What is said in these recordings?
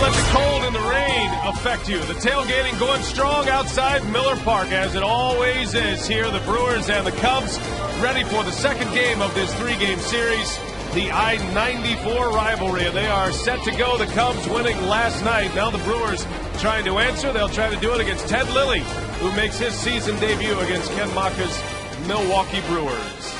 let the cold and the rain affect you. The tailgating going strong outside Miller Park, as it always is here. The Brewers and the Cubs ready for the second game of this three-game series, the I-94 rivalry, and they are set to go. The Cubs winning last night. Now the Brewers trying to answer. They'll try to do it against Ted Lilly, who makes his season debut against Ken Maka's Milwaukee Brewers.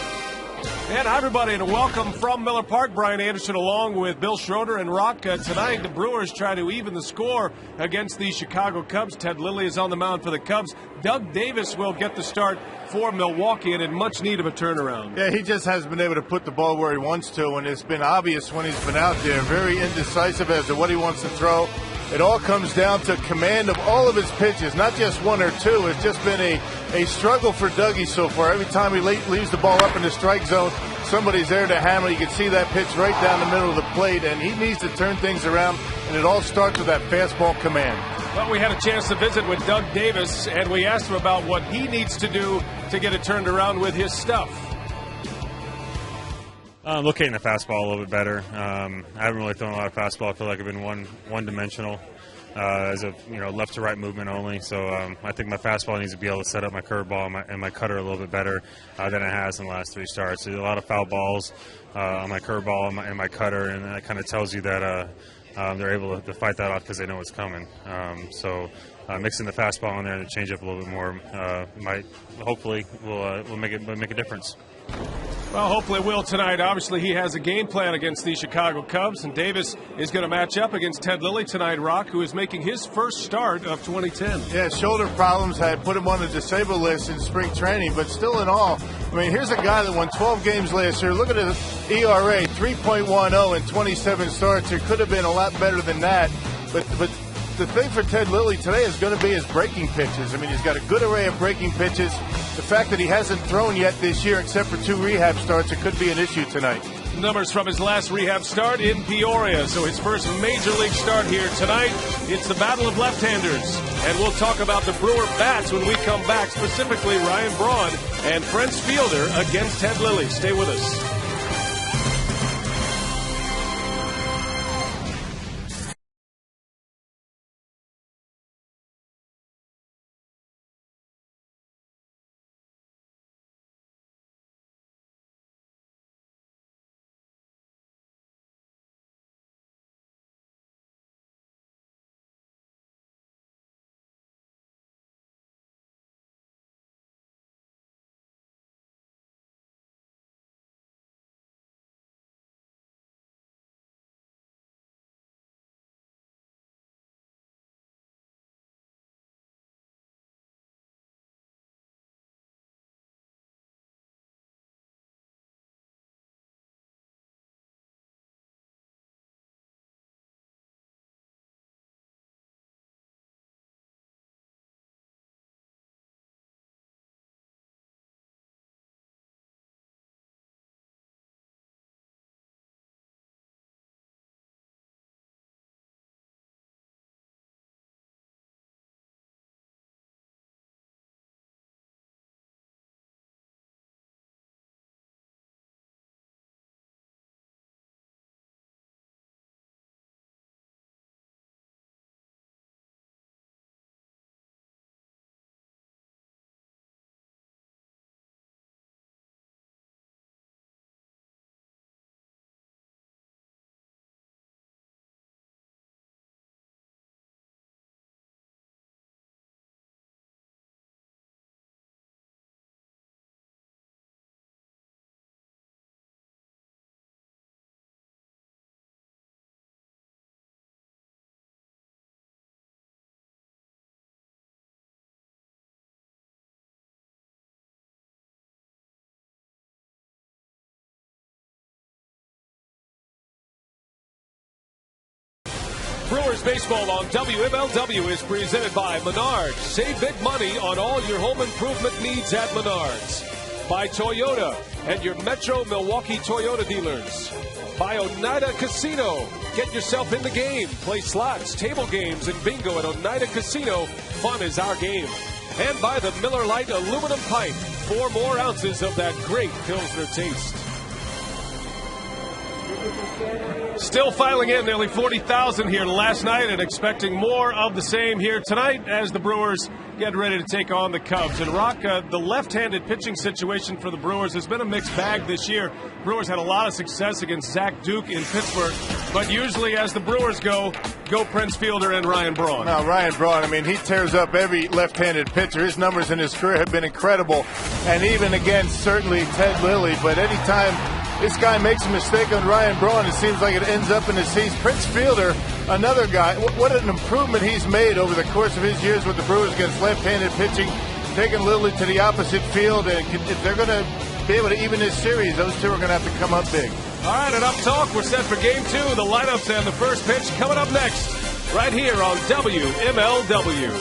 And hi, everybody, and welcome from Miller Park. Brian Anderson along with Bill Schroeder and Rock. Tonight, the Brewers try to even the score against the Chicago Cubs. Ted Lilly is on the mound for the Cubs. Doug Davis will get the start for Milwaukee, and in much need of a turnaround. Yeah, he just hasn't been able to put the ball where he wants to, and it's been obvious when he's been out there. Very indecisive as to what he wants to throw. It all comes down to command of all of his pitches, not just one or two. It's just been a struggle for Dougie so far. Every time he leaves the ball up in the strike zone, somebody's there to hammer. You can see that pitch right down the middle of the plate, and he needs to turn things around, and it all starts with that fastball command. Well, we had a chance to visit with Doug Davis, and we asked him about what he needs to do to get it turned around with his stuff. Locating the fastball a little bit better. I haven't really thrown a lot of fastball. I feel like I've been one-dimensional as a left to right movement only. So I think my fastball needs to be able to set up my curveball and my cutter a little bit better than it has in the last three starts. There's a lot of foul balls on my curveball and my cutter, and that kind of tells you that they're able to fight that off because they know it's coming. So mixing the fastball in there and the changeup a little bit more hopefully will make a difference. Well, hopefully it will tonight. Obviously, he has a game plan against the Chicago Cubs, and Davis is going to match up against Ted Lilly tonight, Rock, who is making his first start of 2010. Yeah, shoulder problems had put him on the disabled list in spring training, but still in all, I mean, here's a guy that won 12 games last year. Look at his ERA, 3.10 in 27 starts. It could have been a lot better than that, but the thing for Ted Lilly today is going to be his breaking pitches. I mean, he's got a good array of breaking pitches. The fact that he hasn't thrown yet this year, except for 2 rehab starts, it could be an issue tonight. Numbers from his last rehab start in Peoria. So his first major league start here tonight. It's the battle of left-handers. And we'll talk about the Brewer bats when we come back, specifically Ryan Braun and Prince Fielder against Ted Lilly. Stay with us. Brewers baseball on WMLW is presented by Menards. Save big money on all your home improvement needs at Menards. By Toyota and your Metro Milwaukee Toyota dealers. By Oneida Casino. Get yourself in the game. Play slots, table games, and bingo at Oneida Casino. Fun is our game. And by the Miller Lite aluminum pipe. 4 more ounces of that great Pilsner taste. Still filing in nearly 40,000 here last night and expecting more of the same here tonight as the Brewers get ready to take on the Cubs. And Rock, the left-handed pitching situation for the Brewers has been a mixed bag this year. Brewers had a lot of success against Zach Duke in Pittsburgh, but usually as the Brewers go Prince Fielder and Ryan Braun. Now, Ryan Braun, I mean, he tears up every left-handed pitcher. His numbers in his career have been incredible, and even against certainly Ted Lilly, but anytime this guy makes a mistake on Ryan Braun, it seems like it ends up in his seats. Prince Fielder, another guy, what an improvement he's made over the course of his years with the Brewers against left-handed pitching, taking Lilly to the opposite field, and if they're going to be able to even this series, those two are going to have to come up big. All right, and Up Talk, we're set for Game 2. The lineups and the first pitch coming up next, right here on WMLW.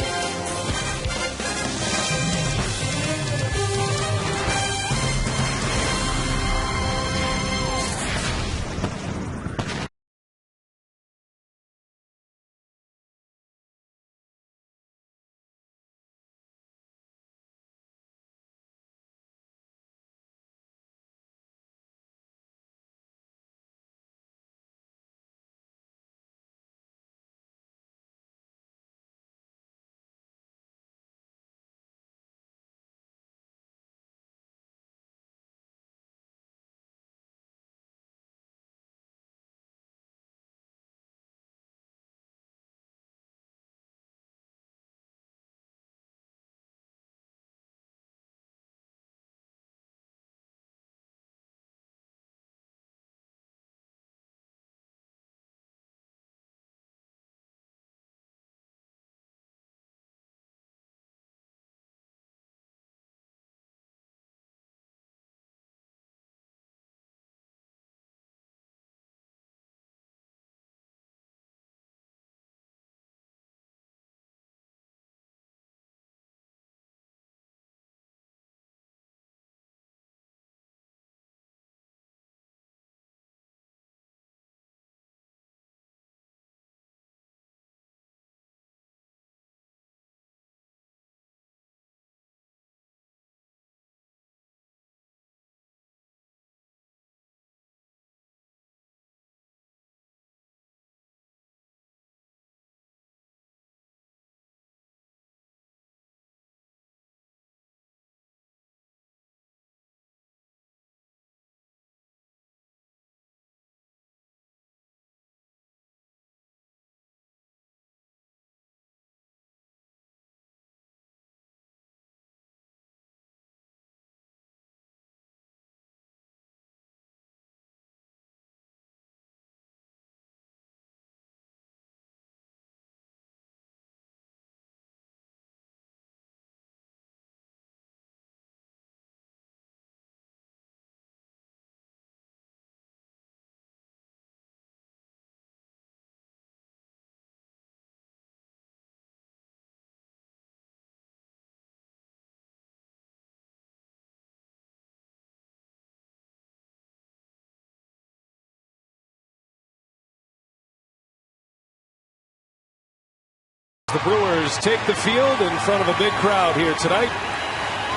The Brewers take the field in front of a big crowd here tonight.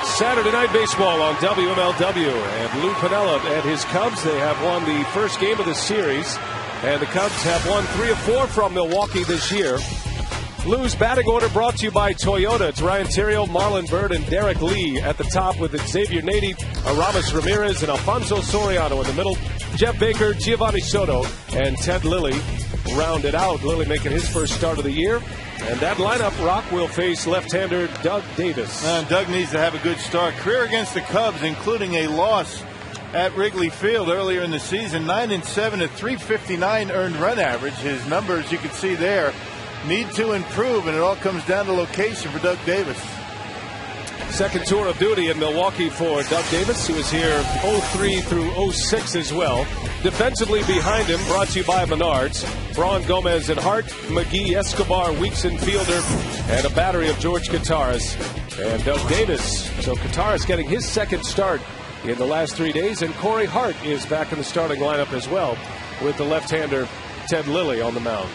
Saturday Night Baseball on WMLW. And Lou Piniella and his Cubs, they have won the first game of the series. And the Cubs have won 3 of 4 from Milwaukee this year. Lou's batting order brought to you by Toyota. It's Ryan Theriot, Marlon Byrd, and Derek Lee at the top, with Xavier Nady, Aramis Ramirez, and Alfonso Soriano in the middle. Jeff Baker, Giovanni Soto, and Ted Lilly rounded out. Lilly making his first start of the year. And that lineup, Rock, will face left-hander Doug Davis. Doug needs to have a good start. Career against the Cubs, including a loss at Wrigley Field earlier in the season. 9-7 at .359 earned run average. His numbers, you can see there, need to improve, and it all comes down to location for Doug Davis. Second tour of duty in Milwaukee for Doug Davis. He was here 03 through 06 as well. Defensively behind him, brought to you by Menards, Braun, Gomez, and Hart, McGee, Escobar, Weeks, and Fielder, and a battery of George Kataris and Doug Davis. So Kataris getting his second start in the last 3 days, and Corey Hart is back in the starting lineup as well, with the left-hander Ted Lilly on the mound.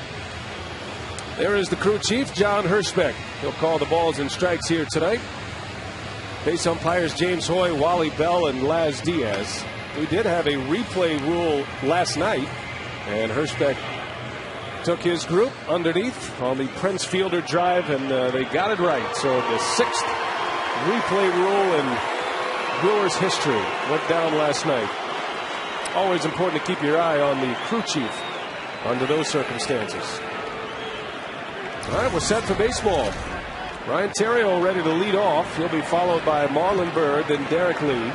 There is the crew chief, John Hirschbeck. He'll call the balls and strikes here tonight. Base umpires James Hoy, Wally Bell, and Laz Diaz. We did have a replay rule last night And Hirschbeck took his group underneath on the Prince Fielder drive, and they got it right. So the 6th replay rule in Brewers history went down last night. Always important to keep your eye on the crew chief under those circumstances. All right, we're set for baseball. Ryan Theriot ready to lead off. He'll be followed by Marlon Byrd, then Derek Lee.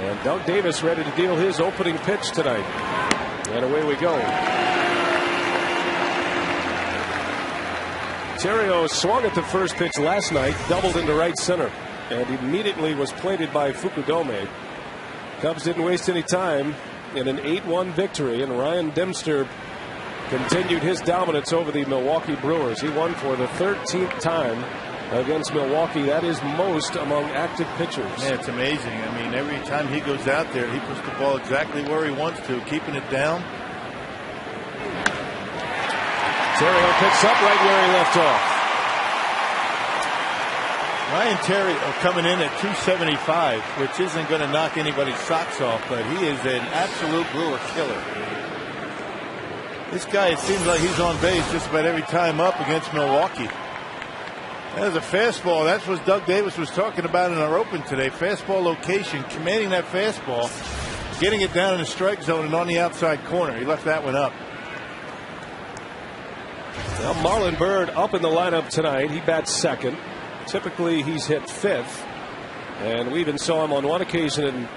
And Doug Davis ready to deal his opening pitch tonight. And away we go. Theriot swung at the first pitch last night, doubled into right center, and immediately was plated by Fukudome. Cubs didn't waste any time in an 8-1 victory, and Ryan Dempster continued his dominance over the Milwaukee Brewers. He won for the 13th time against Milwaukee. That is most among active pitchers. Yeah, it's amazing. I mean, every time he goes out there, he puts the ball exactly where he wants to, keeping it down. Theriot picks up right where he left off. Ryan Theriot coming in at 275, which isn't going to knock anybody's socks off, but he is an absolute Brewer killer. This guy, it seems like he's on base just about every time up against Milwaukee. That is a fastball. That's what Doug Davis was talking about in our open today. Fastball location, commanding that fastball, getting it down in the strike zone and on the outside corner. He left that one up. Well, Marlon Byrd up in the lineup tonight. He bats second. Typically he's hit fifth, and we even saw him on one occasion in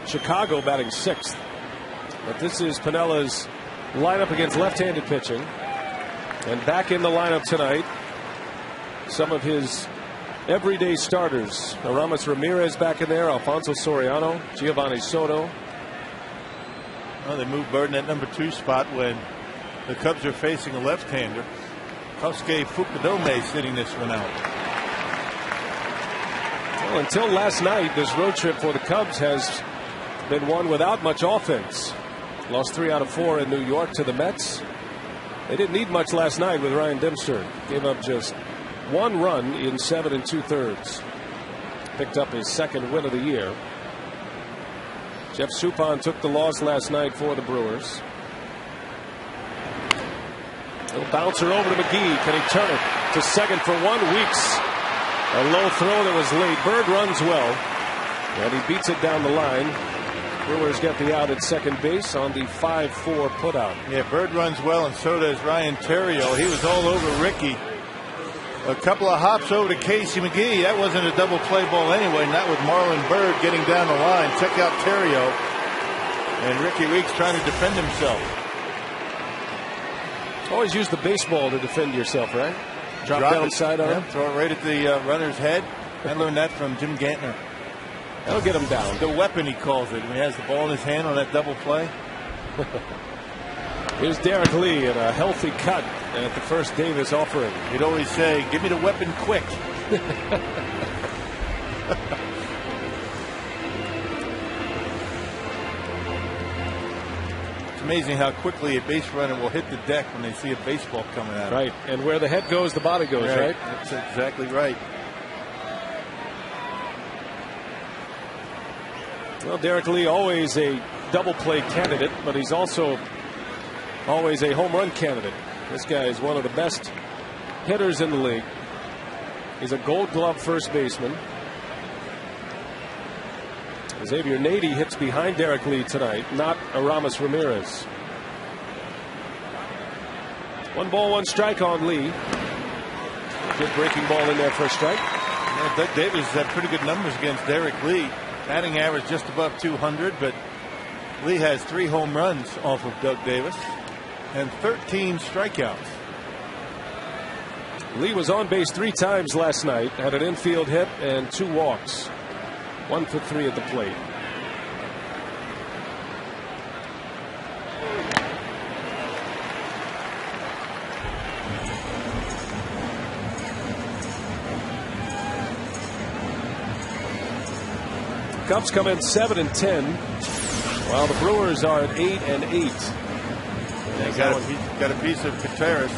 Chicago batting sixth. But this is Pinella's lineup against left-handed pitching, and back in the lineup tonight, some of his everyday starters. Aramis Ramirez back in there, Alfonso Soriano, Giovanni Soto. Well, they moved Byrd in that number 2 spot when the Cubs are facing a left-hander. Kosuke Fukudome sitting this one out. Well, until last night, this road trip for the Cubs has been one without much offense. Lost 3 out of 4 in New York to the Mets. They didn't need much last night with Ryan Dempster. Gave up just 1 run in 7 2/3. Picked up his 2nd win of the year. Jeff Suppan took the loss last night for the Brewers. Little bouncer over to McGee. Can he turn it to second for 1? Weeks. A low throw that was late. Byrd runs well, and he beats it down the line. Brewers get the out at second base on the 5-4 putout. Yeah, Byrd runs well, and so does Ryan Theriot. He was all over Ricky. A couple of hops over to Casey McGee. That wasn't a double play ball anyway, not with Marlon Byrd getting down the line. Check out Theriot. And Ricky Weeks trying to defend himself. Always use the baseball to defend yourself, right? Drop down it, side on him. Throw it right at the runner's head. I learned that from Jim Gantner. That'll get him down. The weapon, he calls it, when he has the ball in his hand on that double play. Here's Derek Lee in a healthy cut at the first Davis offering. He'd always say, give me the weapon quick. It's amazing how quickly a base runner will hit the deck when they see a baseball coming at him. Right, and where the head goes, the body goes, right? That's exactly right. Well, Derek Lee, always a double play candidate, but he's also always a home run candidate. This guy is one of the best hitters in the league. He's a Gold Glove first baseman. Xavier Nady hits behind Derek Lee tonight, not Aramis Ramirez. 1 ball, 1 strike on Lee. Good breaking ball in there for a strike. Yeah, Doug Davis has had pretty good numbers against Derek Lee. Batting average just above 200, but Lee has 3 home runs off of Doug Davis and 13 strikeouts. Lee was on base 3 times last night, had an infield hit and 2 walks. 1 for 3 at the plate. Cubs come in 7-10, while the Brewers are at 8-8. They got a piece of Contreras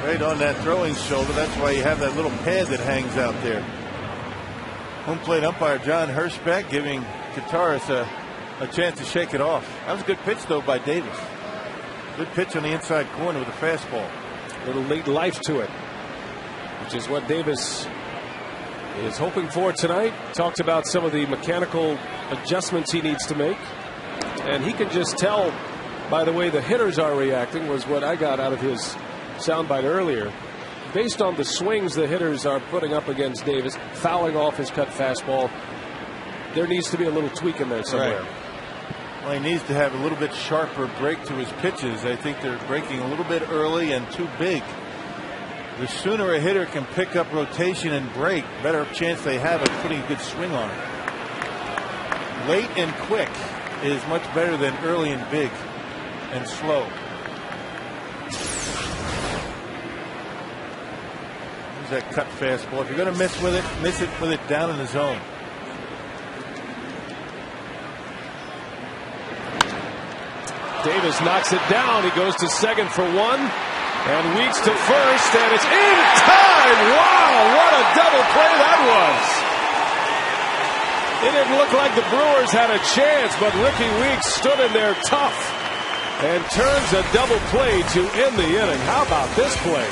right on that throwing shoulder. That's why you have that little pad that hangs out there. Home plate umpire John Hirschbeck giving Contreras a a chance to shake it off. That was a good pitch, though, by Davis. Good pitch on the inside corner with a fastball. A little late life to it, which is what Davis is hoping for tonight. Talked about some of the mechanical adjustments he needs to make. And he can just tell by the way the hitters are reacting, was what I got out of his soundbite earlier. Based on the swings the hitters are putting up against Davis, fouling off his cut fastball, there needs to be a little tweak in there somewhere. Right. Well, he needs to have a little bit sharper break to his pitches. I think they're breaking a little bit early and too big. The sooner a hitter can pick up rotation and break, better chance they have of putting a good swing on it. Late and quick is much better than early and big and slow. Use that cut fastball. If you're going to miss it with it down in the zone. Davis knocks it down. He goes to second for one. And Weeks to first, and it's in time! Wow, what a double play that was! It didn't look like the Brewers had a chance, but Ricky Weeks stood in there tough and turns a double play to end the inning. How about this play?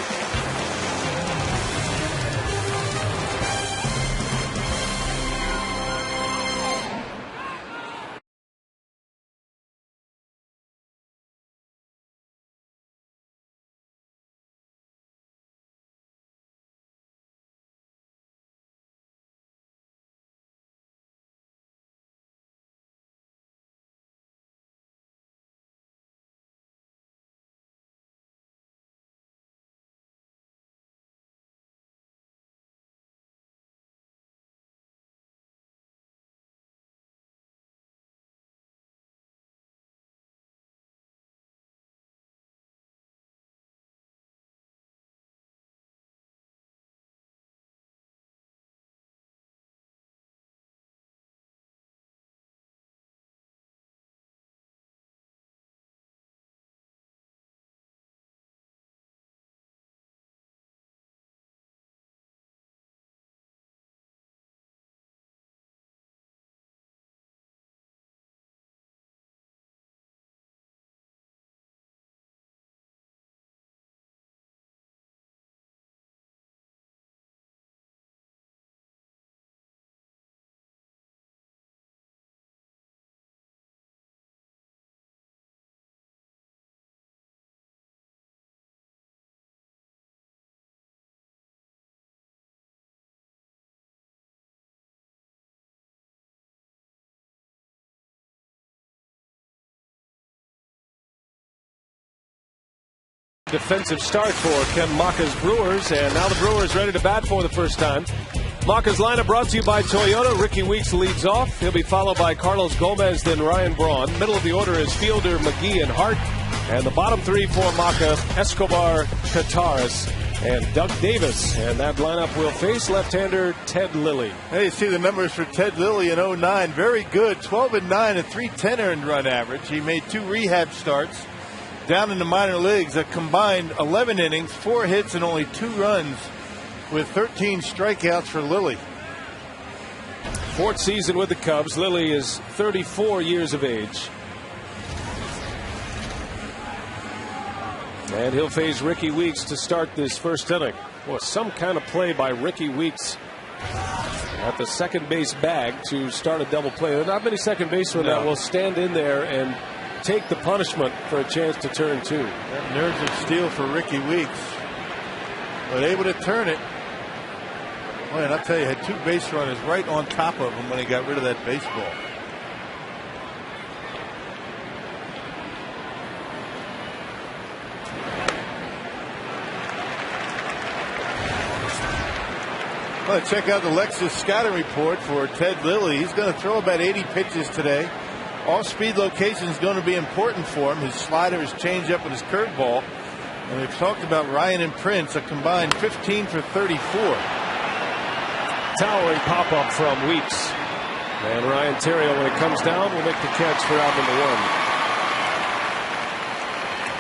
Defensive start for Ken Maka's Brewers, and now the Brewers ready to bat for the first time. Maka's lineup brought to you by Toyota. Ricky Weeks leads off. He'll be followed by Carlos Gomez, then Ryan Braun. Middle of the order is Fielder, McGee, and Hart. And the bottom three for Maka: Escobar, Kataris, and Doug Davis. And that lineup will face left-hander Ted Lilly. Hey, you see the numbers for Ted Lilly in 09. Very good. 12-9 and .310 earned run average. He made 2 rehab starts down in the minor leagues, a combined 11 innings, 4 hits, and only 2 runs, with 13 strikeouts for Lilly. 4th season with the Cubs. Lilly is 34 years of age. And he'll face Ricky Weeks to start this first inning. Well, some kind of play by Ricky Weeks at the second base bag to start a double play. There are not many second basemen that will stand in there and take the punishment for a chance to turn 2. That nerves of steel for Ricky Weeks, but able to turn it. Boy, and I'll tell you, had 2 base runners right on top of him when he got rid of that baseball. Well, check out the Lexus scouting report for Ted Lilly. He's going to throw about 80 pitches today. Off-speed location is going to be important for him. His slider, his changeup, and his curveball. And we've talked about Ryan and Prince, a combined 15 for 34. Towering pop-up from Weeks. And Ryan Theriot, when it comes down, will make the catch for out number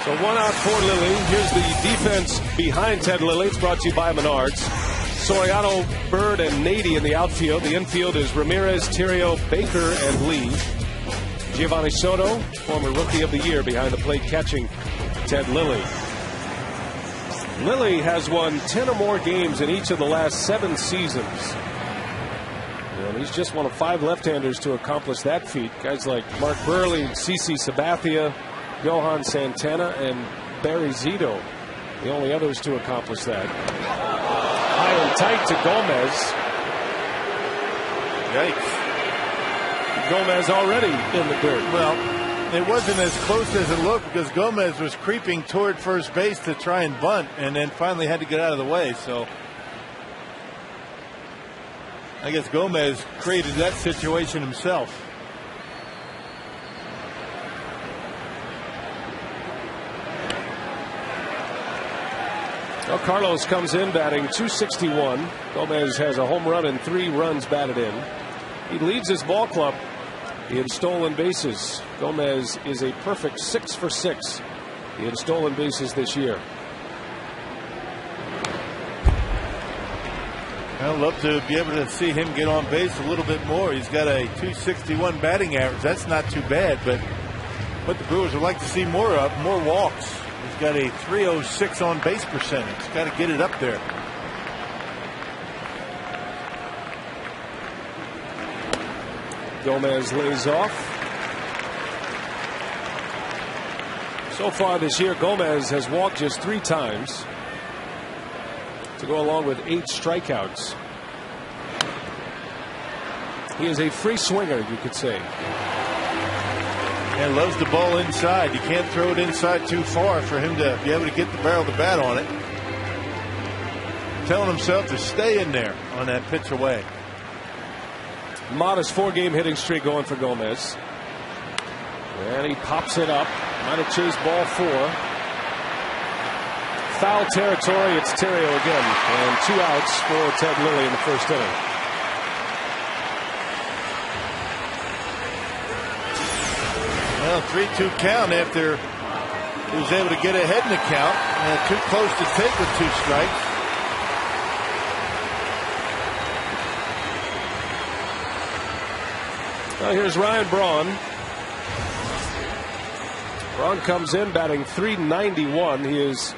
1. So 1 out for Lilly. Here's the defense behind Ted Lilly. It's brought to you by Menards. Soriano, Bird, and Nady in the outfield. The infield is Ramirez, Theriot, Baker, and Lee. Giovanni Soto, former Rookie of the Year, behind the plate catching Ted Lilly. Lilly has won 10 or more games in each of the last 7 seasons. And he's just one of 5 left-handers to accomplish that feat. Guys like Mark Burley, CC Sabathia, Johan Santana, and Barry Zito, the only others to accomplish that. High and tight to Gomez. Yikes. Gomez already in the dirt. Well, it wasn't as close as it looked because Gomez was creeping toward first base to try and bunt, and then finally had to get out of the way. So I guess Gomez created that situation himself. Well, Carlos comes in batting .261. Gomez has a home run and 3 runs batted in. He leads his ball club in stolen bases. Gomez is a perfect 6 for 6 in stolen bases this year. I'd love to be able to see him get on base a little bit more. He's got a .261 batting average. That's not too bad, but what the Brewers would like to see more of, more walks. He's got a .306 on base percentage. He's got to get it up there. Gomez lays off. So far this year, Gomez has walked just 3 times to go along with 8 strikeouts. He is a free swinger, you could say. And loves the ball inside. You can't throw it inside too far for him to be able to get the barrel of the bat on it. Telling himself to stay in there on that pitch away. Modest 4-game hitting streak going for Gomez. And he pops it up. Might have chased ball 4. Foul territory. It's Terrio again. And 2 outs for Ted Lilly in the first inning. Well, 3-2 count after he was able to get ahead in the count. Too close to take with 2 strikes. Now here's Ryan Braun. Braun comes in batting .391. He is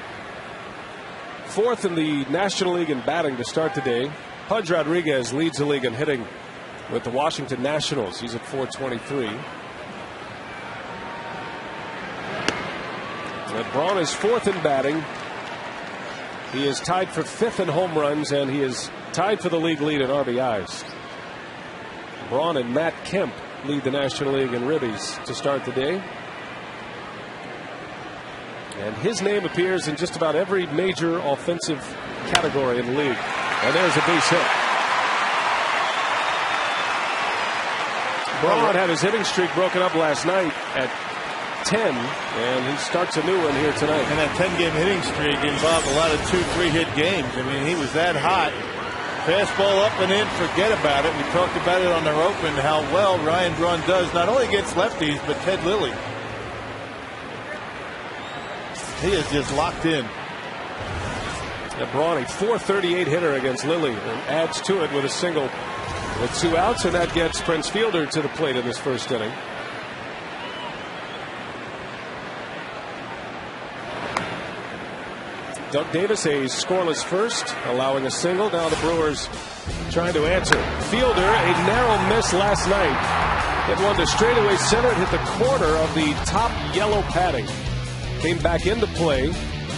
4th in the National League in batting to start the day. Pudge Rodriguez leads the league in hitting with the Washington Nationals. He's at .423. But Braun is 4th in batting. He is tied for 5th in home runs, and he is tied for the league lead in RBIs. Braun and Matt Kemp lead the National League in ribbies to start the day. And his name appears in just about every major offensive category in the league. And there's a base hit. Braun had his hitting streak broken up last night at 10, and he starts a new one here tonight. And that 10-game hitting streak involved a lot of 2-3 hit games. I mean, he was that hot. Fastball up and in, forget about it. We talked about it on the open, how well Ryan Braun does, not only against lefties, but Ted Lilly. He is just locked in. And Braun, a .438 hitter against Lilly, and adds to it with a single with 2 outs, and that gets Prince Fielder to the plate in this first inning. Doug Davis, a scoreless first, allowing a single. Now the Brewers trying to answer. Fielder, a narrow miss last night. Hit one to straightaway center. It hit the corner of the top yellow padding. Came back into play.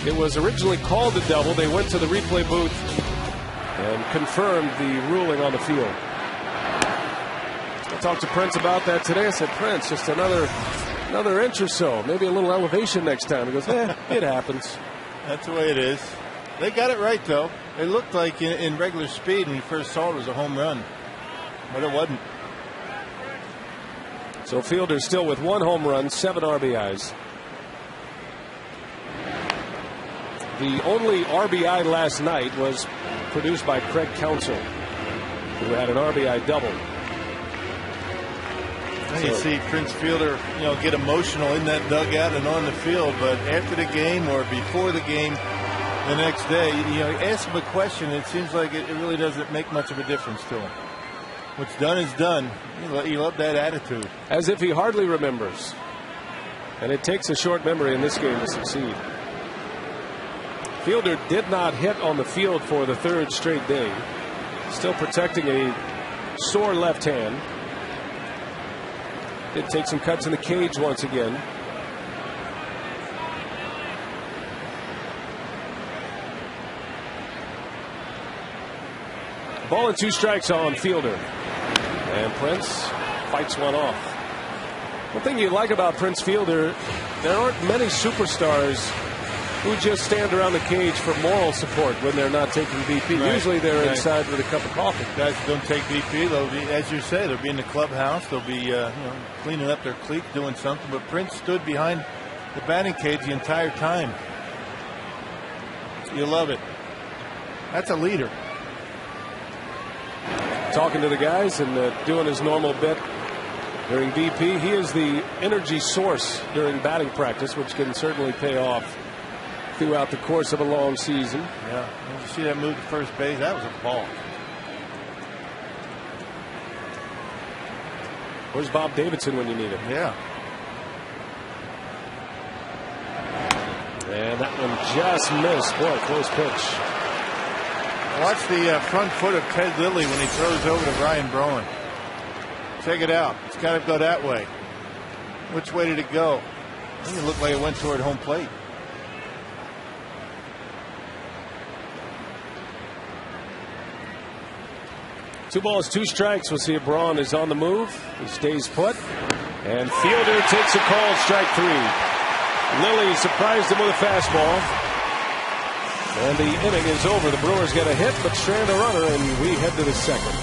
It was originally called a double. They went to the replay booth and confirmed the ruling on the field. I talked to Prince about that today. I said, Prince, just another inch or so. Maybe a little elevation next time. He goes, it happens. That's the way it is. They got it right, though. It looked like in regular speed when you first saw it was a home run, but it wasn't. So Fielder still with 1 home run, 7 RBIs. The only RBI last night was produced by Craig Counsell, who had an RBI double. You see Prince Fielder, get emotional in that dugout and on the field, but after the game or before the game the next day, ask him a question. It seems like it really doesn't make much of a difference to him. What's done is done. You love that attitude. As if he hardly remembers. And it takes a short memory in this game to succeed. Fielder did not hit on the field for the third straight day. Still protecting a sore left hand. Did take some cuts in the cage once again. Ball and 2 strikes on Fielder. And Prince fights one off. One thing you like about Prince Fielder, there aren't many superstars who just stand around the cage for moral support when they're not taking BP. Right. Usually they're inside with a cup of coffee. Guys don't take BP. They'll be, as you say, they'll be in the clubhouse. They'll be cleaning up their cleats, doing something. But Prince stood behind the batting cage the entire time. You love it. That's a leader. Talking to the guys and doing his normal bit during BP. He is the energy source during batting practice, which can certainly pay off throughout the course of a long season. Yeah, did you see that move to first base? That was a ball. Where's Bob Davidson when you need him? Yeah. And that one just missed. Boy, close pitch. Watch the front foot of Ted Lilly when he throws over to Ryan Broen. Check it out. It's got to go that way. Which way did it go? I think it looked like it went toward home plate. Two balls, 2 strikes. We'll see if Braun is on the move. He stays put. And Fielder takes a call, strike 3. Lilly surprised him with a fastball. And the inning is over. The Brewers get a hit, but strand a runner, and we head to the second.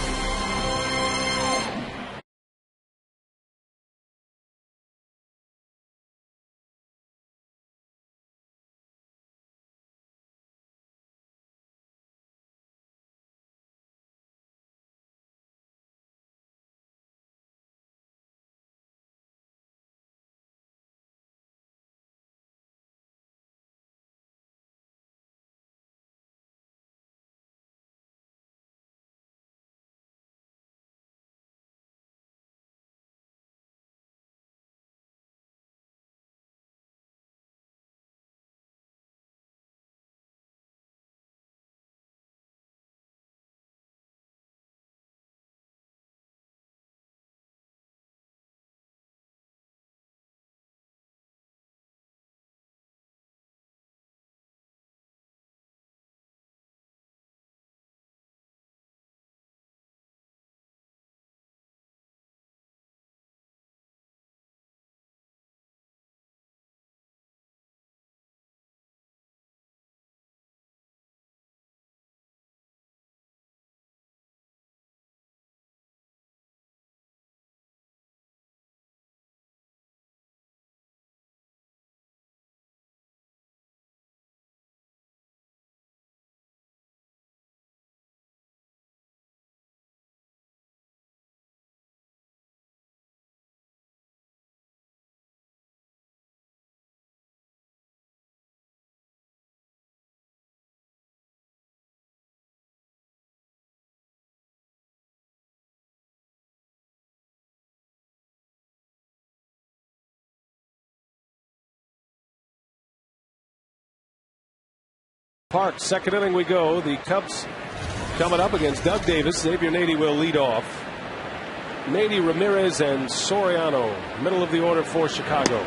Park, second inning we go. The Cubs coming up against Doug Davis. Xavier Nady will lead off. Nady, Ramirez, and Soriano, middle of the order for Chicago.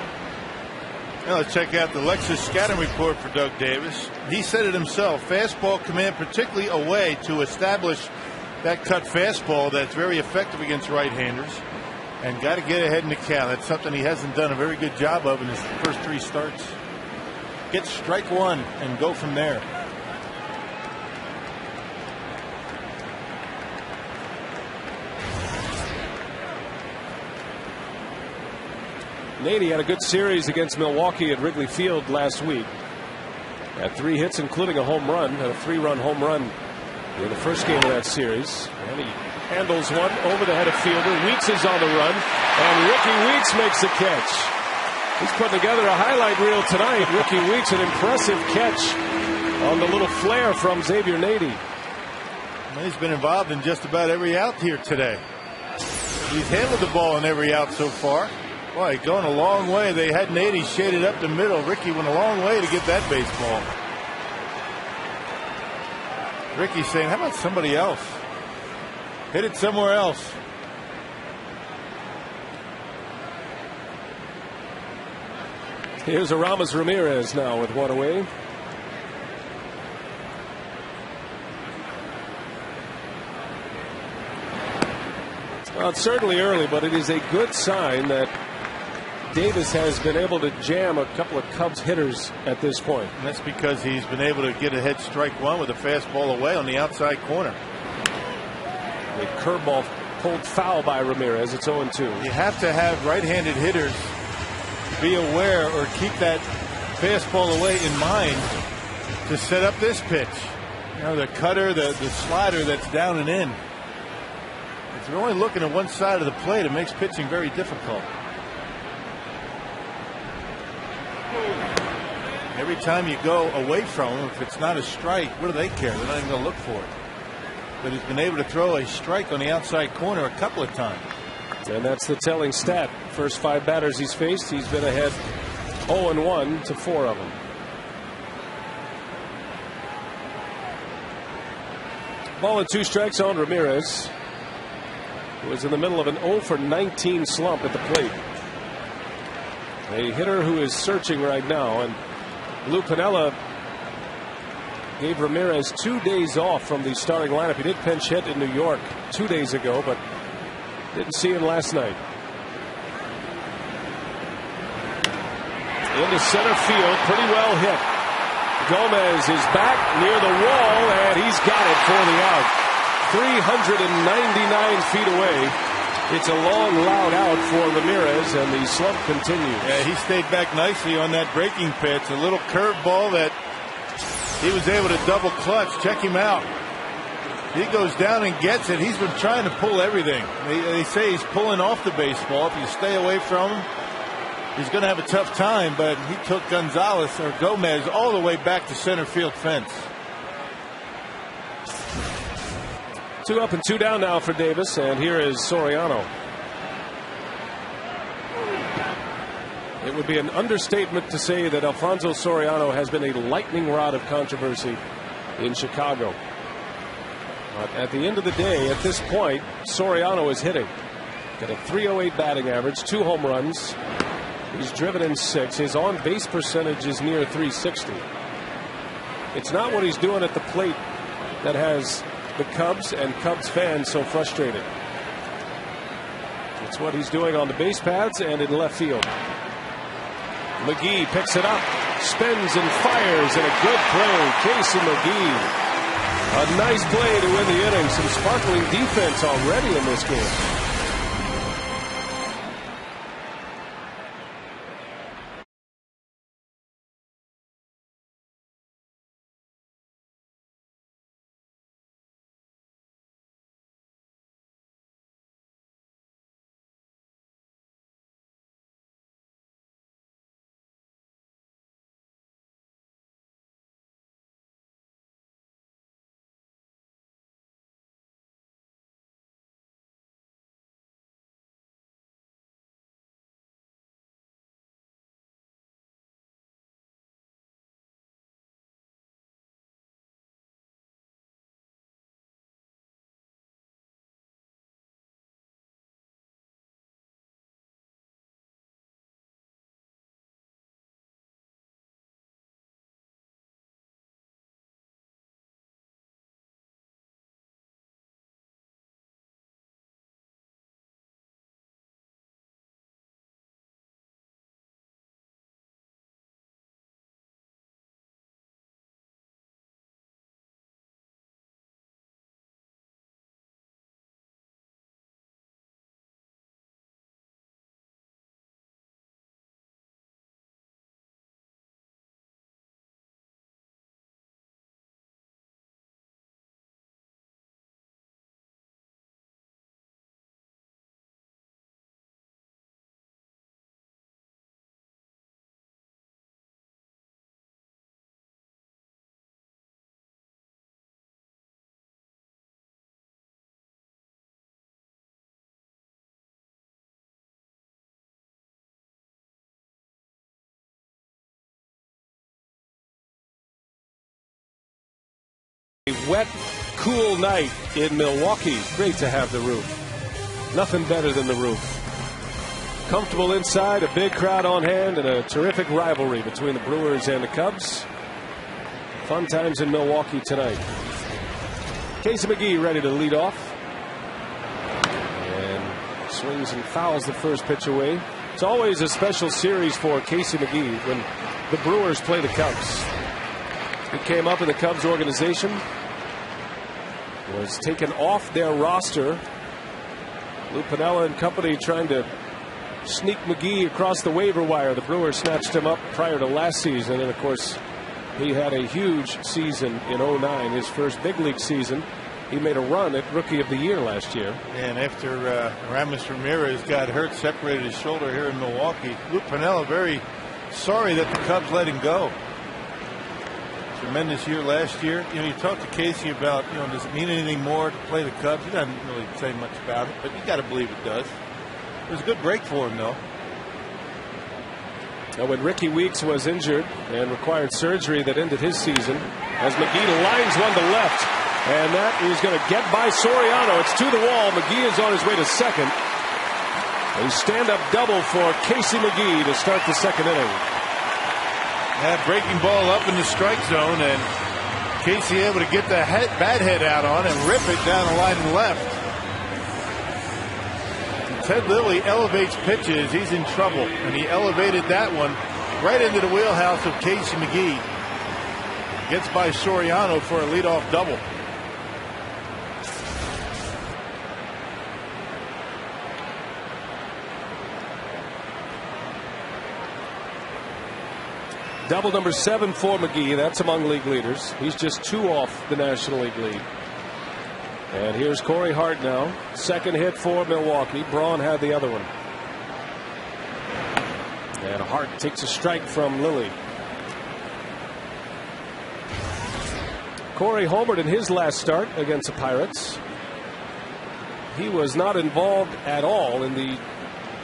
Now let's check out the Lexus scouting report for Doug Davis. He said it himself. Fastball command, particularly away, to establish that cut fastball that's very effective against right-handers. And got to get ahead in the count. That's something he hasn't done a very good job of in his first 3 starts. Get strike 1 and go from there. Nady had a good series against Milwaukee at Wrigley Field last week. Had 3 hits, including a home run. Had a 3-run home run in the first game of that series. And he handles one over the head of Fielder. Weeks is on the run, and Ricky Weeks makes the catch. He's putting together a highlight reel tonight. Ricky Weeks, an impressive catch on the little flare from Xavier Nady. He's been involved in just about every out here today. He's handled the ball on every out so far. Boy, going a long way. They had an 80 shaded up the middle. Ricky went a long way to get that baseball. Ricky's saying, how about somebody else? Hit it somewhere else. Here's Aramis Ramirez now with one away. Well, it's certainly early, but it is a good sign that Davis has been able to jam a couple of Cubs hitters at this point. And that's because he's been able to get ahead strike one with a fastball away on the outside corner. A curveball pulled foul by Ramirez. It's 0-2. You have to have right-handed hitters be aware or keep that fastball away in mind to set up this pitch. You know, the cutter, the slider that's down and in. If you're only looking at one side of the plate, it makes pitching very difficult. Every time you go away from him, if it's not a strike, what do they care? They're not even going to look for it. But he's been able to throw a strike on the outside corner a couple of times. And that's the telling stat. First 5 batters he's faced, he's been ahead 0-1 to 4 of them. Ball and 2 strikes on Ramirez, who is in the middle of an 0-for-19 slump at the plate. A hitter who is searching right now, and Lou Piniella gave Ramirez 2 days off from the starting lineup. He did pinch hit in New York 2 days ago, but didn't see him last night. Into center field, pretty well hit. Gomez is back near the wall, and he's got it for the out. 399 feet away. It's a long, loud out for Ramirez, and the slump continues. Yeah, he stayed back nicely on that breaking pitch. A little curveball that he was able to double clutch. Check him out. He goes down and gets it. He's been trying to pull everything. They say he's pulling off the baseball. If you stay away from him, he's going to have a tough time, but he took Gomez all the way back to center field fence. 2 up and 2 down now for Davis, and here is Soriano. It would be an understatement to say that Alfonso Soriano has been a lightning rod of controversy in Chicago. But at the end of the day, at this point, Soriano is hitting. Got a .308 batting average, 2 home runs. He's driven in 6. His on-base percentage is near .360. It's not what he's doing at the plate that has the Cubs and Cubs fans so frustrated. It's what he's doing on the base paths and in left field. McGee picks it up, spins and fires, and a good play. Casey McGee. A nice play to win the inning. Some sparkling defense already in this game. A wet, cool night in Milwaukee. Great to have the roof. Nothing better than the roof. Comfortable inside, a big crowd on hand, and a terrific rivalry between the Brewers and the Cubs. Fun times in Milwaukee tonight. Casey McGee ready to lead off. And swings and fouls the first pitch away. It's always a special series for Casey McGee when the Brewers play the Cubs. He came up in the Cubs organization, was taken off their roster. Lou Piniella and company trying to sneak McGee across the waiver wire. The Brewers snatched him up prior to last season, and of course he had a huge season in 09, his first big league season. He made a run at Rookie of the Year last year. And after Ramos Ramirez got hurt, separated his shoulder here in Milwaukee, Lou Piniella very sorry that the Cubs let him go. Tremendous year last year. You know, you talk to Casey about, does it mean anything more to play the Cubs? He doesn't really say much about it, but you got to believe it does. It was a good break for him, though. Now, when Ricky Weeks was injured and required surgery that ended his season, as McGee lines one to left, and that is going to get by Soriano. It's to the wall. McGee is on his way to second. A stand-up double for Casey McGee to start the second inning. That breaking ball up in the strike zone, and Casey able to get the bat head out on and rip it down the line and left. Ted Lilly elevates pitches. He's in trouble, and he elevated that one right into the wheelhouse of Casey McGee. Gets by Soriano for a leadoff double. Double number 7 for McGee. That's among league leaders. He's just 2 off the National League lead. And here's Corey Hart now. Second hit for Milwaukee. Braun had the other one. And Hart takes a strike from Lilly. Corey homered in his last start against the Pirates. He was not involved at all in the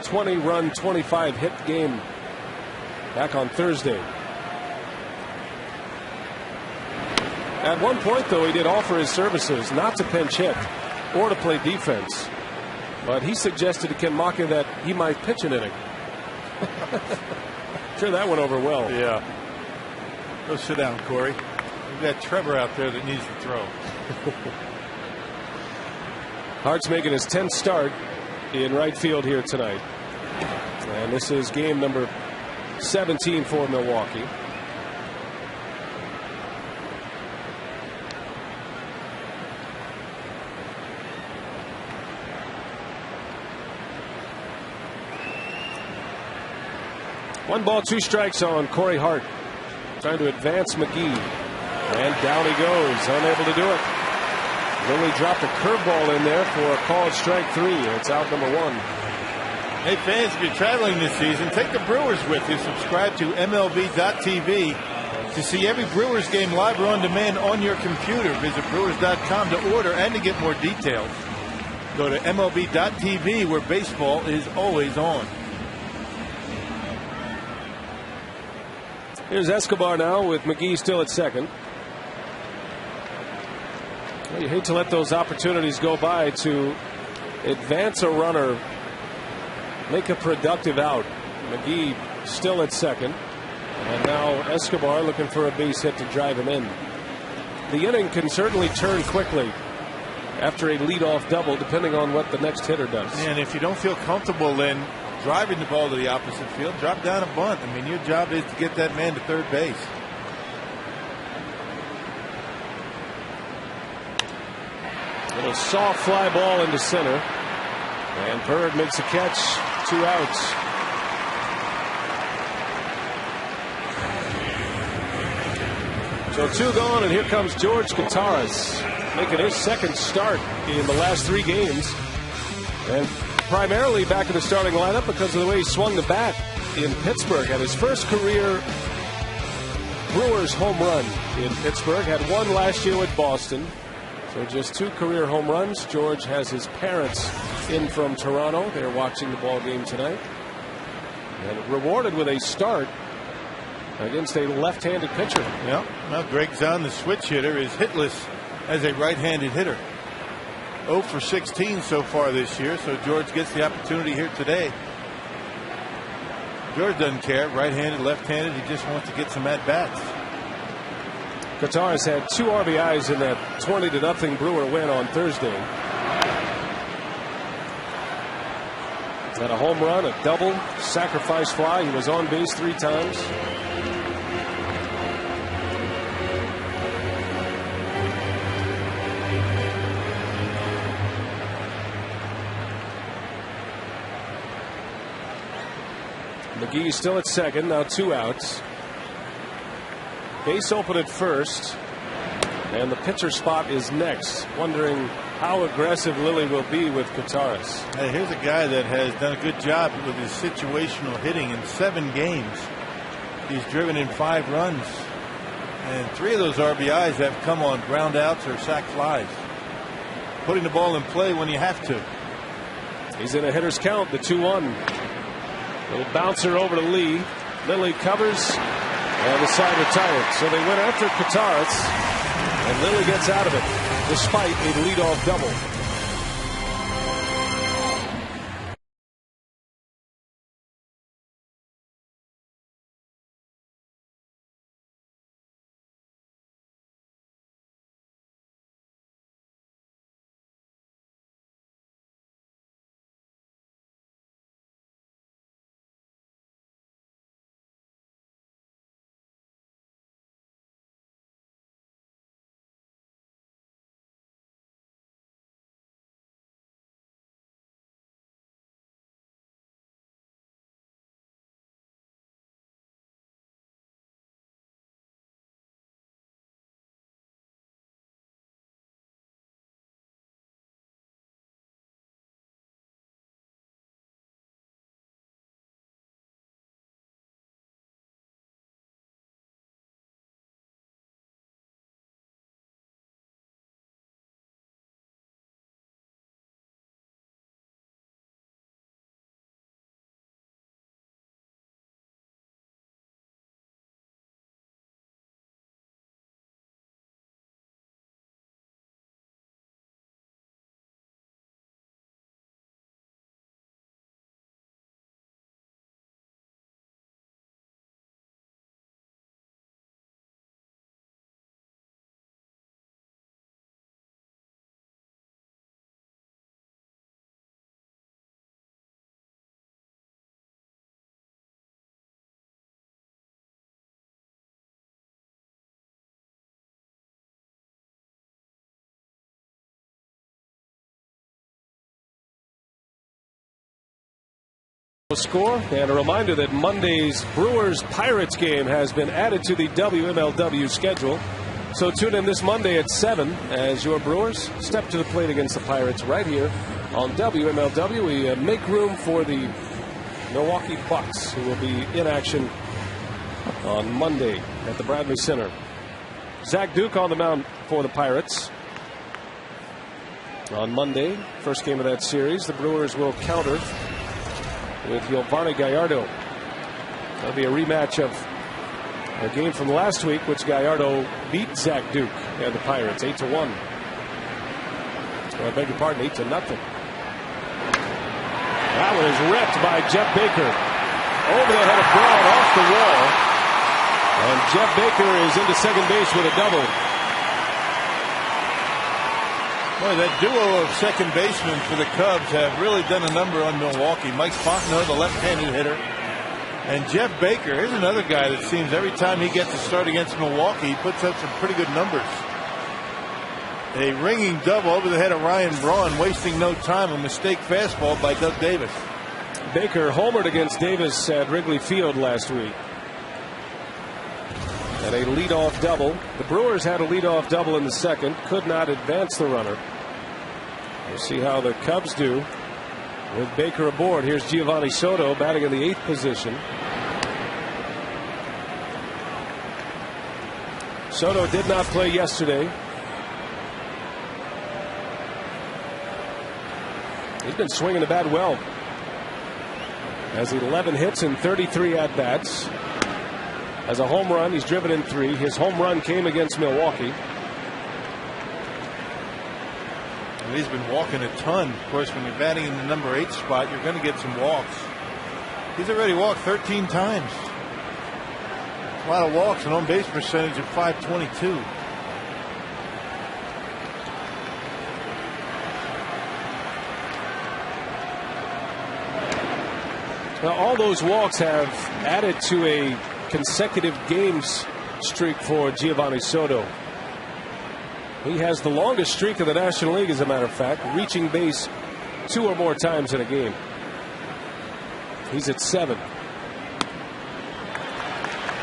20-run, 25-hit game back on Thursday. At one point, though, he did offer his services not to pinch hit or to play defense. But he suggested to Ken Maka that he might pitch an inning. Sure, that went over well. Yeah. Go sit down, Corey. We've got Trevor out there that needs to throw. Hart's making his 10th start in right field here tonight. And this is game number 17 for Milwaukee. One ball, 2 strikes on Corey Hart. Trying to advance McGee. And down he goes, unable to do it. Lilly dropped a curveball in there for a called strike 3. It's out number 1. Hey fans, if you're traveling this season, take the Brewers with you. Subscribe to MLB.tv to see every Brewers game live or on demand on your computer. Visit Brewers.com to order and to get more details. Go to MLB.tv where baseball is always on. Here's Escobar now with McGee still at second. Well, you hate to let those opportunities go by to advance a runner, make a productive out. McGee still at second. And now Escobar looking for a base hit to drive him in. The inning can certainly turn quickly after a leadoff double, depending on what the next hitter does. And if you don't feel comfortable then driving the ball to the opposite field, drop down a bunt. I mean, your job is to get that man to third base. Little soft fly ball into center. And Bird makes a catch. 2 outs. So 2 gone, and here comes George Gutierrez, making his second start in the last 3 games. And primarily back in the starting lineup because of the way he swung the bat in Pittsburgh. Had his first career Brewers home run in Pittsburgh. Had 1 last year with Boston. So just 2 career home runs. George has his parents in from Toronto. They're watching the ball game tonight. And rewarded with a start against a left-handed pitcher. Yeah. Now Greg Zahn, the switch hitter, is hitless as a right-handed hitter. 0 for 16 so far this year, so George gets the opportunity here today. George doesn't care, right-handed, left-handed, he just wants to get some at-bats. Kotaras had 2 RBIs in that 20-0 Brewer win on Thursday. Had a home run, a double, sacrifice fly. He was on base 3 times. McGee still at second, now 2 outs. Base open at first, and the pitcher spot is next. Wondering how aggressive Lilly will be with Kotaras. Hey, here's a guy that has done a good job with his situational hitting in 7 games. He's driven in 5 runs, and 3 of those RBIs have come on ground outs or sac flies. Putting the ball in play when you have to. He's in a hitter's count, the 2-1. Little bouncer over to Lee. Lilly covers, and the side retired. So they went after Kotaras, and Lilly gets out of it despite a leadoff double. Score, and a reminder that Monday's Brewers-Pirates game has been added to the WMLW schedule. So tune in this Monday at 7 as your Brewers step to the plate against the Pirates right here on WMLW. We make room for the Milwaukee Bucks, who will be in action on Monday at the Bradley Center. Zach Duke on the mound for the Pirates. On Monday, first game of that series, the Brewers will counter with Giovanni Gallardo. That'll be a rematch of a game from last week, which Gallardo beat Zach Duke and the Pirates 8-1. I beg your pardon, 8-0. That one is ripped by Jeff Baker. Over the head of Braun, off the wall. And Jeff Baker is into second base with a double. Boy, that duo of second basemen for the Cubs have really done a number on Milwaukee. Mike Fontenot, the left-handed hitter, and Jeff Baker. Here's another guy that seems every time he gets a start against Milwaukee, he puts up some pretty good numbers. A ringing double over the head of Ryan Braun, wasting no time. A mistake fastball by Doug Davis. Baker homered against Davis at Wrigley Field last week. And a leadoff double. The Brewers had a leadoff double in the second. Could not advance the runner. We'll see how the Cubs do with Baker aboard. Here's Giovanni Soto batting in the 8th position. Soto did not play yesterday. He's been swinging the bat well. Has 11 hits and 33 at-bats. As a home run, he's driven in 3. His home run came against Milwaukee. He's been walking a ton. Of course, when you're batting in the number 8 spot, you're going to get some walks. He's already walked 13 times. A lot of walks, an on-base percentage of .522. Now, all those walks have added to a consecutive games streak for Giovanni Soto. He has the longest streak in the National League, as a matter of fact, reaching base 2 or more times in a game. He's at 7.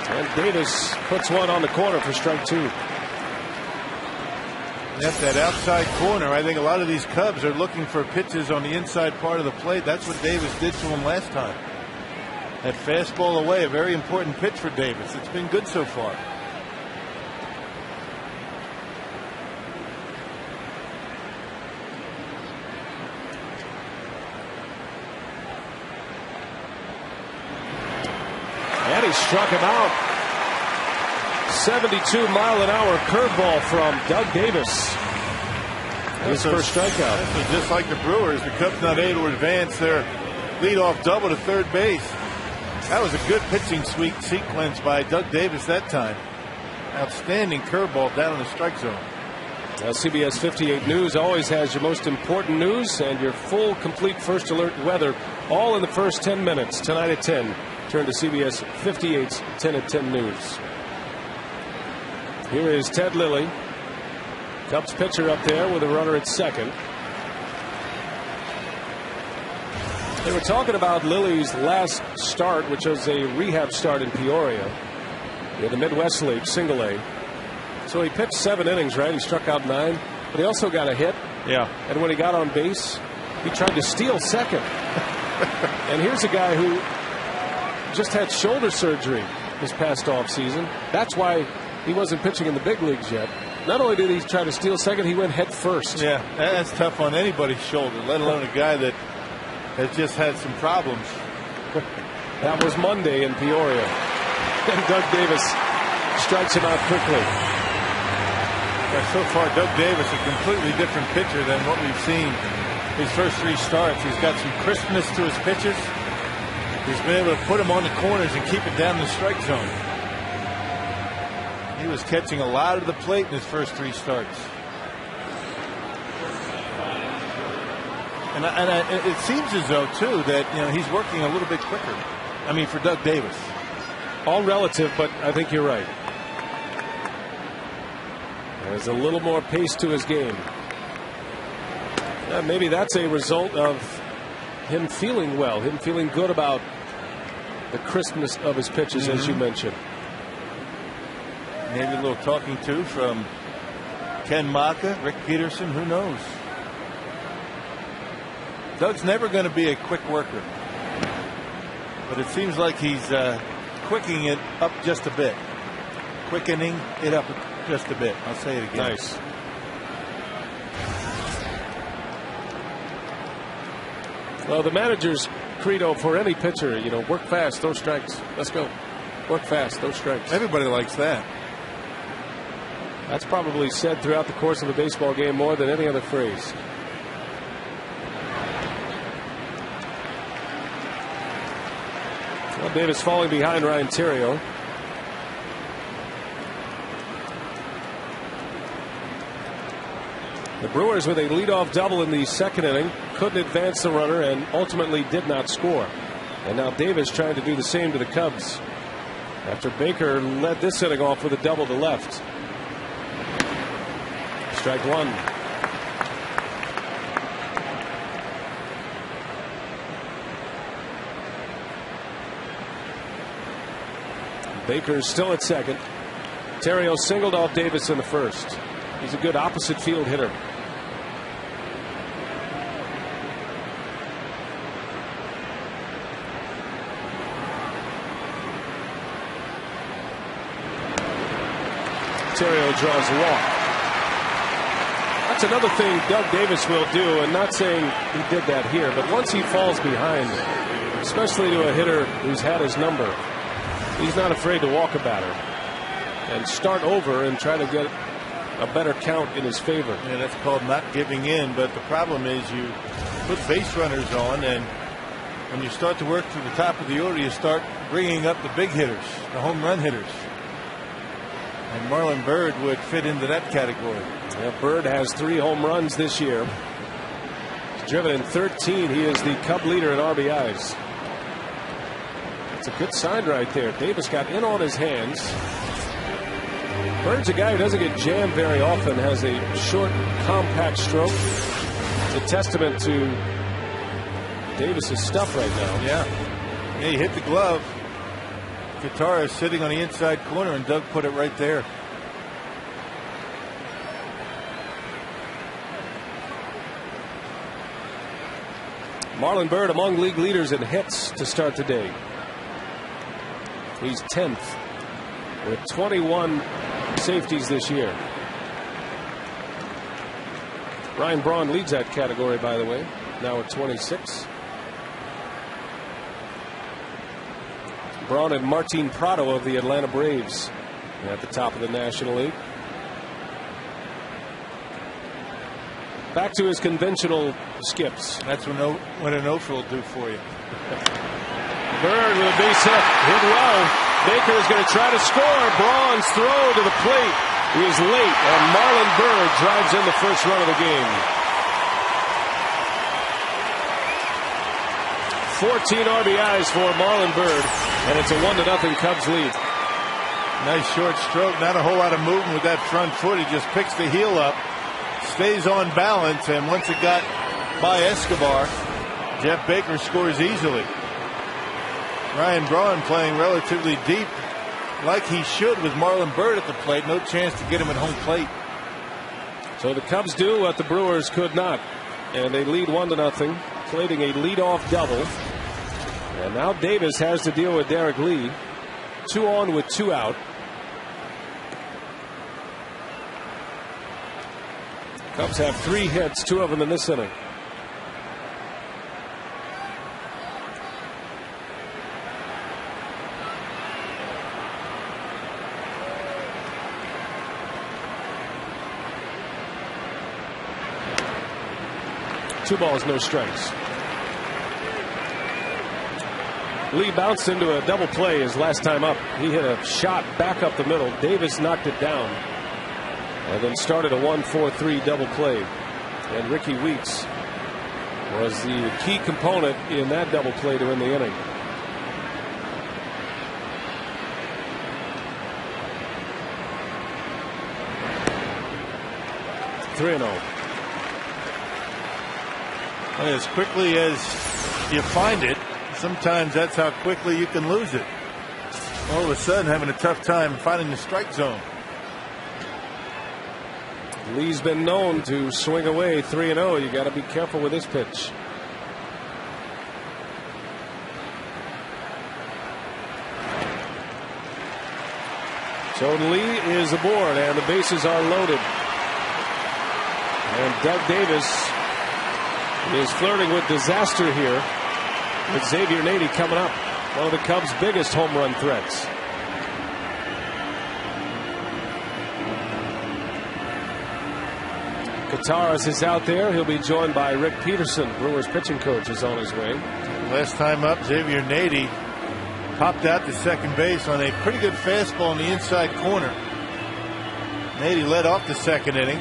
And Davis puts one on the corner for strike 2. At that outside corner, I think a lot of these Cubs are looking for pitches on the inside part of the plate. That's what Davis did to him last time. That fastball away, a very important pitch for Davis. It's been good so far. And he struck him out. 72-mile-an-hour curveball from Doug Davis. His first strikeout. This is just like the Brewers. The Cubs not able to advance their leadoff double to third base. That was a good pitching sequence by Doug Davis that time. Outstanding curveball down in the strike zone. CBS 58 News always has your most important news and your full, complete first alert weather all in the first 10 minutes. Tonight at 10. Turn to CBS 58's 10 at 10 News. Here is Ted Lilly. Cubs pitcher up there with a runner at second. They were talking about Lilly's last start, which was a rehab start in Peoria in the Midwest League, single A. So he pitched 7 innings, right? He struck out 9, but he also got a hit. Yeah. And when he got on base, he tried to steal second. And here's a guy who just had shoulder surgery this past offseason. That's why he wasn't pitching in the big leagues yet. Not only did he try to steal second, he went head first. Yeah, that's tough on anybody's shoulder, let alone a guy that has just had some problems. That was Monday in Peoria. And Doug Davis strikes him out quickly. So far, Doug Davis, a completely different pitcher than what we've seen his first 3 starts. He's got some crispness to his pitches. He's been able to put them on the corners and keep it down the strike zone. He was catching a lot of the plate in his first 3 starts. And it seems as though, too, that he's working a little bit quicker. I mean, for Doug Davis. All relative, but I think you're right. There's a little more pace to his game. Maybe that's a result of him feeling well, him feeling good about the crispness of his pitches, as you mentioned. Maybe a little talking to from Ken Maka, Rick Peterson, who knows? Doug's never going to be a quick worker, but it seems like he's quickening it up just a bit. Quickening it up just a bit. I'll say it again. Nice. Well, the manager's credo for any pitcher, work fast, throw strikes. Let's go. Work fast, throw strikes. Everybody likes that. That's probably said throughout the course of a baseball game more than any other phrase. Well, Davis falling behind Ryan Theriot. The Brewers with a leadoff double in the second inning couldn't advance the runner and ultimately did not score. And now Davis trying to do the same to the Cubs after Baker led this inning off with a double to left. Strike 1. Baker's still at second. Theriot singled off Davis in the first. He's a good opposite field hitter. Theriot draws a walk. That's another thing Doug Davis will do, and not saying he did that here, but once he falls behind, especially to a hitter who's had his number, he's not afraid to walk a batter and start over and try to get a better count in his favor. Yeah, that's called not giving in. But the problem is you put base runners on, and when you start to work to the top of the order, you start bringing up the big hitters, the home run hitters. And Marlon Byrd would fit into that category. Yeah, Byrd has 3 home runs this year. He's driven in 13. He is the Cub leader in RBIs. It's a good sign right there. Davis got in on his hands. Bird's a guy who doesn't get jammed very often, has a short, compact stroke. It's a testament to Davis's stuff right now. Yeah, he hit the glove. Guitar is sitting on the inside corner, and Doug put it right there. Marlon Byrd among league leaders in hits to start the day. He's 10th with 21 safeties this year. Ryan Braun leads that category, by the way, now at 26. Braun and Martin Prado of the Atlanta Braves at the top of the National League. Back to his conventional skips. That's what an offer will do for you. Byrd with a base hit, hit well. Baker is going to try to score. Braun's throw to the plate is late, and Marlon Byrd drives in the first run of the game. 14 RBIs for Marlon Byrd, and it's a 1-0 Cubs lead. Nice short stroke, not a whole lot of movement with that front foot. He just picks the heel up, stays on balance, and once it got by Escobar, Jeff Baker scores easily. Ryan Braun playing relatively deep, like he should, with Marlon Byrd at the plate. No chance to get him at home plate. So the Cubs do what the Brewers could not, and they lead 1-0, plating a leadoff double. And now Davis has to deal with Derek Lee. 2 on with 2 out. Cubs have 3 hits, 2 of them in this inning. Two balls, no strikes. Lee bounced into a double play his last time up. He hit a shot back up the middle. Davis knocked it down and then started a 1-4-3 double play. And Ricky Weeks was the key component in that double play to win the inning. (3-0). As quickly as you find it, sometimes that's how quickly you can lose it. All of a sudden having a tough time finding the strike zone. Lee's been known to swing away 3-0. You got to be careful with this pitch. So Lee is aboard and the bases are loaded. And Doug Davis is flirting with disaster here with Xavier Nady coming up, one of the Cubs' biggest home run threats. Kataras is out there. He'll be joined by Rick Peterson. Brewers pitching coach is on his way. Last time up, Xavier Nady popped out to second base on a pretty good fastball in the inside corner. Nady led off the second inning.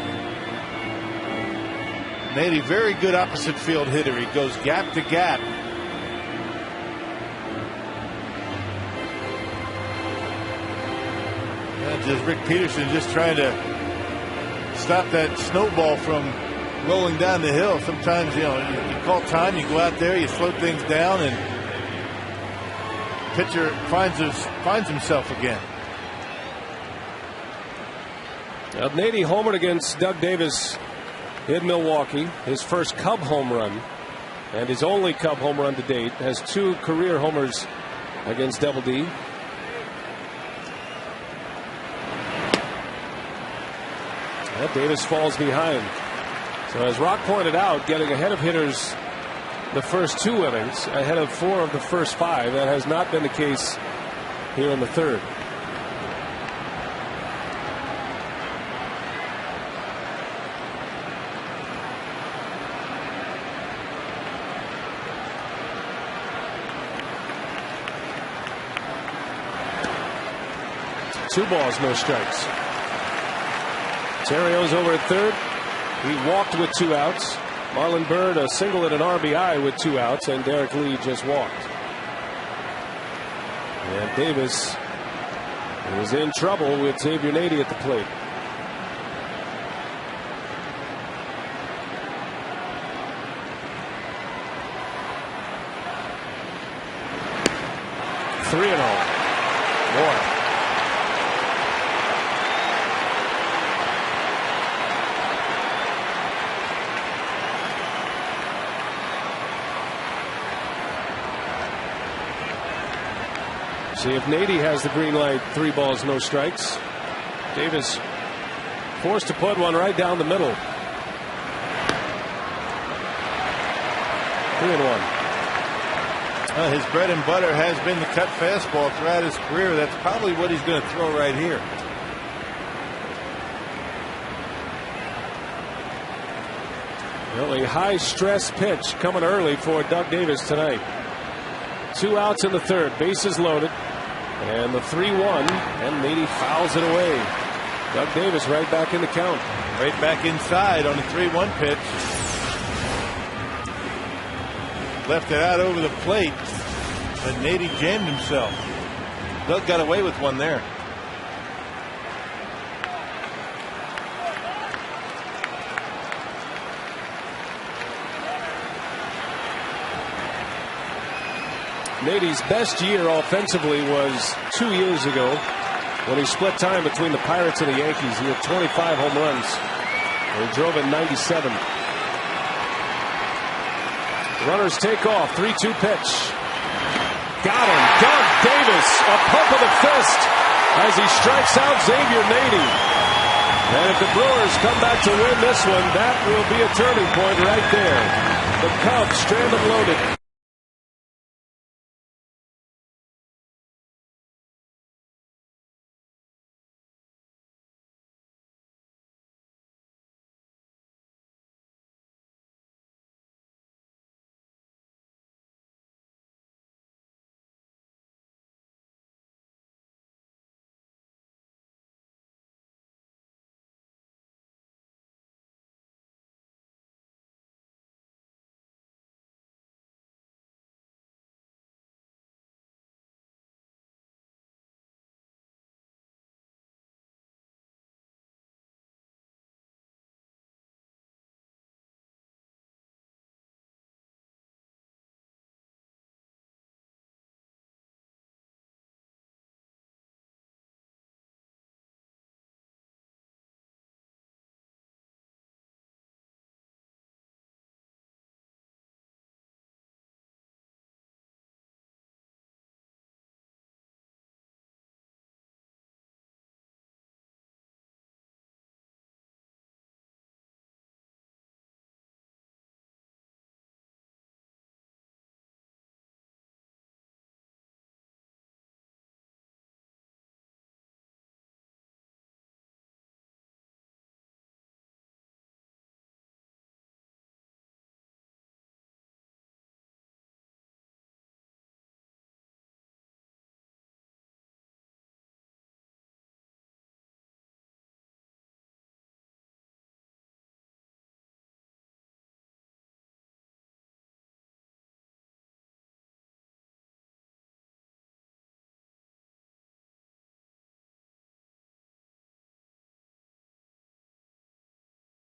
Nady, very good opposite field hitter. He goes gap to gap. Just Rick Peterson just trying to stop that snowball from rolling down the hill. Sometimes, you call time, you go out there, you slow things down, and pitcher finds himself again. Now, Nady homered against Doug Davis in Milwaukee, his first Cub home run and his only Cub home run to date. Has 2 career homers against Double D. And Davis falls behind. So as Rock pointed out, getting ahead of hitters the first 2 innings, ahead of 4 of the first 5. That has not been the case here in the third. 2 balls, no strikes. Terrio's over at third. He walked with 2 outs. Marlon Byrd a single and an RBI with 2 outs, and Derek Lee just walked. And Davis was in trouble with Xavier Nady at the plate. Three and all. More. See if Nady has the green light. 3 balls, no strikes. Davis forced to put one right down the middle. 3-1. His bread and butter has been the cut fastball throughout his career. That's probably what he's going to throw right here. Well, a high stress pitch coming early for Doug Davis tonight. 2 outs in the third, bases loaded, and the 3-1, and Nady fouls it away. Doug Davis right back in the count. Right back inside on the 3-1 pitch. Left it out over the plate, but Nady jammed himself. Doug got away with one there. Nady's best year offensively was 2 years ago when he split time between the Pirates and the Yankees. He had 25 home runs. And he drove in 97. Runners take off. 3-2 pitch. Got him. Doug Davis, a pump of the fist as he strikes out Xavier Nady. And if the Brewers come back to win this one, that will be a turning point right there. The Cubs strand and loaded.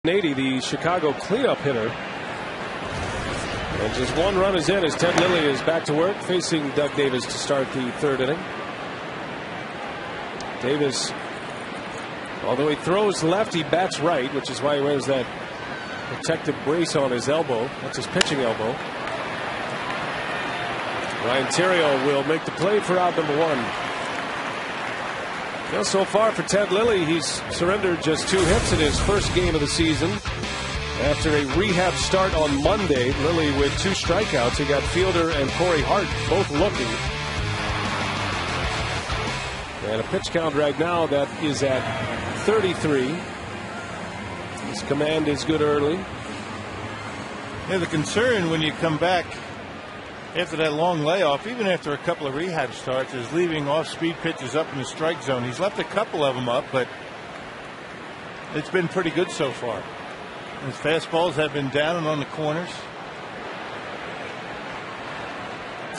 Nady, the Chicago cleanup hitter. And just 1 run is in as Ted Lilly is back to work facing Doug Davis to start the 3rd inning. Davis, although he throws left, he bats right, which is why he wears that protective brace on his elbow. That's his pitching elbow. Ryan Theriot will make the play for out number 1. Well, so far for Ted Lilly, he's surrendered just 2 hits in his first game of the season. After a rehab start on Monday, Lilly with 2 strikeouts. He got Fielder and Corey Hart both looking. And a pitch count right now that is at 33. His command is good early. Yeah, the concern when you come back after that long layoff, even after a couple of rehab starts, is leaving off-speed pitches up in the strike zone. He's left a couple of them up, but it's been pretty good so far. His fastballs have been down and on the corners.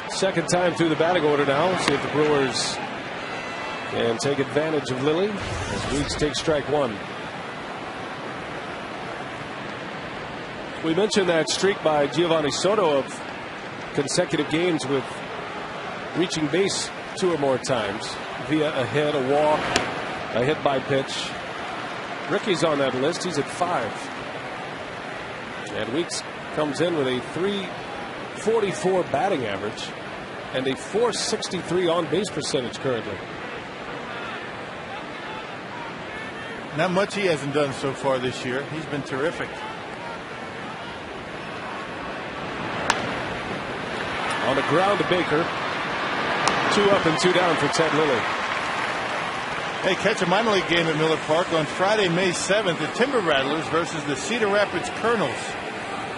Second time through the batting order now. See if the Brewers can take advantage of Lilly as Weeks takes strike one. We mentioned that streak by Giovanni Soto of consecutive games with reaching base 2 or more times via a hit, a walk, a hit by pitch. Ricky's on that list. He's at 5. And Weeks comes in with a .344 batting average and a .463 on base percentage currently. Not much he hasn't done so far this year. He's been terrific. On the ground to Baker. 2 up and 2 down for Ted Lilly. Hey, catch a minor league game at Miller Park on Friday, May 7th. The Timber Rattlers versus the Cedar Rapids Colonels.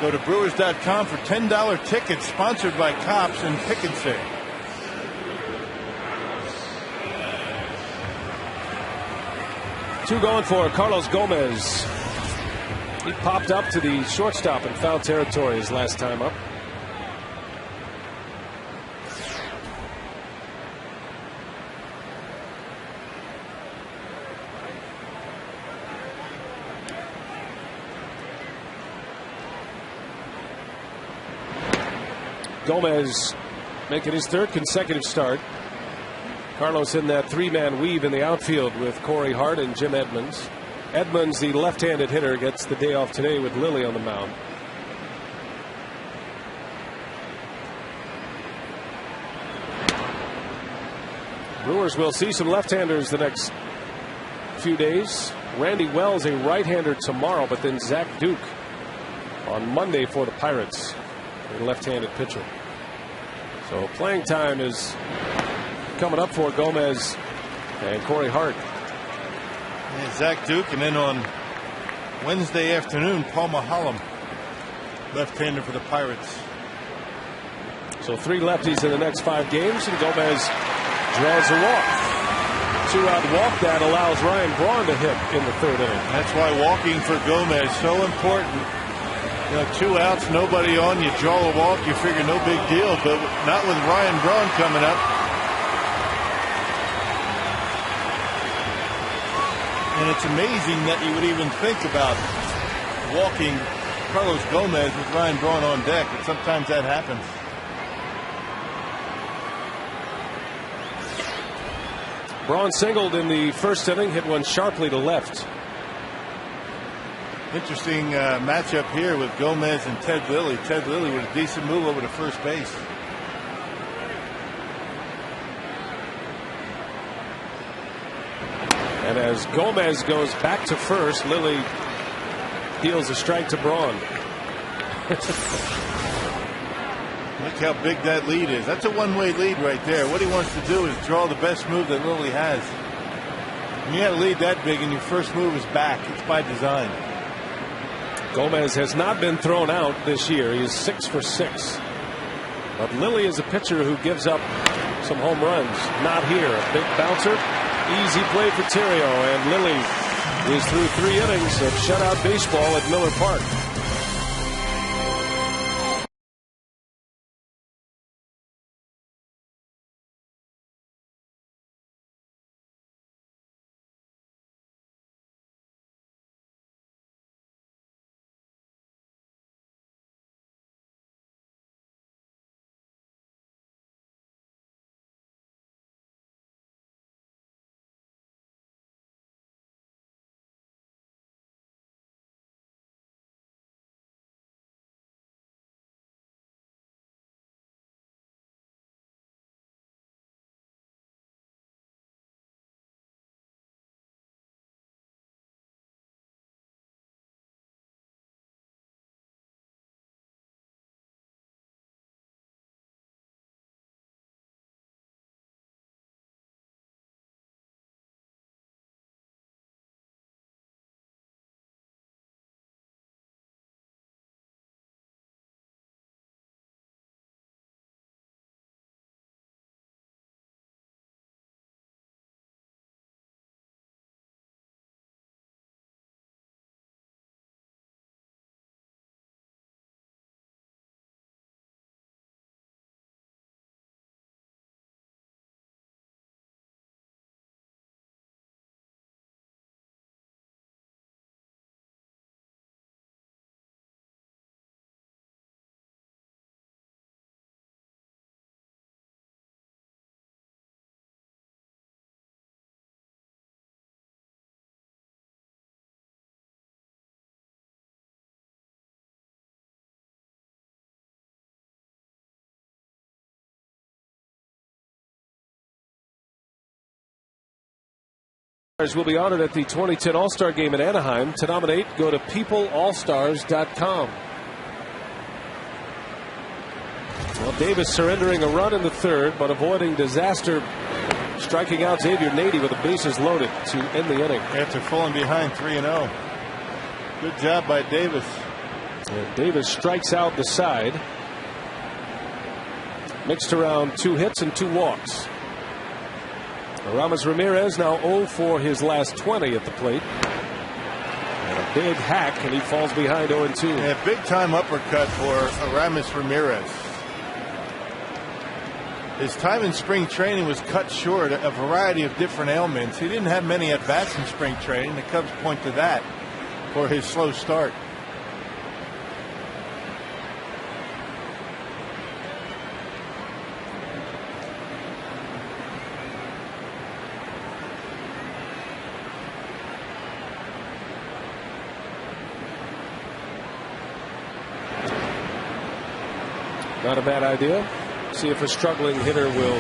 Go to Brewers.com for $10 tickets, sponsored by Cops and Pickensay. Two going for Carlos Gomez. He popped up to the shortstop in foul territory his last time up. Gomez making his 3rd consecutive start. Carlos in that 3-man weave in the outfield with Corey Hart and Jim Edmonds. Edmonds, the left-handed hitter, gets the day off today with Lilly on the mound. Brewers will see some left-handers the next few days. Randy Wells, a right-hander tomorrow, but then Zach Duke on Monday for the Pirates, a left-handed pitcher. So playing time is coming up for Gomez and Corey Hart. Yeah, Zach Duke, and then on Wednesday afternoon, Paul Mahalam, left-hander for the Pirates. So 3 lefties in the next 5 games, and Gomez draws a walk. 2-out walk that allows Ryan Braun to hit in the 3rd inning. That's why walking for Gomez is so important. You know, 2 outs, nobody on, you draw a walk, you figure no big deal, but not with Ryan Braun coming up. And it's amazing that you would even think about walking Carlos Gomez with Ryan Braun on deck, but sometimes that happens. Braun singled in the 1st inning, hit one sharply to left. Interesting matchup here with Gomez and Ted Lilly. Ted Lilly with a decent move over to first base. And as Gomez goes back to first, Lilly deals a strike to Braun. Look how big that lead is. That's a one-way lead right there. What he wants to do is draw the best move that Lilly has. When you have a lead that big and your first move is back, it's by design. Gomez has not been thrown out this year. He is 6 for 6. But Lilly is a pitcher who gives up some home runs. Not here. A big bouncer. Easy play for Terrio. And Lilly is through 3 innings of shutout baseball at Miller Park. Will be honored at the 2010 All-Star Game in Anaheim. To nominate, go to peopleallstars.com. Well, Davis surrendering a run in the third, but avoiding disaster, striking out Xavier Nady with the bases loaded to end the inning. After falling behind 3-0. Good job by Davis. And Davis strikes out the side. Mixed around 2 hits and 2 walks. Aramis Ramirez now 0 for his last 20 at the plate. And a big hack, and he falls behind 0-2. Yeah, big time uppercut for Aramis Ramirez. His time in spring training was cut short, a variety of different ailments. He didn't have many at bats in spring training. The Cubs point to that for his slow start. Not a bad idea. See if a struggling hitter will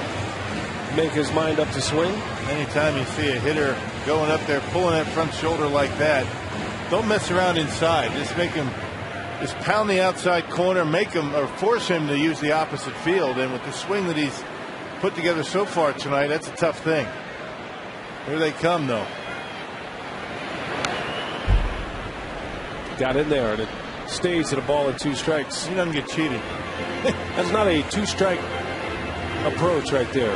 make his mind up to swing. Anytime you see a hitter going up there, pulling that front shoulder like that, don't mess around inside. Just pound the outside corner, make him or force him to use the opposite field. And with the swing that he's put together so far tonight, that's a tough thing. Here they come, though. Got in there, and it stays at a ball and 2 strikes. He doesn't get cheated. That's not a 2-strike approach right there.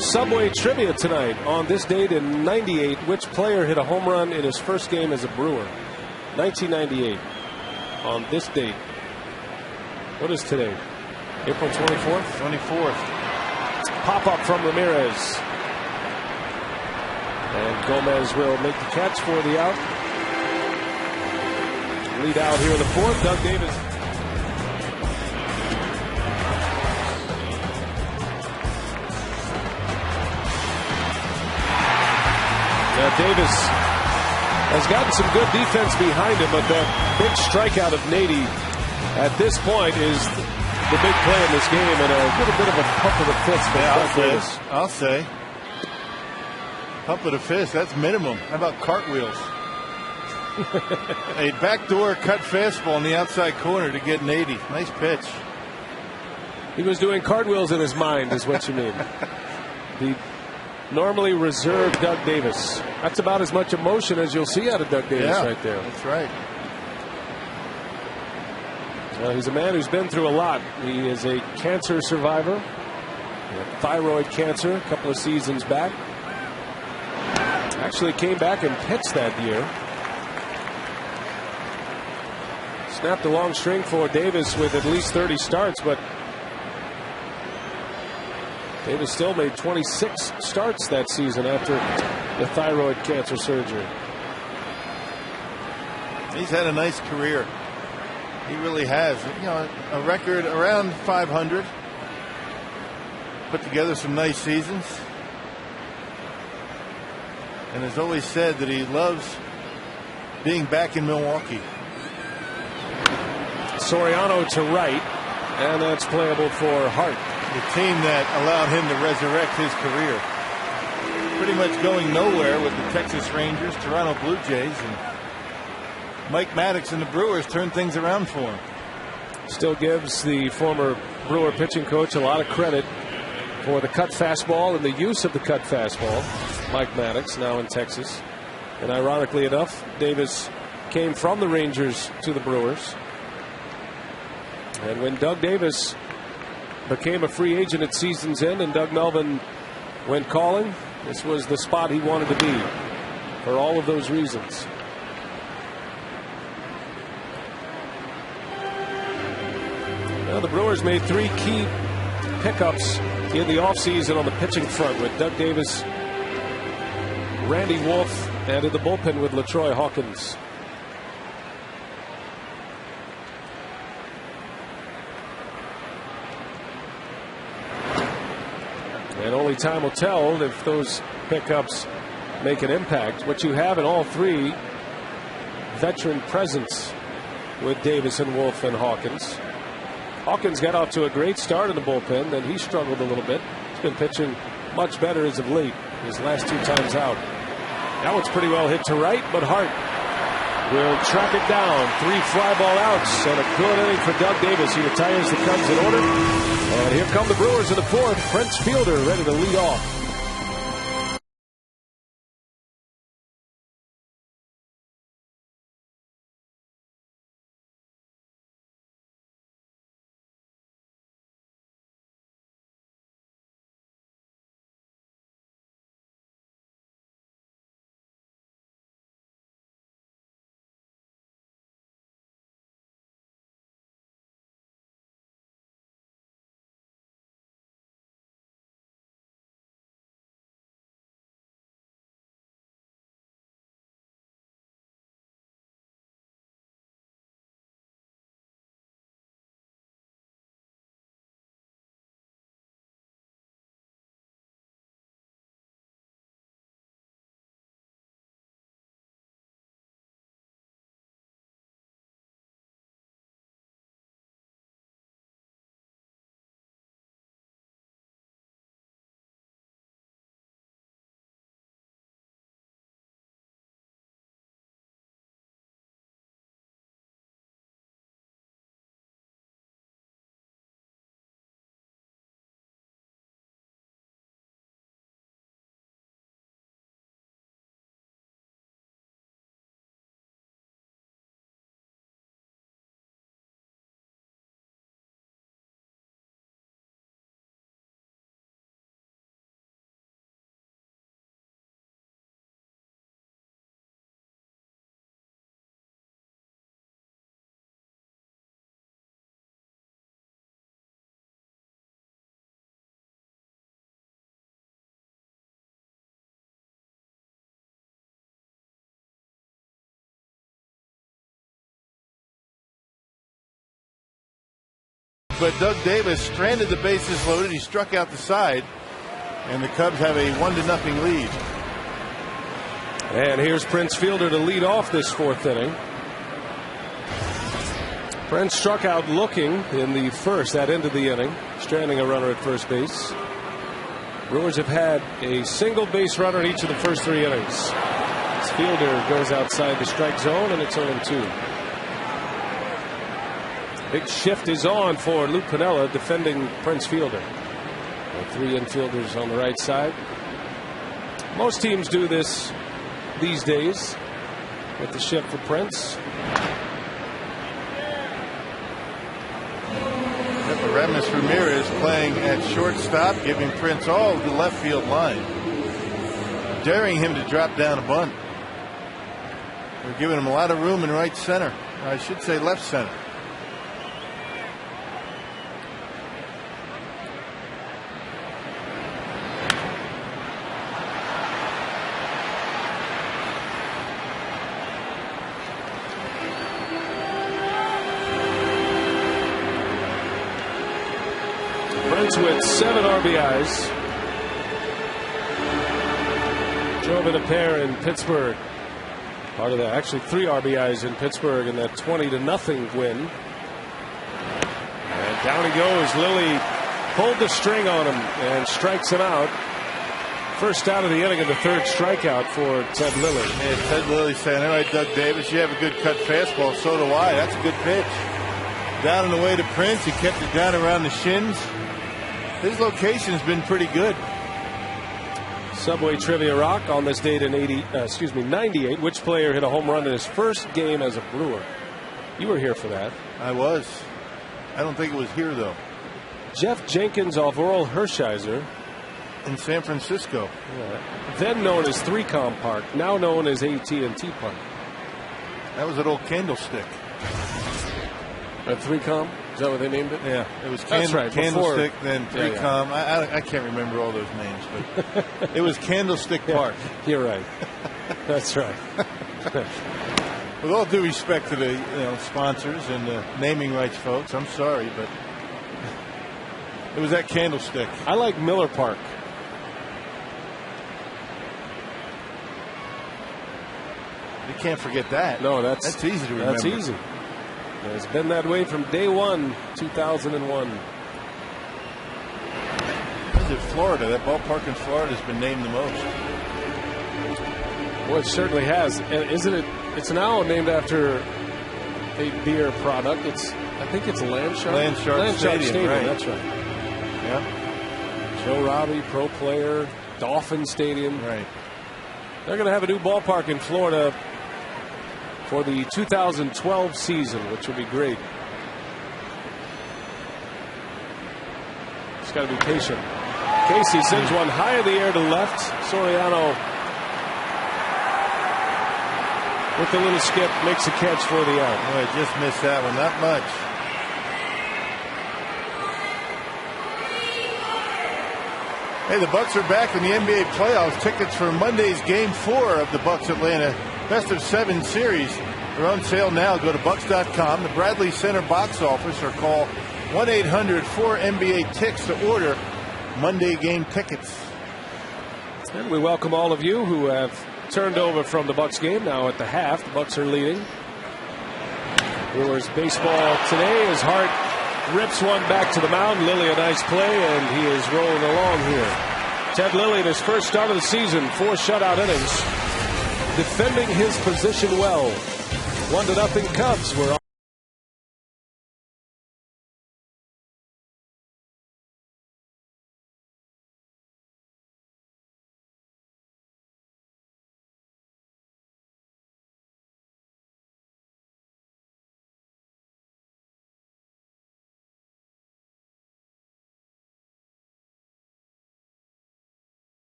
Subway trivia tonight. On this date in '98, which player hit a home run in his first game as a Brewer? 1998. On this date. What is today? April 24th? 24th. Pop up from Ramirez. And Gomez will make the catch for the out. Lead out here in the 4th. Doug Davis. Now Davis has gotten some good defense behind him, but that big strikeout of Nady at this point is the big play in this game, and a little bit of a pump of the fist. I'll say. Pump of the fist, that's minimum. How about cartwheels? A backdoor cut fastball in the outside corner to get Nady. Nice pitch. He was doing cartwheels in his mind, is what you mean. The normally reserved Doug Davis. That's about as much emotion as you'll see out of Doug Davis right there. That's right. He's a man who's been through a lot. He is a cancer survivor. Thyroid cancer a couple of seasons back. Actually came back and pitched that year. Snapped a long string for Davis with at least 30 starts, but Davis still made 26 starts that season after the thyroid cancer surgery. He's had a nice career. He really has. You know, a record around 500. Put together some nice seasons. And has always said that he loves being back in Milwaukee. Soriano to right, and that's playable for Hart. The team that allowed him to resurrect his career. Pretty much going nowhere with the Texas Rangers, Toronto Blue Jays, and Mike Maddox and the Brewers turned things around for him. Still gives the former Brewer pitching coach a lot of credit for the cut fastball and the use of the cut fastball. Mike Maddox now in Texas. And ironically enough, Davis came from the Rangers to the Brewers. And when Doug Davis became a free agent at season's end and Doug Melvin went calling, this was the spot he wanted to be for all of those reasons. Now the Brewers made 3 key pickups in the offseason on the pitching front with Doug Davis, Randy Wolf, and in the bullpen with LaTroy Hawkins. And only time will tell if those pickups make an impact. What you have in all 3, veteran presence with Davis and Wolf and Hawkins. Hawkins got off to a great start in the bullpen, then he struggled a little bit. He's been pitching much better as of late, his last 2 times out. That one's pretty well hit to right, but Hart will track it down. 3 fly ball outs and a good inning for Doug Davis. He retires the Cubs in order. And here come the Brewers in the 4th. Prince Fielder ready to lead off. But Doug Davis stranded the bases loaded. He struck out the side, and the Cubs have a 1-0 lead. And here's Prince Fielder to lead off this 4th inning. Prince struck out looking in the 1st, that ended the inning, stranding a runner at first base. Brewers have had a single base runner in each of the first 3 innings. As Fielder goes outside the strike zone, and it's 0-2. Big shift is on for Lou Piniella defending Prince Fielder. 3 infielders on the right side. Most teams do this these days with the shift for Prince. Ramis Ramirez playing at shortstop, giving Prince all the left field line, daring him to drop down a bunt. They're giving him a lot of room in right center. I should say left center. With 7 RBIs. Drove in a pair in Pittsburgh. Part of that, actually 3 RBIs in Pittsburgh in that 20-0 win. And down he goes. Lilly pulled the string on him and strikes him out. First out of the inning and the 3rd strikeout for Ted Lilly. Yeah, Ted Lilly saying, all right, Doug Davis, you have a good cut fastball. So do I. That's a good pitch. Down and away to Prince. He kept it down around the shins. His location's been pretty good. Subway Trivia Rock on this date in 98. Which player hit a home run in his first game as a Brewer? You were here for that. I was. I don't think it was here, though. Jeff Jenkins off Oral Hershiser. In San Francisco. Yeah. Then known as 3Com Park, now known as AT&T Park. That was at Old Candlestick. At 3Com? Is that what they named it? Yeah, it was right, Candlestick, then 3Com. Yeah. I can't remember all those names, but it was Candlestick Park. You're right. That's right. With all due respect to the sponsors and the naming rights folks, I'm sorry, but it was at Candlestick. I like Miller Park. You can't forget that. No, that's easy to remember. That's easy. It's been that way from day one, 2001. This is Florida. That ballpark in Florida has been named the most. Well, it certainly has. And isn't it? It's now named after a beer product. I think it's Landshark Stadium. Right. That's right. Yeah. Joe Robbie, pro player, Dolphin Stadium. Right. They're going to have a new ballpark in Florida for the 2012 season, which will be great. Just got to be patient. Casey sends one high in the air to left. Soriano with the little skip makes a catch for the out. Oh, I just missed that one. Not much. Hey, the Bucks are back in the NBA playoffs. Tickets for Monday's Game 4 of the Bucks-Atlanta Best of 7 series are on sale now. Go to Bucks.com, the Bradley Center box office, or call 1-800-4NBA-TICKS to order Monday game tickets. And we welcome all of you who have turned over from the Bucks game now at the half. The Bucks are leading. Brewers baseball today as Hart rips one back to the mound. Lilly a nice play, and he is rolling along here. Ted Lilly in his first start of the season, 4 shutout innings, defending his position well. 1-0 Cubs. We're on.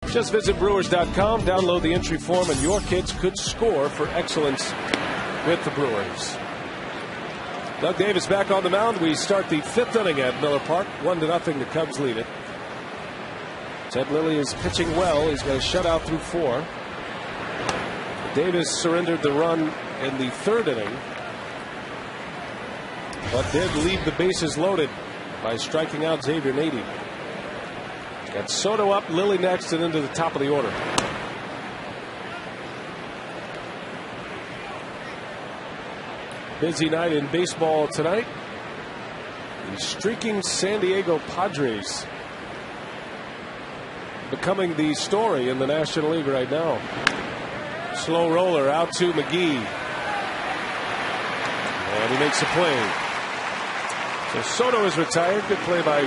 Just visit Brewers.com, download the entry form, and your kids could score for excellence with the Brewers. Doug Davis back on the mound. We start the 5th inning at Miller Park. 1-0. The Cubs lead it. Ted Lilly is pitching well. He's got a shutout through 4. Davis surrendered the run in the 3rd inning, but did leave the bases loaded by striking out Xavier Nady. Got Soto up, Lilly next, and into the top of the order. Busy night in baseball tonight. The streaking San Diego Padres becoming the story in the National League right now. Slow roller out to McGee. And he makes a play. So Soto is retired. Good play by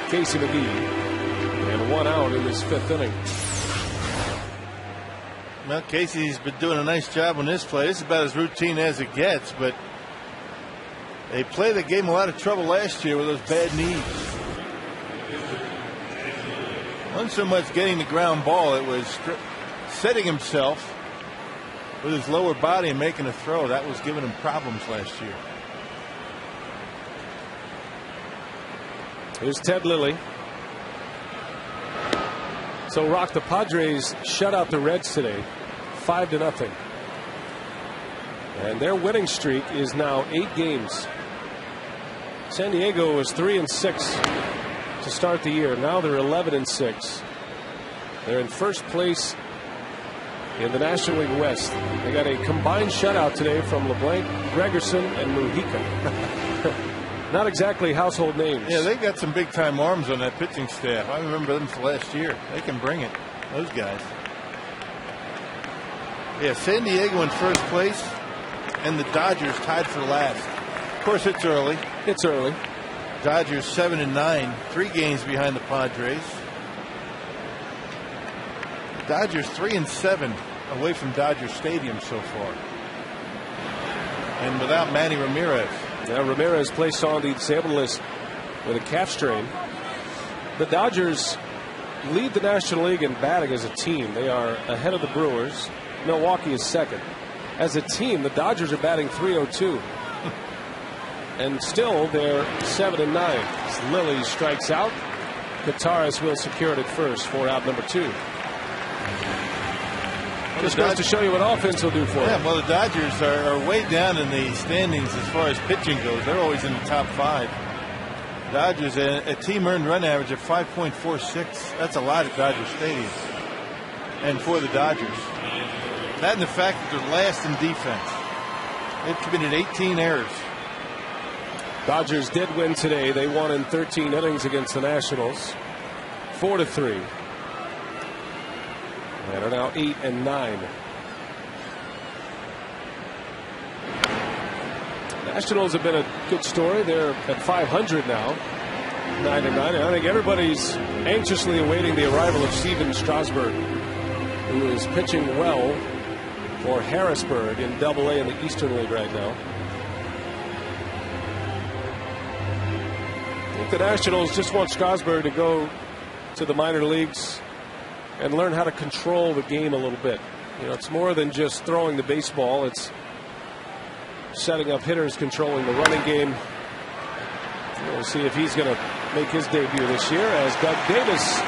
Casey McGee. And 1 out in this 5th inning. Well, Casey's been doing a nice job on this play. This is about as routine as it gets, but a play that gave him a lot of trouble last year with those bad knees. Wasn't so much getting the ground ball, it was setting himself with his lower body and making a throw. That was giving him problems last year. Here's Ted Lilly. So, Rock, the Padres shut out the Reds today, 5-0. And their winning streak is now 8 games. San Diego was 3-6 to start the year. Now they're 11-6. They're in first place in the National League West. They got a combined shutout today from LeBlanc, Gregerson, and Mujica. Not exactly household names. Yeah, they got some big-time arms on that pitching staff. I remember them from last year. They can bring it, those guys. Yeah, San Diego in first place, and the Dodgers tied for last. Of course, it's early. It's early. Dodgers 7-9, 3 games behind the Padres. Dodgers 3-7 away from Dodger Stadium so far, and without Manny Ramirez. Now Ramirez placed on the disabled list with a calf strain. The Dodgers lead the National League in batting as a team. They are ahead of the Brewers. Milwaukee is second. As a team, the Dodgers are batting .302. And still, they're 7-9. As Lilly strikes out, Gutierrez will secure it at first for out number 2. Just goes to show you what offense will do for them. Yeah, well, the Dodgers are way down in the standings as far as pitching goes. They're always in the top 5. Dodgers, a team earned run average of 5.46. That's a lot at Dodger Stadium. And for the Dodgers. That and the fact that they're last in defense. They've committed 18 errors. Dodgers did win today. They won in 13 innings against the Nationals, 4-3. And are now 8-9. Nationals have been a good story. They're at 500 now, 9-9. And I think everybody's anxiously awaiting the arrival of Steven Strasburg, who is pitching well for Harrisburg in AA in the Eastern League right now. I think the Nationals just want Strasburg to go to the minor leagues and learn how to control the game a little bit. You know, it's more than just throwing the baseball. It's setting up hitters, controlling the running game. We'll see if he's going to make his debut this year, as Doug Davis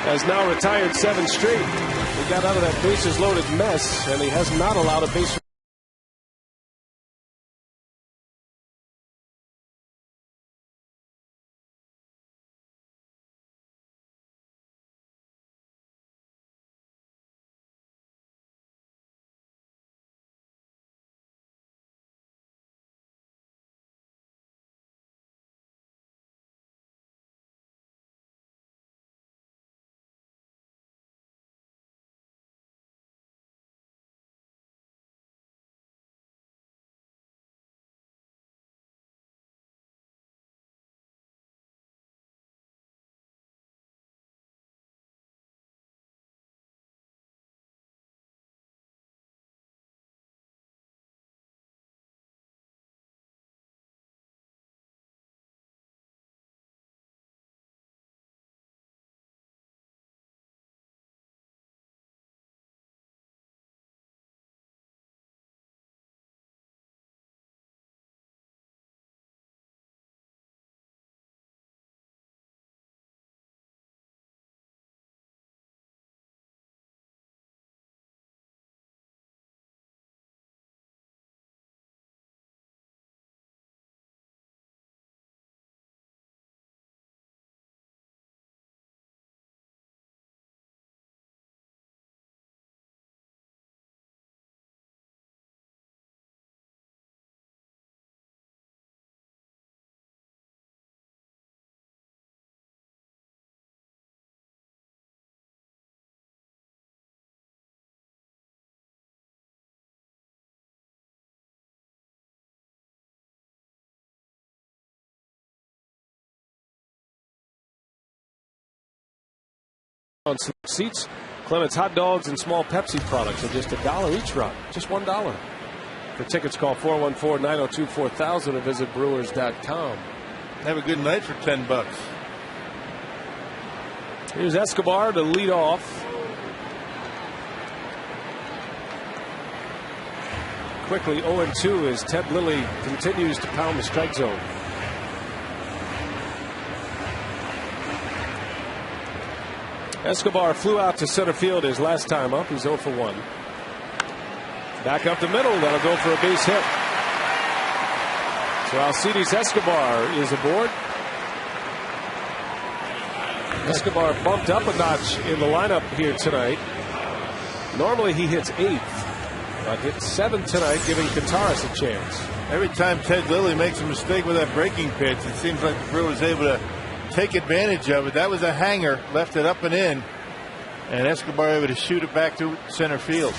has now retired 7 straight. He got out of that bases loaded mess, and he has not allowed a base. On some seats, Clement's hot dogs and small Pepsi products are just $1 each, Rob. Just $1. For tickets, call 414-902-4000 or visit Brewers.com. Have a good night for $10. Here's Escobar to lead off. Quickly 0-2 as Ted Lilly continues to pound the strike zone. Escobar flew out to center field his last time up. He's 0 for 1. Back up the middle. That'll go for a base hit. So Alcides Escobar is aboard. Escobar bumped up a notch in the lineup here tonight. Normally he hits 8th, but hit 7th tonight, giving Kataris a chance. Every time Ted Lilly makes a mistake with that breaking pitch, it seems like the Brewers able to take advantage of it. That was a hanger, left it up and in, and Escobar able to shoot it back to center field.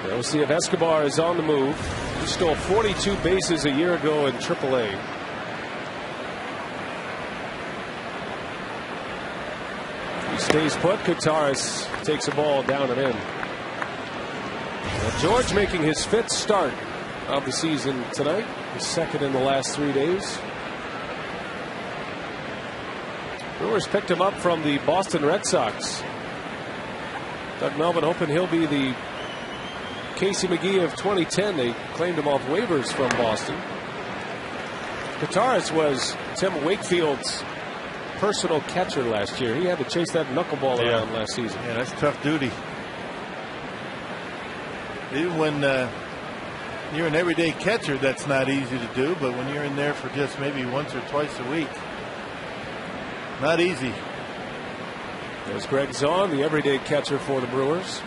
We'll see if Escobar is on the move. He stole 42 bases a year ago in AAA. He stays put. Kataris takes a ball down and in. Now George making his 5th start of the season tonight. His 2nd in the last 3 days. Brewers picked him up from the Boston Red Sox. Doug Melvin hoping he'll be the Casey McGee of 2010. They claimed him off waivers from Boston. Kataris was Tim Wakefield's personal catcher last year. He had to chase that knuckleball around last season. Yeah, that's tough duty. Even when you're an everyday catcher, that's not easy to do. But when you're in there for just maybe once or twice a week, not easy. There's Greg Zahn, the everyday catcher for the Brewers.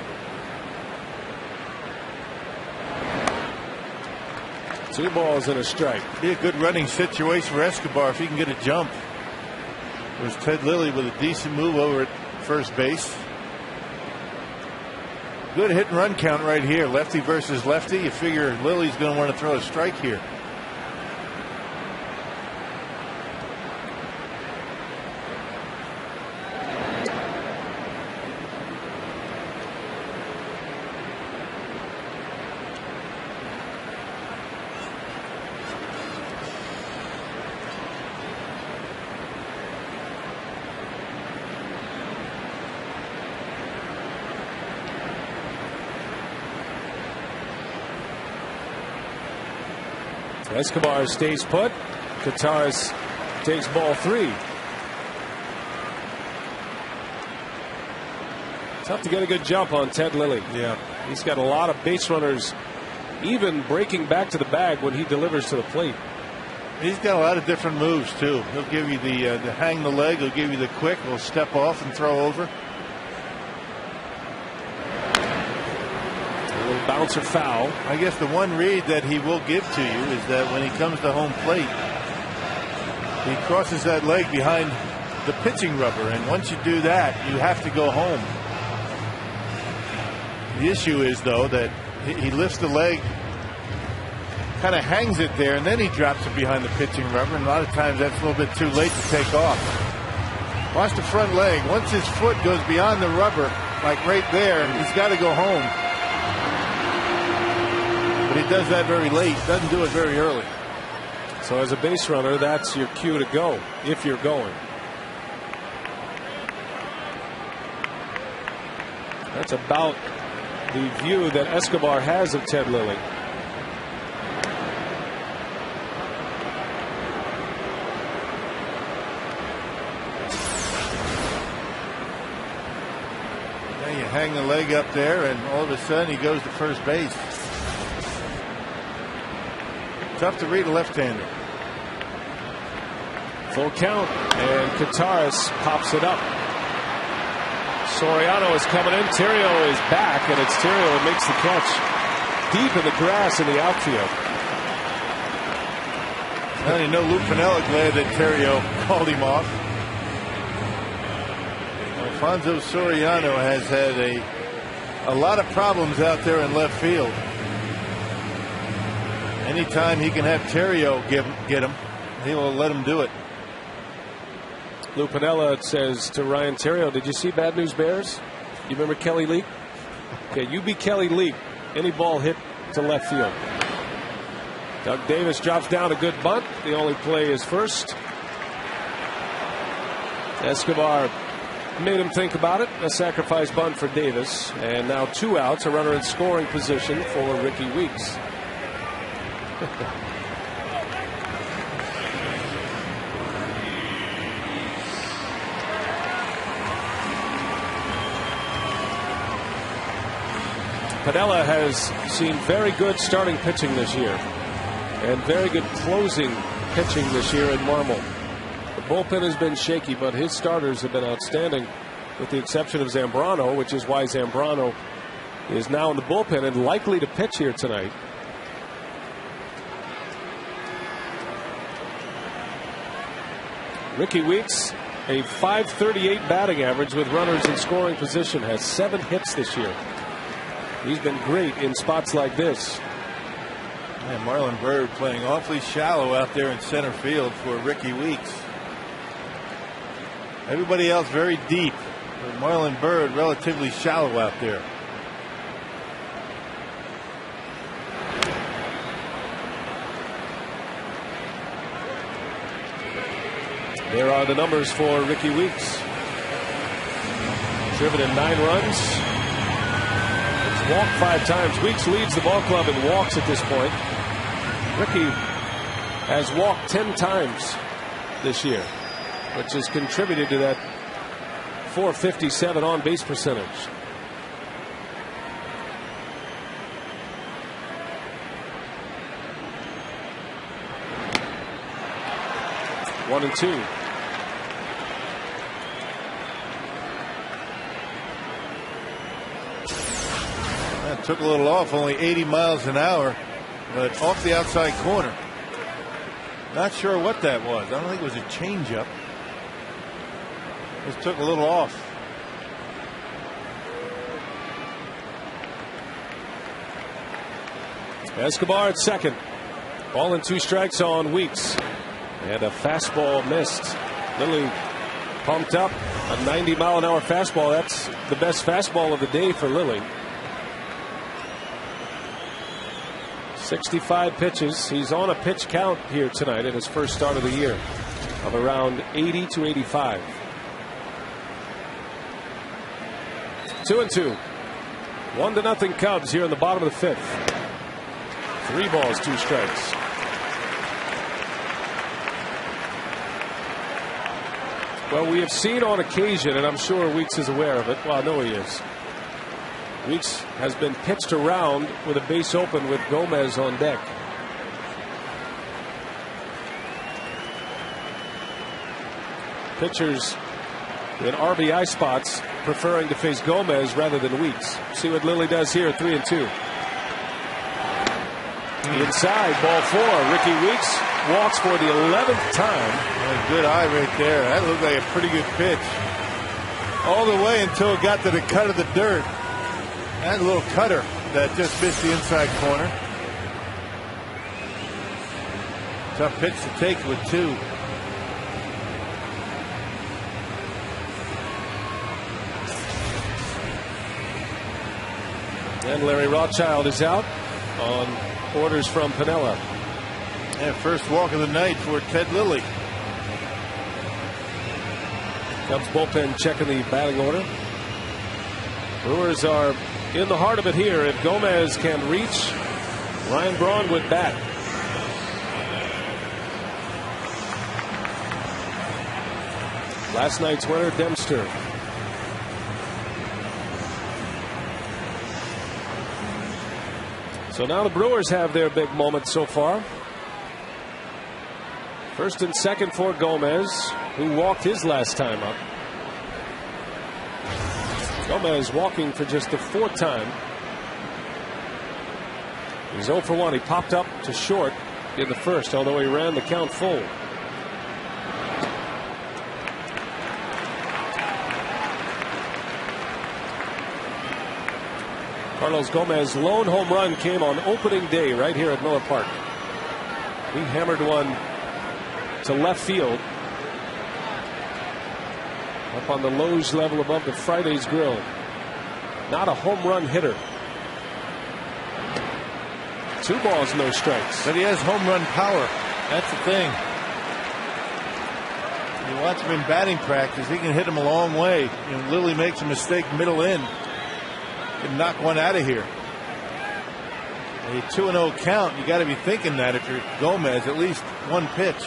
2 balls and a strike. Be a good running situation for Escobar if he can get a jump. There's Ted Lilly with a decent move over at first base. Good hit and run count right here. Lefty versus lefty. You figure Lilly's going to want to throw a strike here. Escobar stays put. Kataris takes ball 3. Tough to get a good jump on Ted Lilly. Yeah. He's got a lot of base runners even breaking back to the bag when he delivers to the plate. He's got a lot of different moves too. He'll give you the hang the leg. He'll give you the quick. He'll step off and throw over. Bouncer foul. I guess the one read that he will give to you is that when he comes to home plate, he crosses that leg behind the pitching rubber, and once you do that, you have to go home. The issue is, though, that he lifts the leg, kind of hangs it there, and then he drops it behind the pitching rubber, and a lot of times that's a little bit too late to take off. Watch the front leg. Once his foot goes beyond the rubber, like right there, he's got to go home. But he does that very late, doesn't do it very early. So as a base runner, that's your cue to go, if you're going. That's about the view that Escobar has of Ted Lilly. Now you hang the leg up there, and all of a sudden he goes to first base. Tough to read a left-hander. Full count, and Kataris pops it up. Soriano is coming in. Terrio is back, and it's Terrio who makes the catch deep in the grass in the outfield. Well, you know, Lou Piniella glad that Terrio called him off. Alfonso Soriano has had a lot of problems out there in left field. Anytime he can have Terrio get him, he will let him do it. Lou Piniella says to Ryan Terrio, did you see Bad News Bears? You remember Kelly Leak? Okay, you be Kelly Leak. Any ball hit to left field. Doug Davis drops down a good bunt. The only play is first. Escobar made him think about it. A sacrifice bunt for Davis. And now 2 outs, a runner in scoring position for Ricky Weeks. Piniella has seen very good starting pitching this year and very good closing pitching this year in Marmol. The bullpen has been shaky, but his starters have been outstanding, with the exception of Zambrano, which is why Zambrano is now in the bullpen and likely to pitch here tonight. Ricky Weeks, a .538 batting average with runners in scoring position, has 7 hits this year. He's been great in spots like this. And Marlon Byrd playing awfully shallow out there in center field for Ricky Weeks. Everybody else very deep, but Marlon Byrd relatively shallow out there. There are the numbers for Ricky Weeks. Driven in 9 runs. He's walked 5 times. Weeks leads the ball club in walks at this point. Ricky has walked 10 times this year, which has contributed to that .457 on base percentage. One and two. That took a little off, only 80 miles an hour, but off the outside corner. Not sure what that was. I don't think it was a changeup. Just took a little off. Escobar at second. Ball and 2 strikes on Weeks. And a fastball missed. Lilly pumped up. A 90-mile-an-hour fastball. That's the best fastball of the day for Lilly. 65 pitches. He's on a pitch count here tonight in his first start of the year of around 80 to 85. 2-2. 1-0 Cubs here in the bottom of the 5th. 3 balls, 2 strikes. Well, we have seen on occasion, and I'm sure Weeks is aware of it. Well, I know he is. Weeks has been pitched around with a base open with Gomez on deck. Pitchers in RBI spots preferring to face Gomez rather than Weeks. See what Lilly does here at 3-2. Inside, ball 4. Ricky Weeks walks for the 11th time. A good eye right there. That looked like a pretty good pitch. All the way until it got to the cut of the dirt. That little cutter that just missed the inside corner. Tough pitch to take with 2. And Larry Rothschild is out on orders from Piniella. And first walk of the night for Ted Lilly. Cubs bullpen checking the batting order. Brewers are in the heart of it here. If Gomez can reach, Ryan Braun would bat. Last night's winner, Dempster. So now the Brewers have their big moment so far. First and second for Gomez, who walked his last time up. Gomez walking for just the 4th time. He's 0 for 1. He popped up to short in the first, although he ran the count full. Carlos Gomez's lone home run came on opening day right here at Miller Park. He hammered one to left field, up on the Lowe's level above the Friday's Grill. Not a home run hitter. 2 balls, no strikes. But he has home run power. That's the thing. You watch him in batting practice, he can hit him a long way. And Lilly makes a mistake middle in. Can knock one out of here. A 2-0 count, you got to be thinking that if you're Gomez, at least 1 pitch.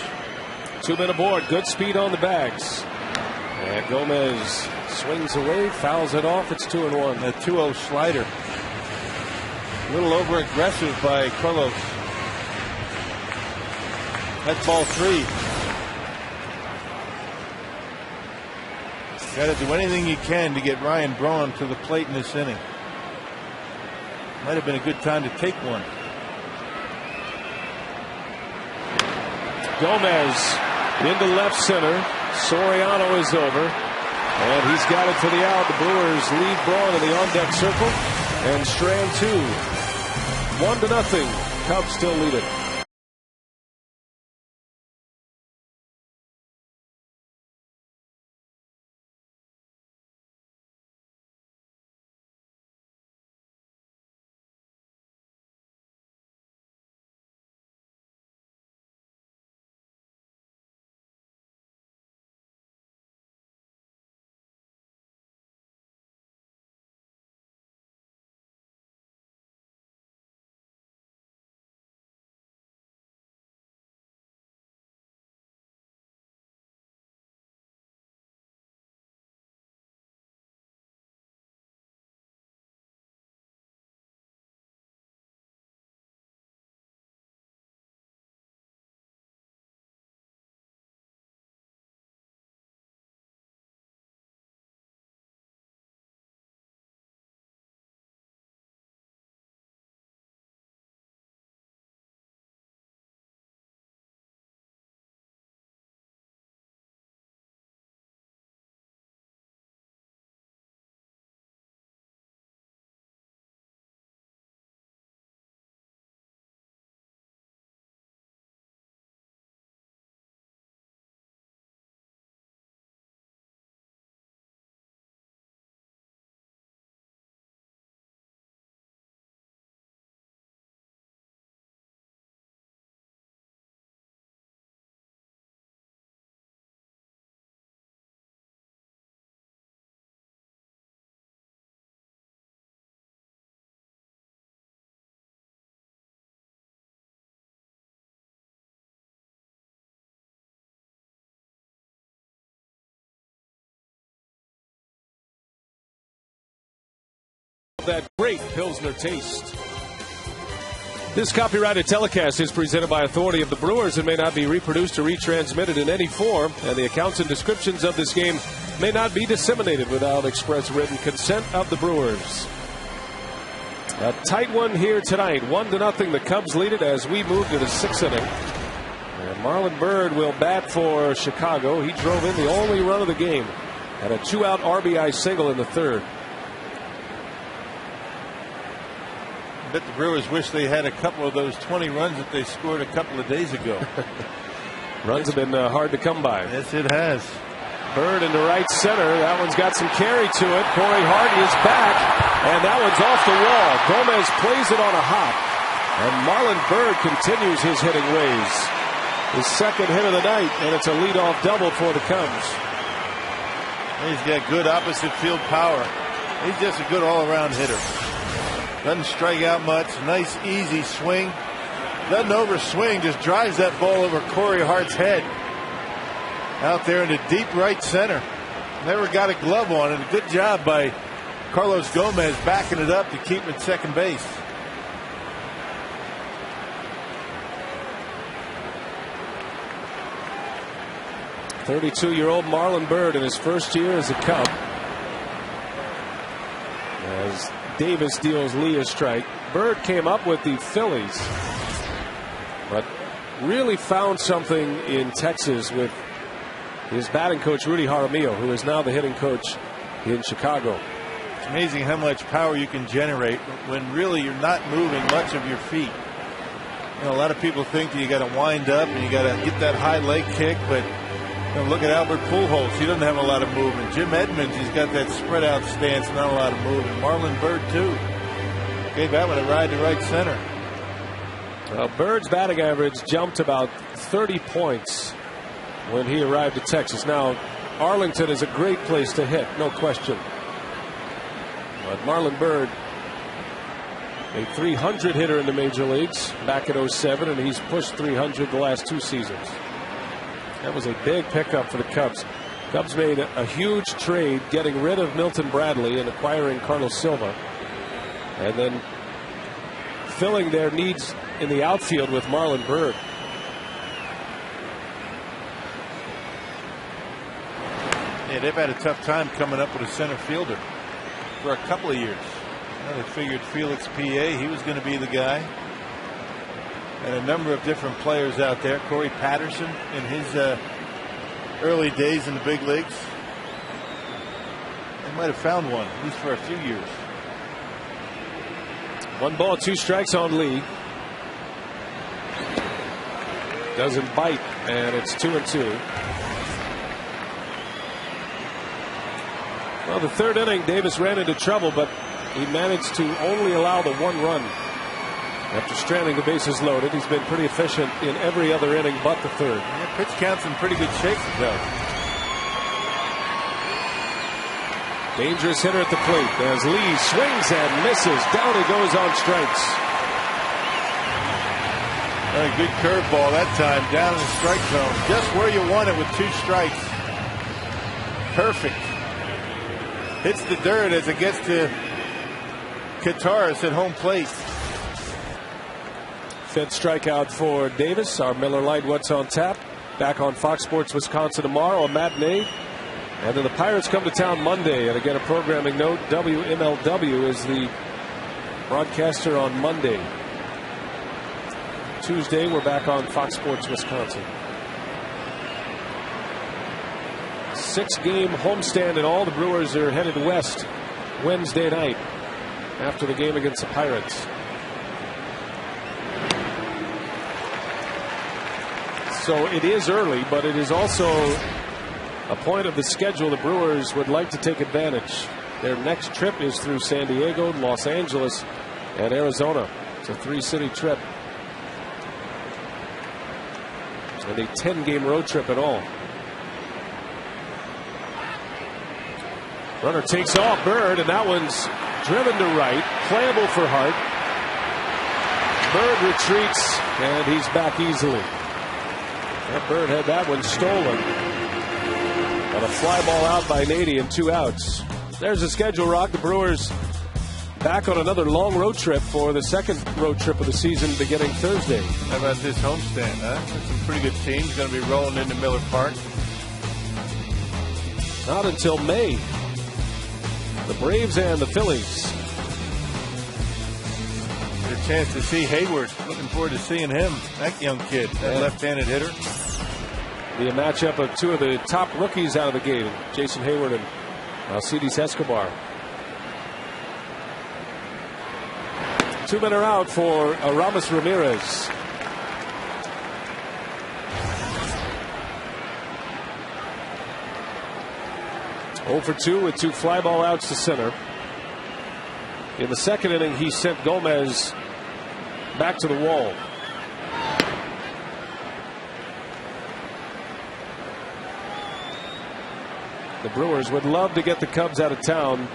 2-men aboard. Good speed on the bags. And Gomez swings away, fouls it off. It's 2-1. A 2-0 slider. A little over aggressive by Carlos. That's ball 3. Got to do anything you can to get Ryan Braun to the plate in this inning. Might have been a good time to take one. Gomez into left center. Soriano is over. And he's got it for the out. The Brewers lead Braun in the on-deck circle. And Strand 2. 1-0. Cubs still lead it. That great Pilsner taste. This copyrighted telecast is presented by authority of the Brewers and may not be reproduced or retransmitted in any form, and the accounts and descriptions of this game may not be disseminated without express written consent of the Brewers. A tight one here tonight. 1-0. The Cubs lead it as we move to the 6th inning. And Marlon Byrd will bat for Chicago. He drove in the only run of the game. Had a 2-out RBI single in the 3rd. I bet the Brewers wish they had a couple of those 20 runs that they scored a couple of days ago. Runs have been hard to come by. Yes, it has. Byrd into right center. That one's got some carry to it. Corey Hardy is back, and that one's off the wall. Gomez plays it on a hop, and Marlon Byrd continues his hitting ways. His 2nd hit of the night, and it's a leadoff double for the Cubs. He's got good opposite field power. He's just a good all-around hitter. Doesn't strike out much. Nice, easy swing. Doesn't overswing. Just drives that ball over Corey Hart's head. Out there in the deep right center. Never got a glove on it. A good job by Carlos Gomez backing it up to keep him at second base. .32-year-old Marlon Byrd in his first year as a Cub. As Davis deals Lee a strike. Byrd came up with the Phillies, but really found something in Texas with his batting coach Rudy Jaramillo, who is now the hitting coach in Chicago. It's amazing how much power you can generate when really you're not moving much of your feet. You know, a lot of people think that you got to wind up and you got to get that high leg kick, but look at Albert Pujols. He doesn't have a lot of movement. Jim Edmonds, he's got that spread out stance, not a lot of movement. Marlon Byrd, too. Gave that one a ride to right center. Well, Bird's batting average jumped about 30 points when he arrived at Texas. Now, Arlington is a great place to hit, no question. But Marlon Byrd, a 300 hitter in the major leagues back in '07, and he's pushed 300 the last 2 seasons. That was a big pickup for the Cubs. Cubs made a huge trade getting rid of Milton Bradley and acquiring Carlos Silva, and then filling their needs in the outfield with Marlon Byrd. Yeah, they've had a tough time coming up with a center fielder for a couple of years. They figured Felix P.A. he was going to be the guy. And a number of different players out there. Corey Patterson in his early days in the big leagues. They might have found one, at least for a few years. 1 ball, 2 strikes on Lee. Doesn't bite, and it's 2-2. Well, the 3rd inning, Davis ran into trouble, but he managed to only allow the 1 run. After stranding the bases loaded, he's been pretty efficient in every other inning but the 3rd. Yeah, pitch count's in pretty good shape, though. Dangerous hitter at the plate as Lee swings and misses. Down he goes on strikes. A good curveball that time, down in the strike zone, just where you want it with 2 strikes. Perfect. Hits the dirt as it gets to Kataris at home plate. 5th strikeout for Davis. Our Miller Lite What's on Tap back on Fox Sports Wisconsin tomorrow, a matinee. And then the Pirates come to town Monday. And again, a programming note, WMLW is the broadcaster on Monday. Tuesday, we're back on Fox Sports Wisconsin. 6-game homestand, and all the Brewers are headed west Wednesday night after the game against the Pirates. So it is early, but it is also a point of the schedule the Brewers would like to take advantage. Their next trip is through San Diego, Los Angeles, and Arizona. It's a 3-city trip. And a 10-game road trip in all. Runner takes off, Bird, and that one's driven to right. Playable for Hart. Bird retreats, and he's back easily. That Bird had that one stolen. On a fly ball out by Nady and 2 outs. There's the schedule, Rock. The Brewers back on another long road trip for the second road trip of the season beginning Thursday. How about this homestand, huh? That's some pretty good teams going to be rolling into Miller Park. Not until May. The Braves and the Phillies. Get a chance to see Hayward. Looking forward to seeing him. That young kid, that left-handed hitter. Be a matchup of 2 of the top rookies out of the game, Jason Hayward and Alcides Escobar. 2 men are out for Aramis Ramirez. Oh for 2 with 2 fly ball outs to center. In the 2nd inning, he sent Gomez back to the wall. The Brewers would love to get the Cubs out of town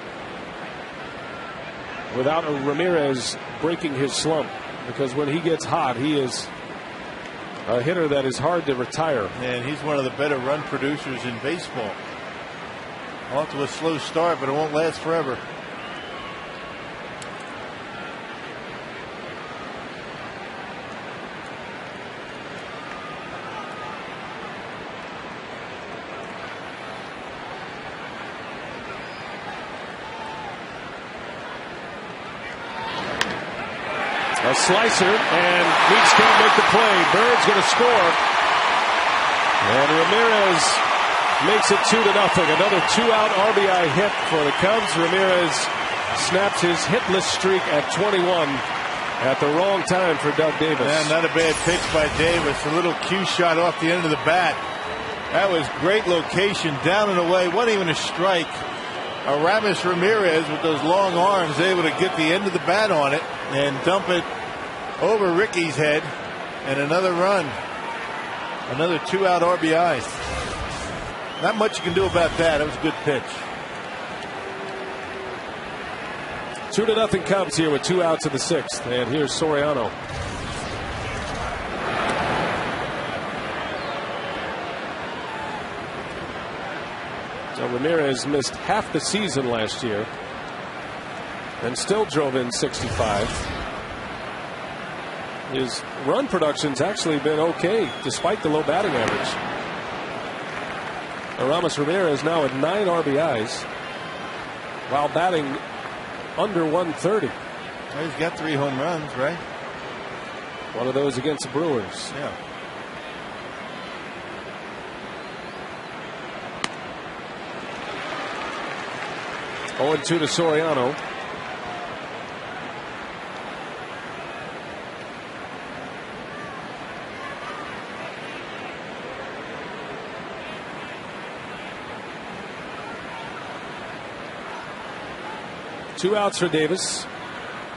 without Ramirez breaking his slump, because when he gets hot, he is a hitter that is hard to retire. And he's one of the better run producers in baseball. Off to a slow start, but it won't last forever. A slicer, and Meeks can't make the play. Bird's going to score. And Ramirez makes it 2-0. Another 2-out RBI hit for the Cubs. Ramirez snaps his hitless streak at 21 at the wrong time for Doug Davis. Yeah, not a bad pitch by Davis. A little cue shot off the end of the bat. That was great location, down and away. Wasn't even a strike. Aramis Ramirez with those long arms able to get the end of the bat on it and dump it over Ricky's head, and another run. Another 2-out RBI. Not much you can do about that. That was a good pitch. 2-0 Cubs here with 2 outs in the 6th. And here's Soriano. So Ramirez missed half the season last year and still drove in 65. His run production's actually been okay despite the low batting average. Aramis Ramirez now at 9 RBIs while batting under 130. Well, he's got 3 home runs, right? One of those against the Brewers. Yeah. Oh, 0-2 to Soriano. Two outs for Davis.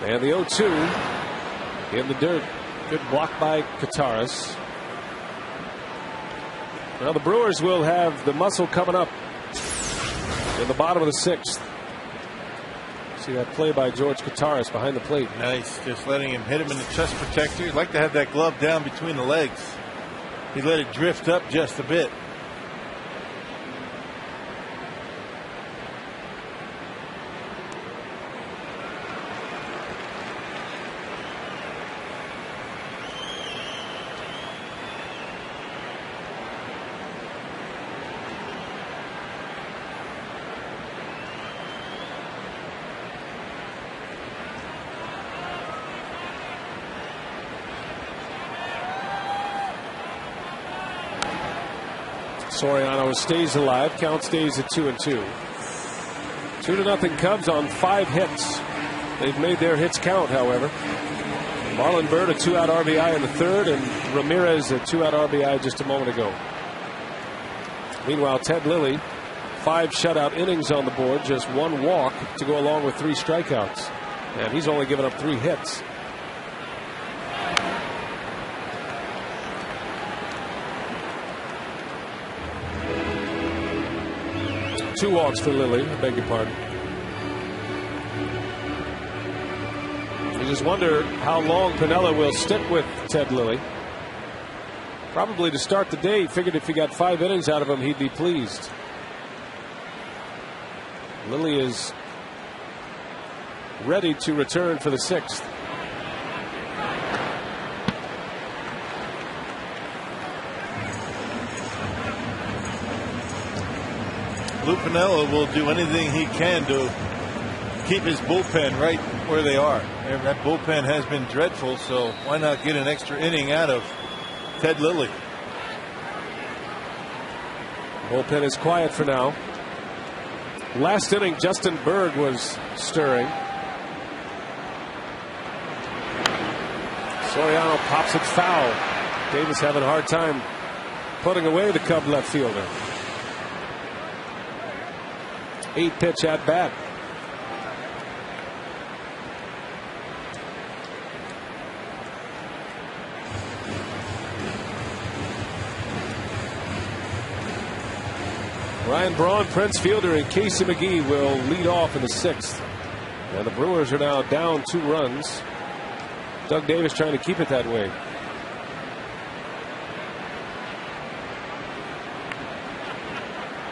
And the 0-2 in the dirt. Good block by Kataris. Now the Brewers will have the muscle coming up in the bottom of the 6th. See that play by George Kataris behind the plate. Nice. Just letting him hit him in the chest protector. You'd like to have that glove down between the legs. He let it drift up just a bit. Soriano stays alive. Count stays at 2-2. 2-0 Cubs on 5 hits. They've made their hits count, however. Marlon Byrd a 2-out RBI in the 3rd, and Ramirez a 2-out RBI just a moment ago. Meanwhile, Ted Lilly, 5 shutout innings on the board, just 1 walk to go along with 3 strikeouts, and he's only given up 3 hits. Two walks for Lilly. I beg your pardon. You just wonder how long Piniella will stick with Ted Lilly. Probably to start the day. He figured if he got 5 innings out of him, he'd be pleased. Lilly is ready to return for the 6th. Lou Piniella will do anything he can to keep his bullpen right where they are. And that bullpen has been dreadful, so why not get an extra inning out of Ted Lilly? Bullpen is quiet for now. Last inning, Justin Berg was stirring. Soriano pops it foul. Davis having a hard time putting away the Cub left fielder. 8-pitch at bat. Ryan Braun, Prince Fielder, and Casey McGee will lead off in the 6th. And the Brewers are now down 2 runs. Doug Davis trying to keep it that way.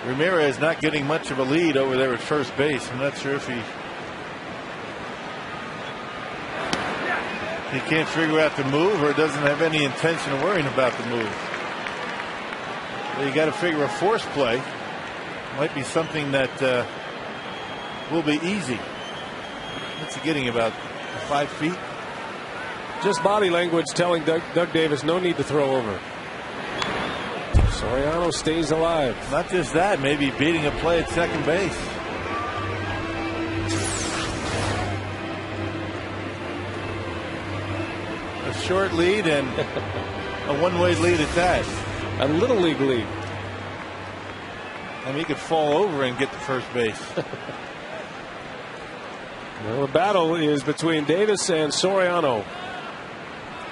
Ramirez not getting much of a lead over there at first base. I'm not sure if he can't figure out the move or doesn't have any intention of worrying about the move. Well, you got to figure a force play might be something that will be easy. What's he getting, about 5 feet? Just body language telling Doug Davis no need to throw over. Soriano stays alive. Not just that, maybe beating a play at second base. A short lead and a one-way lead at that. A little league lead. I mean, he could fall over and get to first base. Well, the battle is between Davis and Soriano.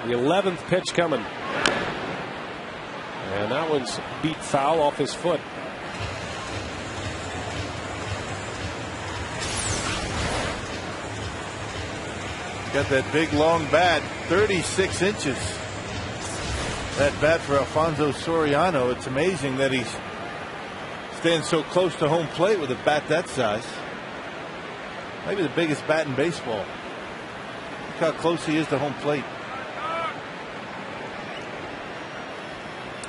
The 11th pitch coming. And that one's beat foul off his foot. Got that big long bat, 36 inches. That bat for Alfonso Soriano. It's amazing that he's standing so close to home plate with a bat that size. Maybe the biggest bat in baseball. Look how close he is to home plate.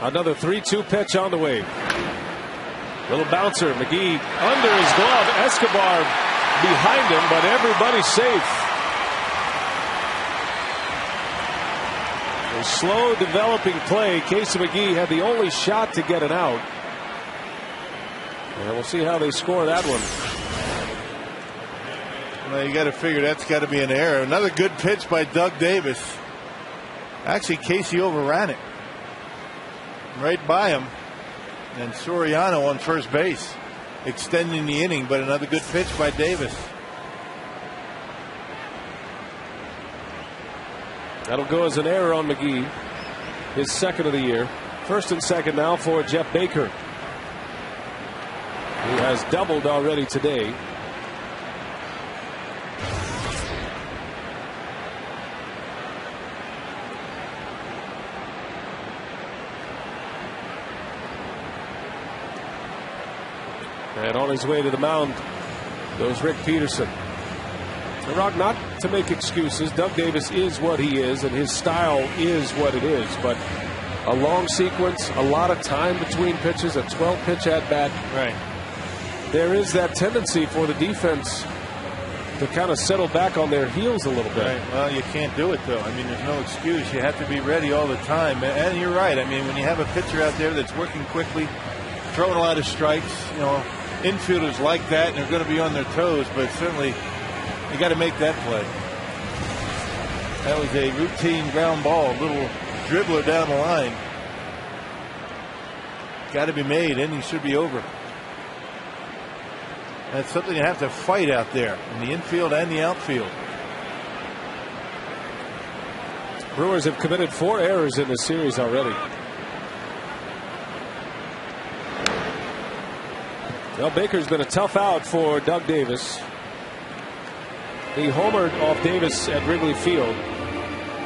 Another 3-2 pitch on the way. Little bouncer. McGee under his glove. Escobar behind him, but everybody's safe. A slow developing play. Casey McGee had the only shot to get it out. And we'll see how they score that one. Well, you got to figure that's got to be an error. Another good pitch by Doug Davis. Actually, Casey overran it. Right by him. And Soriano on first base, extending the inning, but another good pitch by Davis. That'll go as an error on McGee. His second of the year. First and second now for Jeff Baker, who has doubled already today. And on his way to the mound goes Rick Peterson. And Rock, not to make excuses, Doug Davis is what he is, and his style is what it is. But a long sequence, a lot of time between pitches, a 12-pitch at-bat. Right. There is that tendency for the defense to kind of settle back on their heels a little bit. Right. Well, you can't do it, though. I mean, there's no excuse. You have to be ready all the time. And you're right. I mean, when you have a pitcher out there that's working quickly, throwing a lot of strikes, you know, infielders like that, and they're going to be on their toes, but certainly you got to make that play. That was a routine ground ball, a little dribbler down the line. Got to be made. Inning should be over. That's something you have to fight out there in the infield and the outfield. Brewers have committed 4 errors in this series already. Well, Baker's been a tough out for Doug Davis. He homered off Davis at Wrigley Field,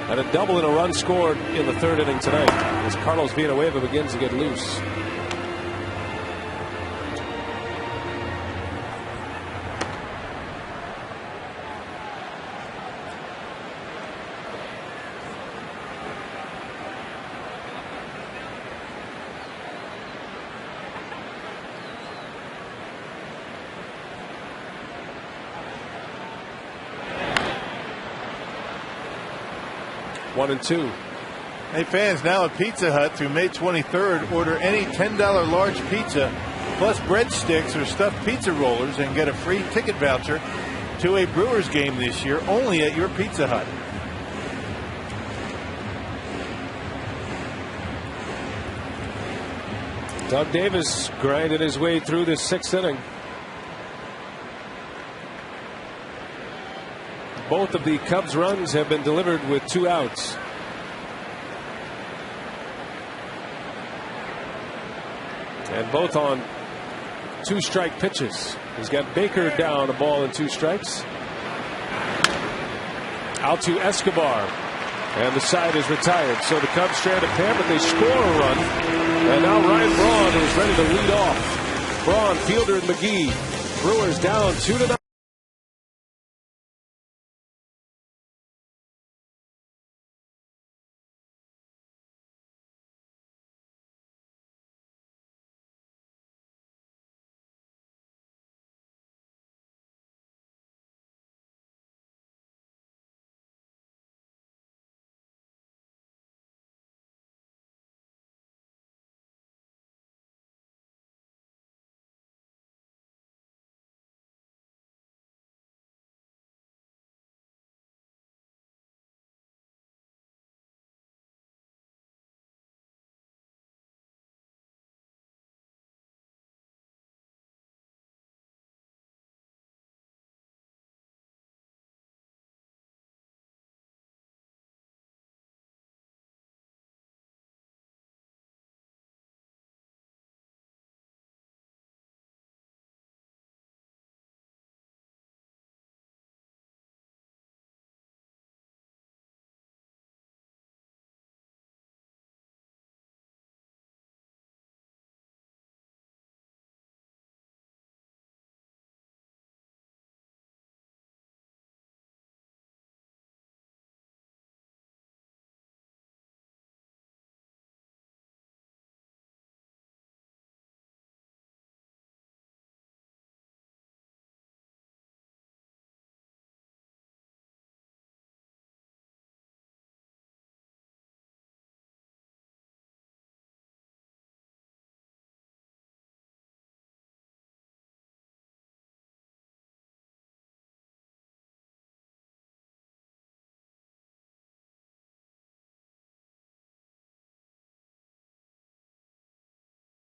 and a double and a run scored in the 3rd inning tonight as Carlos Villanueva begins to get loose. One and two. Hey, fans, now at Pizza Hut through May 23rd, order any $10 large pizza plus breadsticks or stuffed pizza rollers and get a free ticket voucher to a Brewers game this year only at your Pizza Hut. Doug Davis grinded his way through this 6th inning. Both of the Cubs runs have been delivered with 2 outs. And both on 2-strike pitches. He's got Baker down, a ball and 2 strikes. Out to Escobar. And the side is retired. So the Cubs strand a pair, but they score a run. And now Ryan Braun is ready to lead off. Braun, Fielder, and McGee. Brewers down 2-0.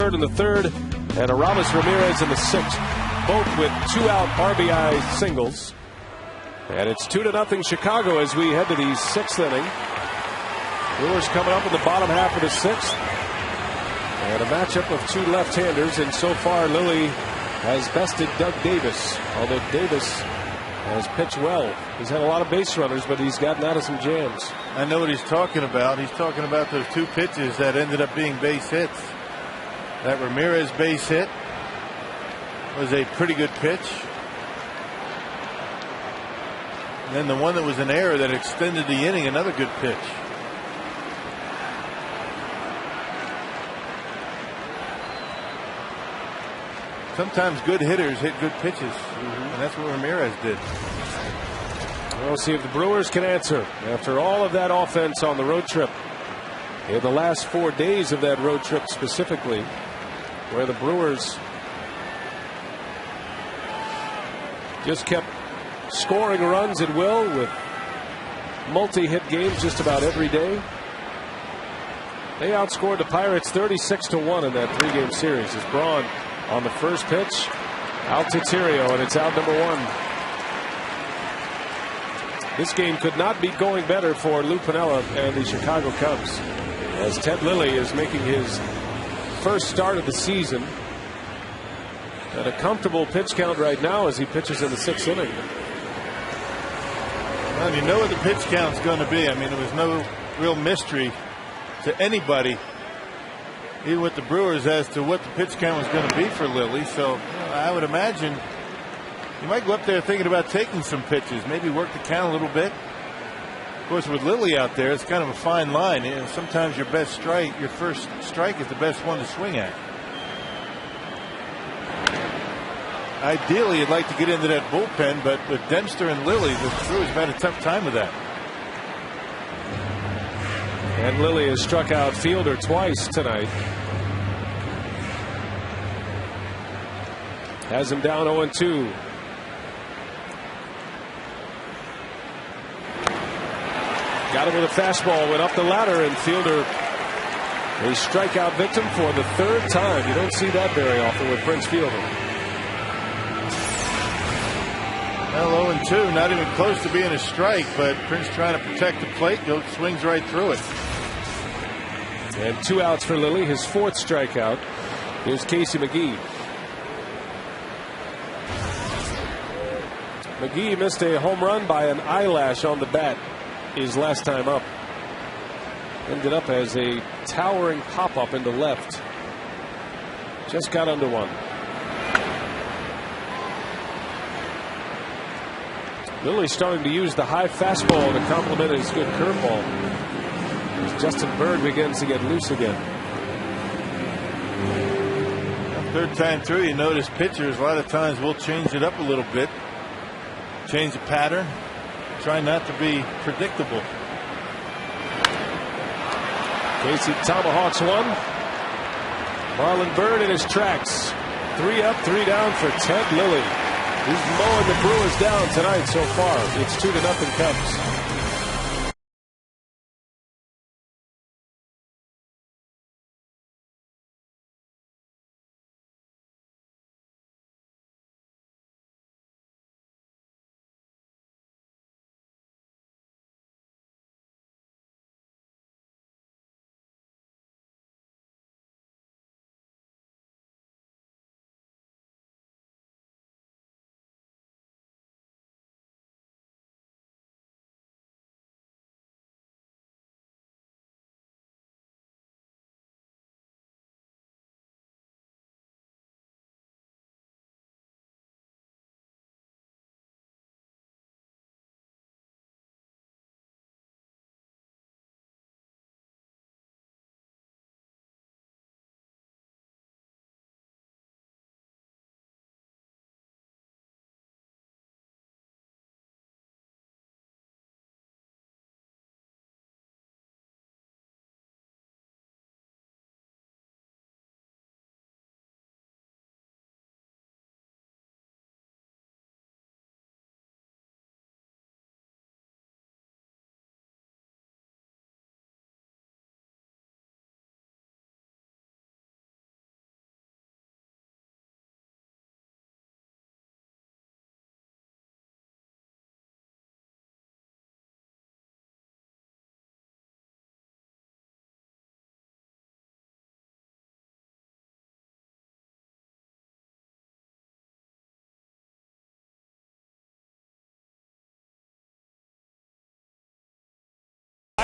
Manfred in the third, and Aramis Ramirez in the sixth, both with 2-out RBI singles. And it's 2-0 Chicago as we head to the sixth inning. Brewers coming up in the bottom half of the sixth. And a matchup of two left-handers, and so far Lilly has bested Doug Davis, although Davis has pitched well. He's had a lot of base runners, but he's gotten out of some jams. I know what he's talking about. He's talking about those two pitches that ended up being base hits. That Ramirez base hit was a pretty good pitch. And then the one that was an error that extended the inning, another good pitch. Sometimes good hitters hit good pitches, and that's what Ramirez did. We'll see if the Brewers can answer after all of that offense on the road trip. In the last 4 days of that road trip specifically, where the Brewers just kept scoring runs at will with multi-hit games just about every day. They outscored the Pirates 36-1 in that 3-game series. As Braun on the first pitch, out to Tirio, and it's out number 1. This game could not be going better for Lou Piniella and the Chicago Cubs, as Ted Lilly is making his first start of the season at a comfortable pitch count right now as he pitches in the 6th inning. Well, you know what the pitch count's going to be. I mean, there was no real mystery to anybody, even with the Brewers, as to what the pitch count was going to be for Lilly. So I would imagine you might go up there thinking about taking some pitches, maybe work the count a little bit. Of course, with Lilly out there, it's kind of a fine line. You know, sometimes your best strike, your first strike, is the best one to swing at. Ideally, you'd like to get into that bullpen, but with Dempster and Lilly, the Brewers have had a tough time with that. And Lilly has struck out Fielder twice tonight. Has him down 0-2. Got him with a fastball, went up the ladder, and Fielder a strikeout victim for the 3rd time. You don't see that very often with Prince Fielder. Well, 0-2, not even close to being a strike, but Prince trying to protect the plate, swings right through it. And 2 outs for Lilly, his 4th strikeout. Here's Casey McGee. McGee missed a home run by an eyelash on the bat his last time up. Ended up as a towering pop-up into left. Just got under 1. Lilly starting to use the high fastball to complement his good curveball. As Justin Bird begins to get loose again. 3rd time through, you notice pitchers a lot of times will change it up a little bit. Change the pattern. Try not to be predictable. Casey tomahawks one. Marlon Byrd in his tracks. 3 up, 3 down for Ted Lilly. He's mowing the Brewers down tonight so far. It's 2-0 Cubs.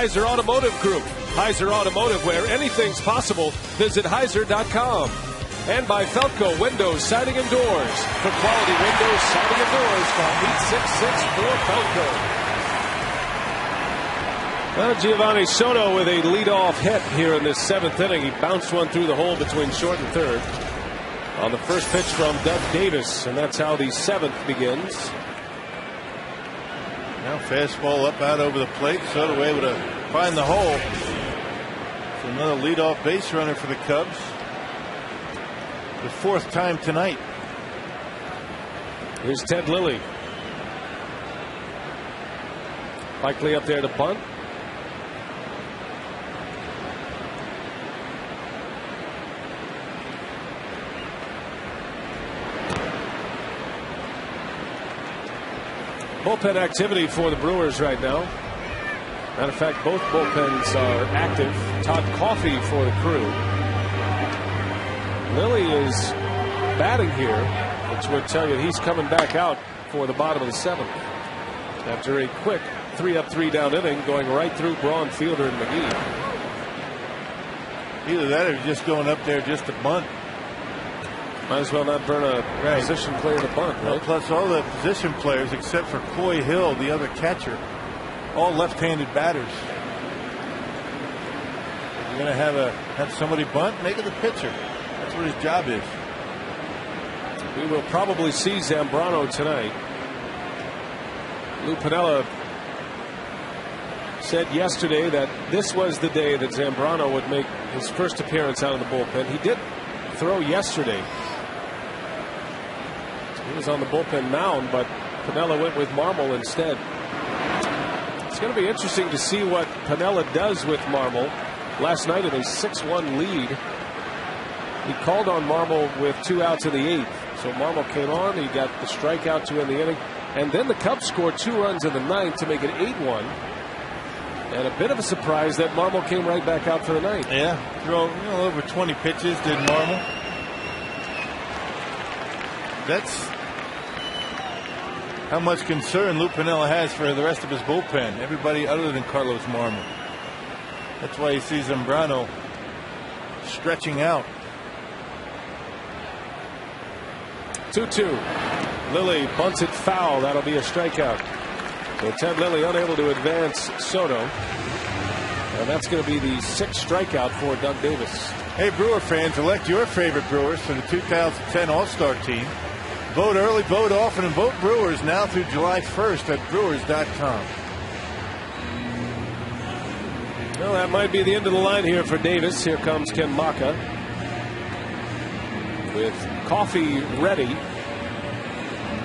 Heiser Automotive Group. Heiser Automotive, where anything's possible. Visit Heiser.com. And by Felco Windows, Siding and Doors. For quality windows, siding and doors, call 866-4FELCO. Well, Giovanni Soto with a leadoff hit here in this 7th inning. He bounced one through the hole between short and third on the first pitch from Doug Davis, and that's how the 7th begins. Now fastball up out over the plate. Soto able to find the hole. It's another leadoff base runner for the Cubs. The 4th time tonight. Here's Ted Lilly. Likely up there to bunt. Bullpen activity for the Brewers right now. Matter of fact, both bullpens are active. Todd Coffey for the Crew. Lilly is batting here, which would tell you he's coming back out for the bottom of the 7th. After a quick 3-up, 3-down inning, going right through Braun, Fielder, and McGee. Either that or just going up there just to bunt. Might as well not burn a position player to bunt, right? Well, plus all the position players except for Coy Hill, the other catcher, all left-handed batters. If you're going to have somebody bunt, make it the pitcher. That's what his job is. We will probably see Zambrano tonight. Lou Piniella said yesterday that this was the day that Zambrano would make his first appearance out of the bullpen. He did throw yesterday. He was on the bullpen mound, but Piniella went with Marmol instead. It's going to be interesting to see what Piniella does with Marmol. Last night in a 6-1 lead, he called on Marmol with 2 outs in the 8th. So Marmol came on, he got the strikeout to end the inning, and then the Cubs scored 2 runs in the 9th to make it 8-1. And a bit of a surprise that Marmol came right back out for the 9th. Yeah, throw over 20 pitches did Marmol. That's how much concern Lou Piniella has for the rest of his bullpen. Everybody other than Carlos Marmol. That's why he sees Zambrano stretching out. 2-2. Lilly bunts it foul. That'll be a strikeout. So Ted Lilly unable to advance Soto. And that's going to be the 6th strikeout for Doug Davis. Hey, Brewer fans, elect your favorite Brewers for the 2010 All-Star team. Vote early, vote often, and vote Brewers now through July 1st at Brewers.com. Well, that might be the end of the line here for Davis. Here comes Ken Maka with Coffey ready.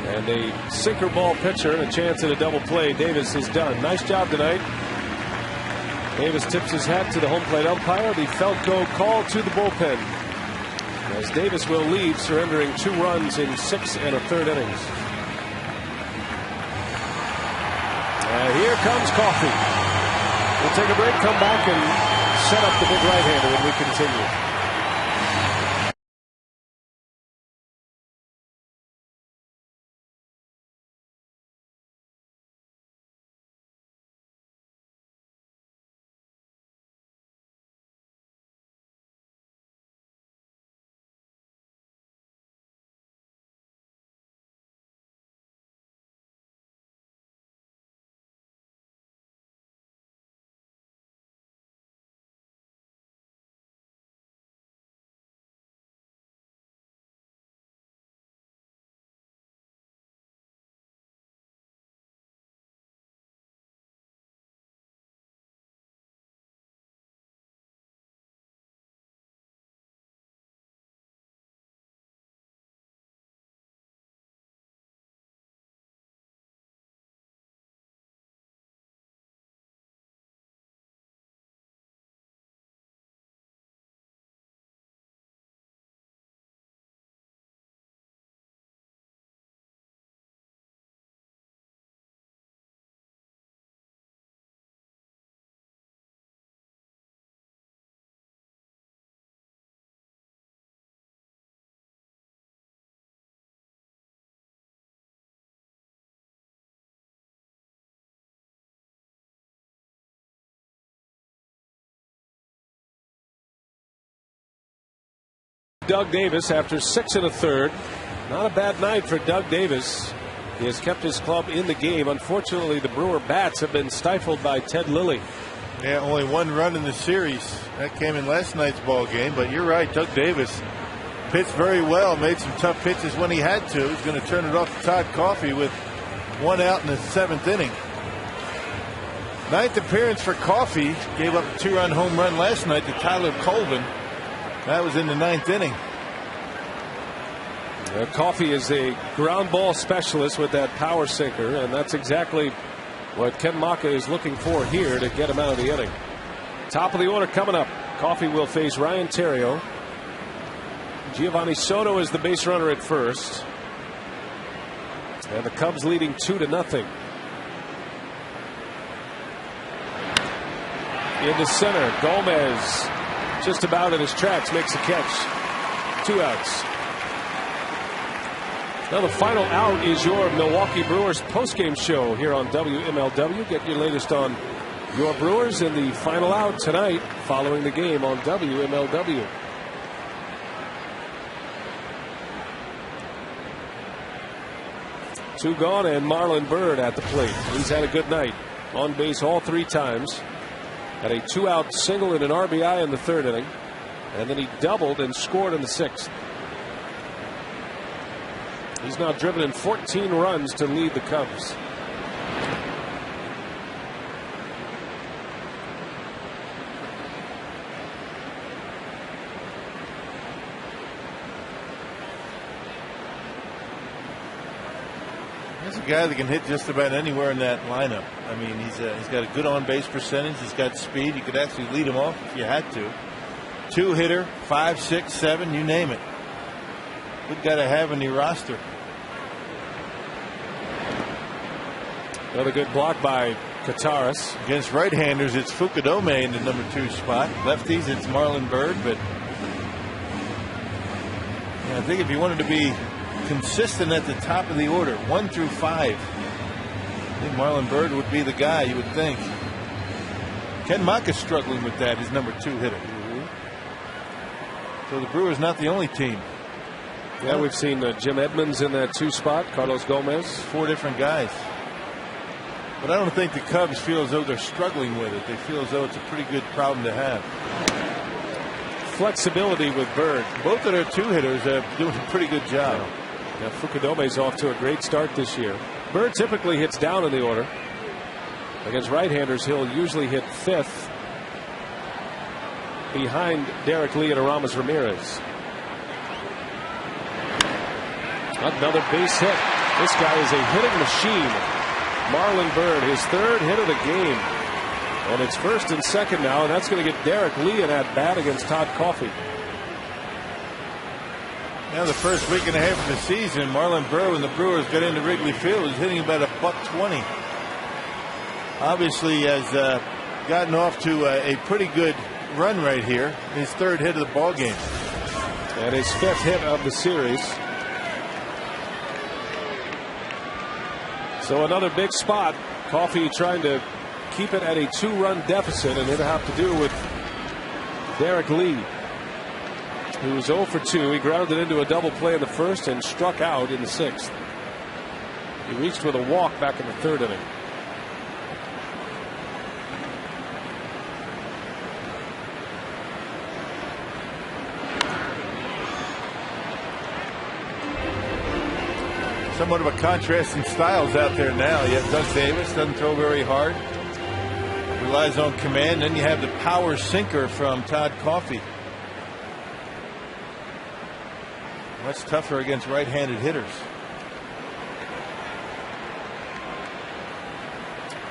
And a sinker ball pitcher and a chance at a double play. Davis is done. Nice job tonight. Davis tips his hat to the home plate umpire. The Felco call to the bullpen, as Davis will lead, surrendering 2 runs in 6 1/3 innings. Here comes Coffey. We'll take a break, come back, and set up the big right-hander when we continue. Doug Davis after 6 1/3. Not a bad night for Doug Davis. He has kept his club in the game. Unfortunately, the Brewer bats have been stifled by Ted Lilly. Yeah, only one run in the series. That came in last night's ball game. But you're right, Doug Davis pitched very well, made some tough pitches when he had to. He's going to turn it off to Todd Coffey with 1 out in the 7th inning. 9th appearance for Coffey. Gave up a 2-run home run last night to Tyler Colvin. That was in the 9th inning. Coffey is a ground ball specialist with that power sinker, and that's exactly what Ken Maka is looking for here to get him out of the inning. Top of the order coming up. Coffey will face Ryan Theriot. Giovanni Soto is the base runner at first. And the Cubs leading 2-0. In the center, Gomez just about in his tracks makes a catch. 2 outs. Now the final out is your Milwaukee Brewers postgame show here on WMLW. Get your latest on your Brewers in the final out tonight following the game on WMLW. Two gone and Marlon Byrd at the plate. He's had a good night. On base all 3 times. Had a 2-out single and an RBI in the 3rd inning. And then he doubled and scored in the 6th. He's now driven in 14 runs to lead the Cubs. He's a guy that can hit just about anywhere in that lineup. I mean, he's got a good on-base percentage. He's got speed. You could actually lead him off if you had to. 2-hitter, 5, 6, 7, you name it. Good guy to have in your roster. Another good block by Kataris. Against right-handers, it's Fukudome in the number 2 spot. Lefties, it's Marlon Byrd. But yeah, I think if you wanted to be consistent at the top of the order, 1 through 5, I think Marlon Byrd would be the guy, you would think. Ken Maka's struggling with that, his number 2 hitter. So the Brewers not the only team. Yeah, we've seen Jim Edmonds in that 2 spot, Carlos Gomez. 4 different guys. But I don't think the Cubs feel as though they're struggling with it. They feel as though it's a pretty good problem to have. Flexibility with Byrd. Both of their 2 hitters are doing a pretty good job. Now Fukudome's off to a great start this year. Byrd typically hits down in the order. Against right-handers, he'll usually hit 5th behind Derek Lee and Aramis Ramirez. Another base hit. This guy is a hitting machine. Marlon Byrd, his 3rd hit of the game. And it's 1st and 2nd now, and that's going to get Derek Lee in at bat against Todd Coffey. Now the first week and a half of the season, Marlon Byrd, when the Brewers got into Wrigley Field, was hitting about $120. Obviously has gotten off to a pretty good run right here. His 3rd hit of the ball game. And his 5th hit of the series. So another big spot. Coffey trying to keep it at a 2-run deficit, and it'll have to do with Derek Lee, who was 0 for 2. He grounded into a double play in the 1st and struck out in the 6th. He reached with a walk back in the 3rd inning. Somewhat of a contrast in styles out there now. You have Doug Davis, doesn't throw very hard, relies on command. Then you have the power sinker from Todd Coffey. Much tougher against right-handed hitters.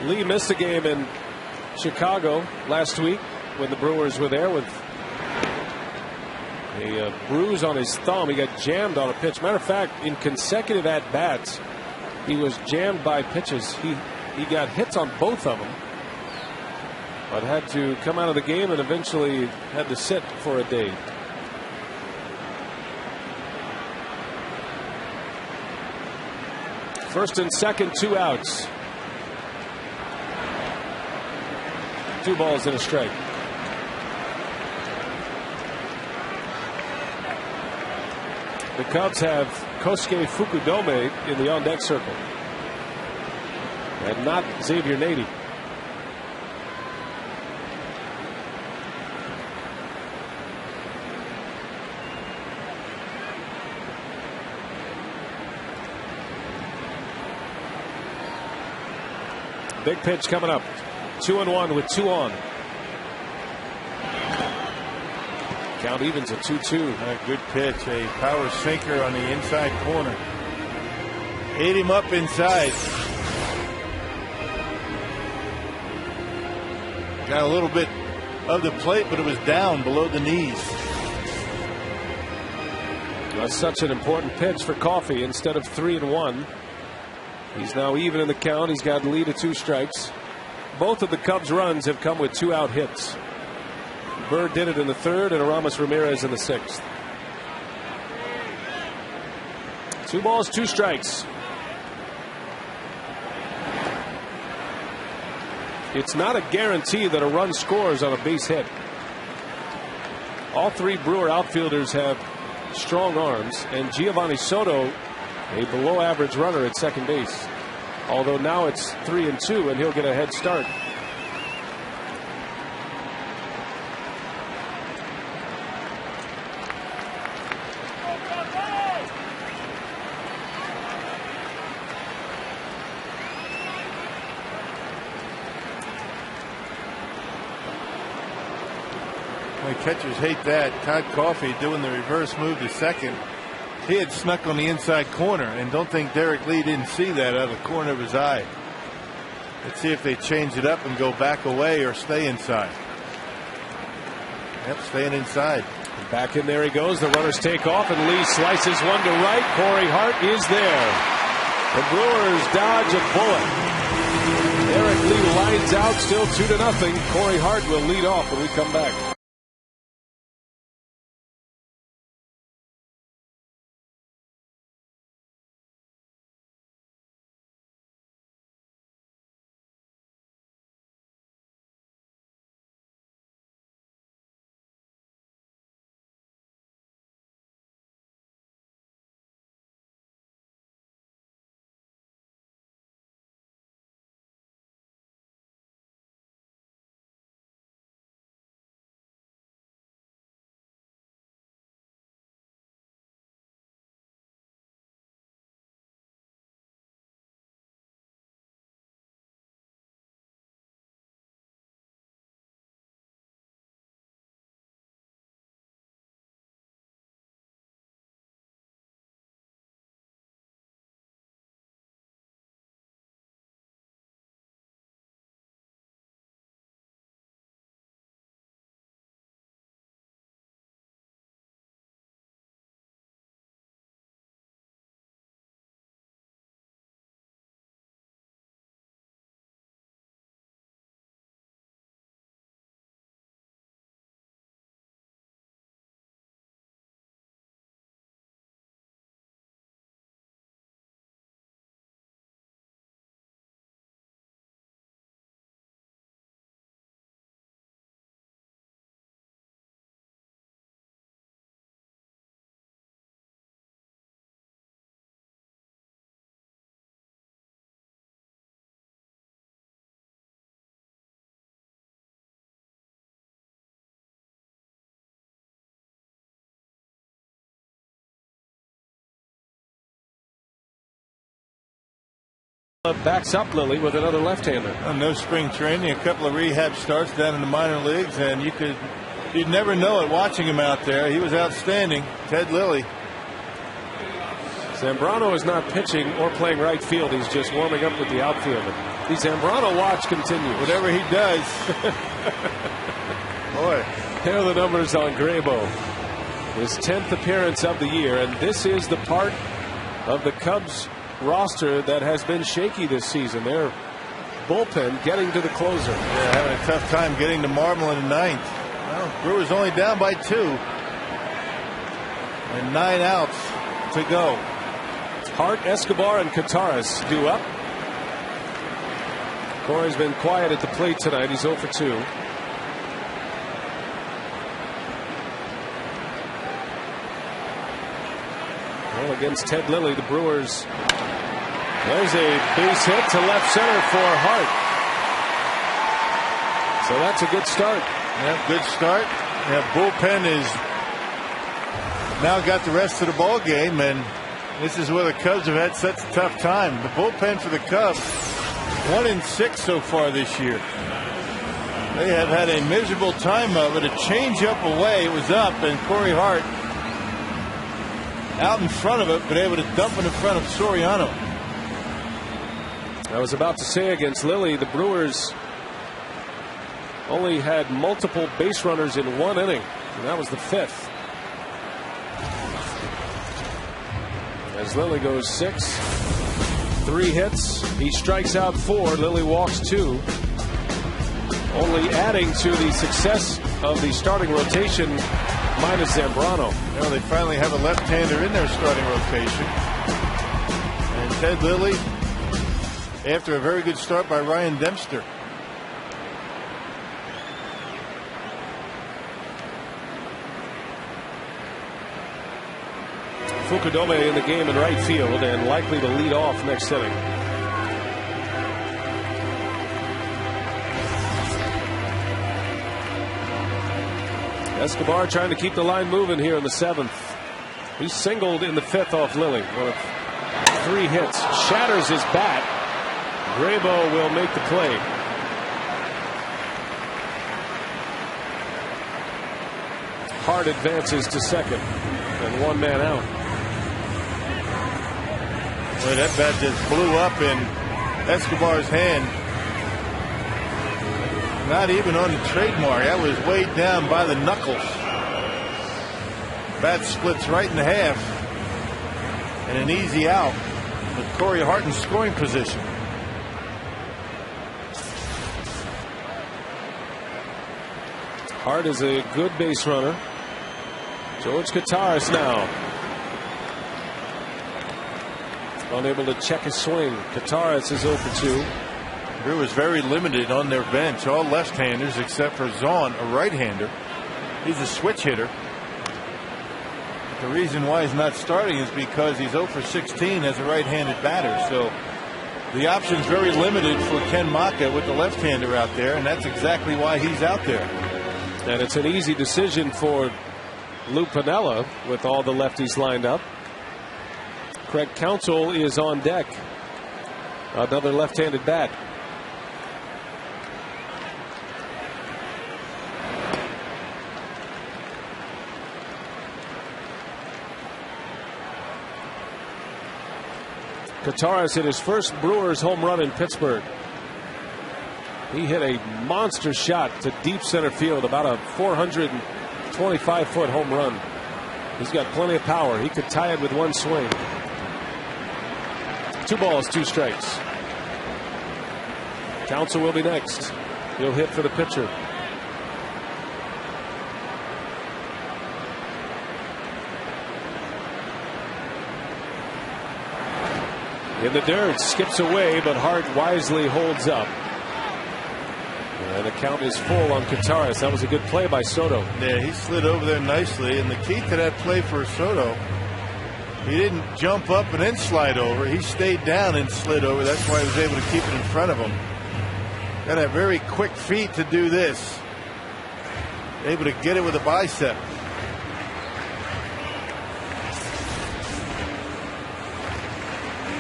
Lee missed a game in Chicago last week when the Brewers were there with a bruise on his thumb. He got jammed on a pitch. Matter of fact, in consecutive at-bats, he was jammed by pitches. He got hits on both of them, but had to come out of the game and eventually had to sit for a day. First and second, 2 outs. 2 balls and a strike. The Cubs have Kosuke Fukudome in the on-deck circle, and not Xavier Nady. Big pitch coming up. 2-1 with 2 on. Count evens at 2-2. A good pitch. A power sinker on the inside corner. Ate him up inside. Got a little bit of the plate, but it was down below the knees. That's such an important pitch for Coffey. Instead of 3-1, he's now even in the count. He's got the lead at 2 strikes. Both of the Cubs' runs have come with 2-out hits. Bird did it in the 3rd, and Aramis Ramirez in the 6th. 2 balls, 2 strikes. It's not a guarantee that a run scores on a base hit. All 3 Brewer outfielders have strong arms, and Giovanni Soto, a below average runner at second base. Although now it's 3-2, and he'll get a head start. Catchers hate that. Todd Coffey doing the reverse move to second. He had snuck on the inside corner, and don't think Derek Lee didn't see that out of the corner of his eye. Let's see if they change it up and go back away or stay inside. Yep, staying inside. Back in there he goes. The runners take off, and Lee slices one to right. Corey Hart is there. The Brewers dodge a bullet. Derek Lee lines out, still 2-0. Corey Hart will lead off when we come back. Backs up Lilly with another left-hander. No spring training, a couple of rehab starts down in the minor leagues, and you'd never know it watching him out there. He was outstanding. Ted Lilly. Zambrano is not pitching or playing right field. He's just warming up with the outfielder. The Zambrano watch continues. Whatever he does. Boy. Here are the numbers on Graybo. His 10th appearance of the year, and this is the part of the Cubs roster that has been shaky this season. Their bullpen getting to the closer. Yeah, having a tough time getting to Marble in the 9th. Well, Brewers only down by 2. And 9 outs to go. Hart, Escobar, and Kataris due up. Corey's been quiet at the plate tonight. He's 0 for 2. Well, against Ted Lilly, the Brewers. There's a base hit to left center for Hart. So that's a good start. Yeah, good start. Yeah, bullpen is now got the rest of the ball game, and this is where the Cubs have had such a tough time. The bullpen for the Cubs, 1-6 so far this year. They have had a miserable time of it. A changeup away, it was up, and Corey Hart out in front of it, but able to dump it in front of Soriano. I was about to say, against Lilly, the Brewers only had multiple base runners in one inning, and that was the 5th. As Lilly goes 6, 3 hits, he strikes out 4, Lilly walks 2. Only adding to the success of the starting rotation minus Zambrano. Well, they finally have a left-hander in their starting rotation. And Ted Lilly, after a very good start by Ryan Dempster. Fukudome in the game in right field and likely to lead off next inning. Escobar trying to keep the line moving here in the 7th. He singled in the 5th off Lilly. 3 hits. Shatters his bat. Graybo will make the play. Hart advances to second. And 1 man out. Boy, that bat just blew up in Escobar's hand. Not even on the trademark. That was weighed down by the knuckles. Bat splits right in half. And an easy out with Corey Hart in scoring position. Hart is a good base runner. George Kataris now unable to check his swing. Kataris is 0 for 2. Brewers very limited on their bench, all left-handers except for Zahn, a right-hander. He's a switch hitter. The reason why he's not starting is because he's 0 for 16 as a right-handed batter. So the option's very limited for Ken Maka with the left-hander out there, and that's exactly why he's out there. And it's an easy decision for Lou Piniella with all the lefties lined up. Craig Counsell is on deck. Another left-handed bat. Kataris hit his first Brewers home run in Pittsburgh. He hit a monster shot to deep center field, about a 425-foot home run. He's got plenty of power. He could tie it with 1 swing. 2 balls, 2 strikes. Counsell will be next. He'll hit for the pitcher. In the dirt, skips away, but Hart wisely holds up. And the count is full on Kataris. That was a good play by Soto. Yeah, he slid over there nicely. And the key to that play for Soto, he didn't jump up and then slide over. He stayed down and slid over. That's why he was able to keep it in front of him. Got to have very quick feet to do this. Able to get it with a bicep.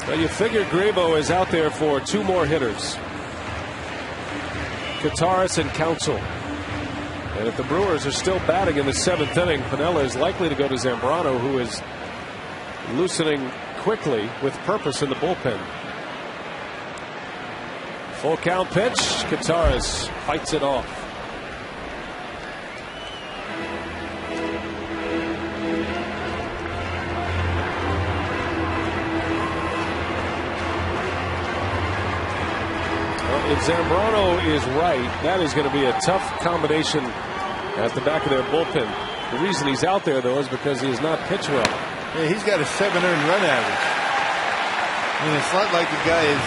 Well, you figure Graybo is out there for 2 more hitters. Kataris and Counsell. And if the Brewers are still batting in the 7th inning, Piniella is likely to go to Zambrano, who is loosening quickly with purpose in the bullpen. Full count pitch. Kataris fights it off. If Zambrano is right, that is going to be a tough combination at the back of their bullpen. The reason he's out there, though, is because he has not pitched well. Yeah, he's got a 7 earned run average. I mean, it's not like the guy has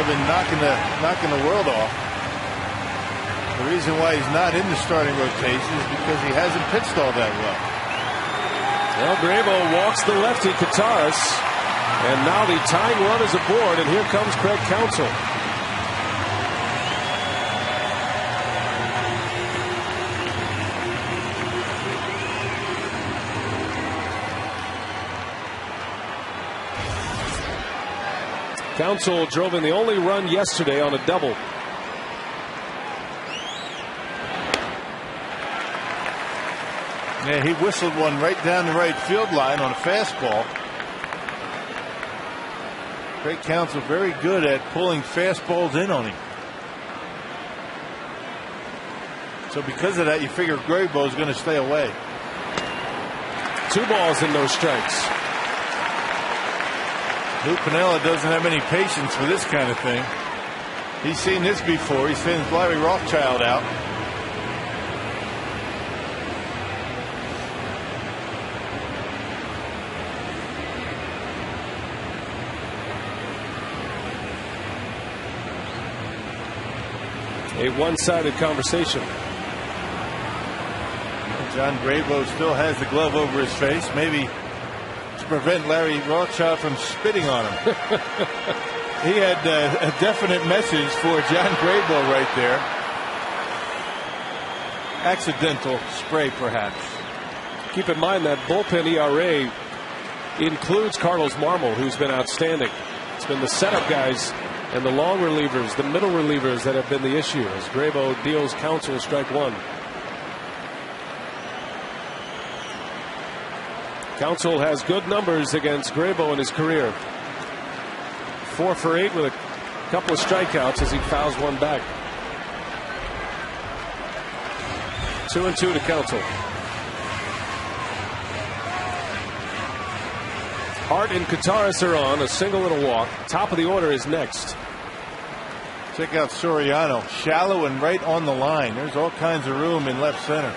been knocking the world off. The reason why he's not in the starting rotation is because he hasn't pitched all that well. Well, Grabo walks the lefty, Kataris. And now the tying run is aboard, and here comes Craig Counsell. Counsell drove in the only run yesterday on a double. Yeah, he whistled one right down the right field line on a fastball. Craig Counsell very good at pulling fastballs in on him. So because of that, you figure Grabo is going to stay away. 2 balls and no strikes. Lou Piniella doesn't have any patience for this kind of thing. He's seen this before. He sends Larry Rothschild out. A one-sided conversation. John Grabo still has the glove over his face, maybe to prevent Larry Rothschild from spitting on him. He had a definite message for John Grabo right there. Accidental spray, perhaps. Keep in mind that bullpen ERA includes Carlos Marmol, who's been outstanding. It's been the setup guys and the long relievers, the middle relievers that have been the issue as Grabo deals Counsell strike 1. Counsell has good numbers against Grabo in his career. 4 for 8 with a couple of strikeouts as he fouls one back. 2-2 to Counsell. Hart and Kataris are on. A single and a walk. Top of the order is next. Check out Soriano. Shallow and right on the line. There's all kinds of room in left center.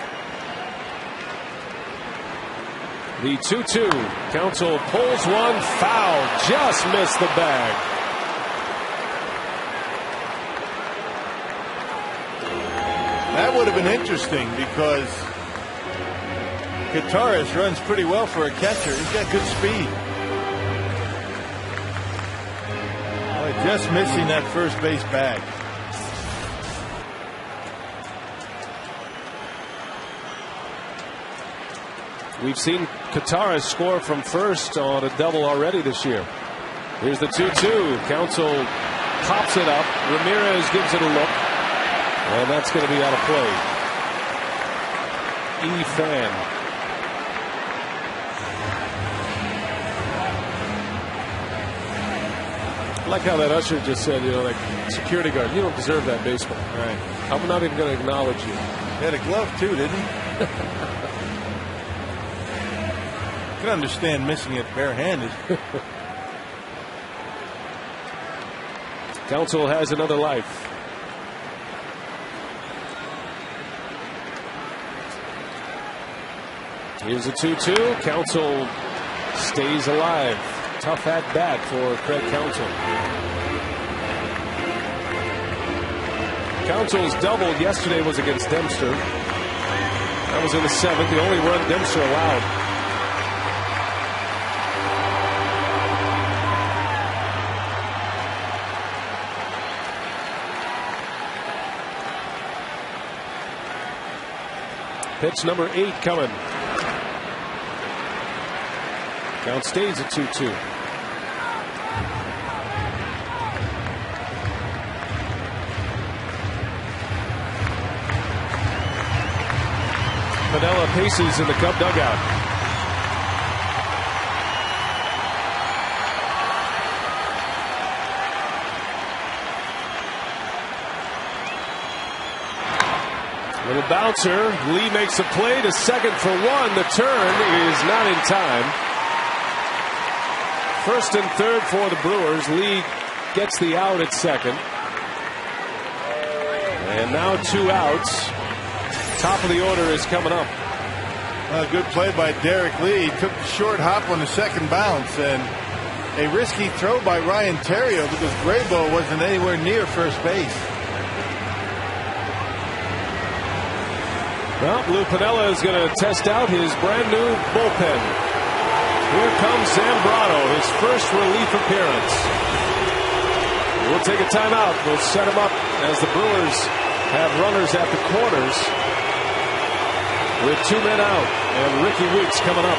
The 2-2. Counsell pulls one foul. Just missed the bag. That would have been interesting because Kataris runs pretty well for a catcher. He's got good speed. Just missing that first base bag. We've seen Kataris score from first on a double already this year. Here's the 2-2. Counsell pops it up. Ramirez gives it a look. And that's going to be out of play. E-Fan. I like how that usher just said, you know, like security guard, you don't deserve that baseball. Right. I'm not even going to acknowledge you. He had a glove too, didn't he? I can understand missing it barehanded. Counsell has another life. Here's a 2-2. Counsell stays alive. Tough at bat for Craig Counsell. Counsell's double yesterday was against Dempster. That was in the 7th, the only run Dempster allowed. Pitch number 8 coming. Count stays at 2-2. Piniella paces in the Cub dugout. Little bouncer. Lee makes a play to second for 1. The turn is not in time. First and third for the Brewers. Lee gets the out at second. And now 2 outs. Top of the order is coming up. A good play by Derek Lee. He took the short hop on the second bounce, and a risky throw by Ryan Theriot because Grabo wasn't anywhere near first base. Well, Lou Piniella is going to test out his brand new bullpen. Here comes Zambrano, his first relief appearance. We'll take a timeout. We'll set him up as the Brewers have runners at the corners with 2 men out, and Ricky Weeks coming up.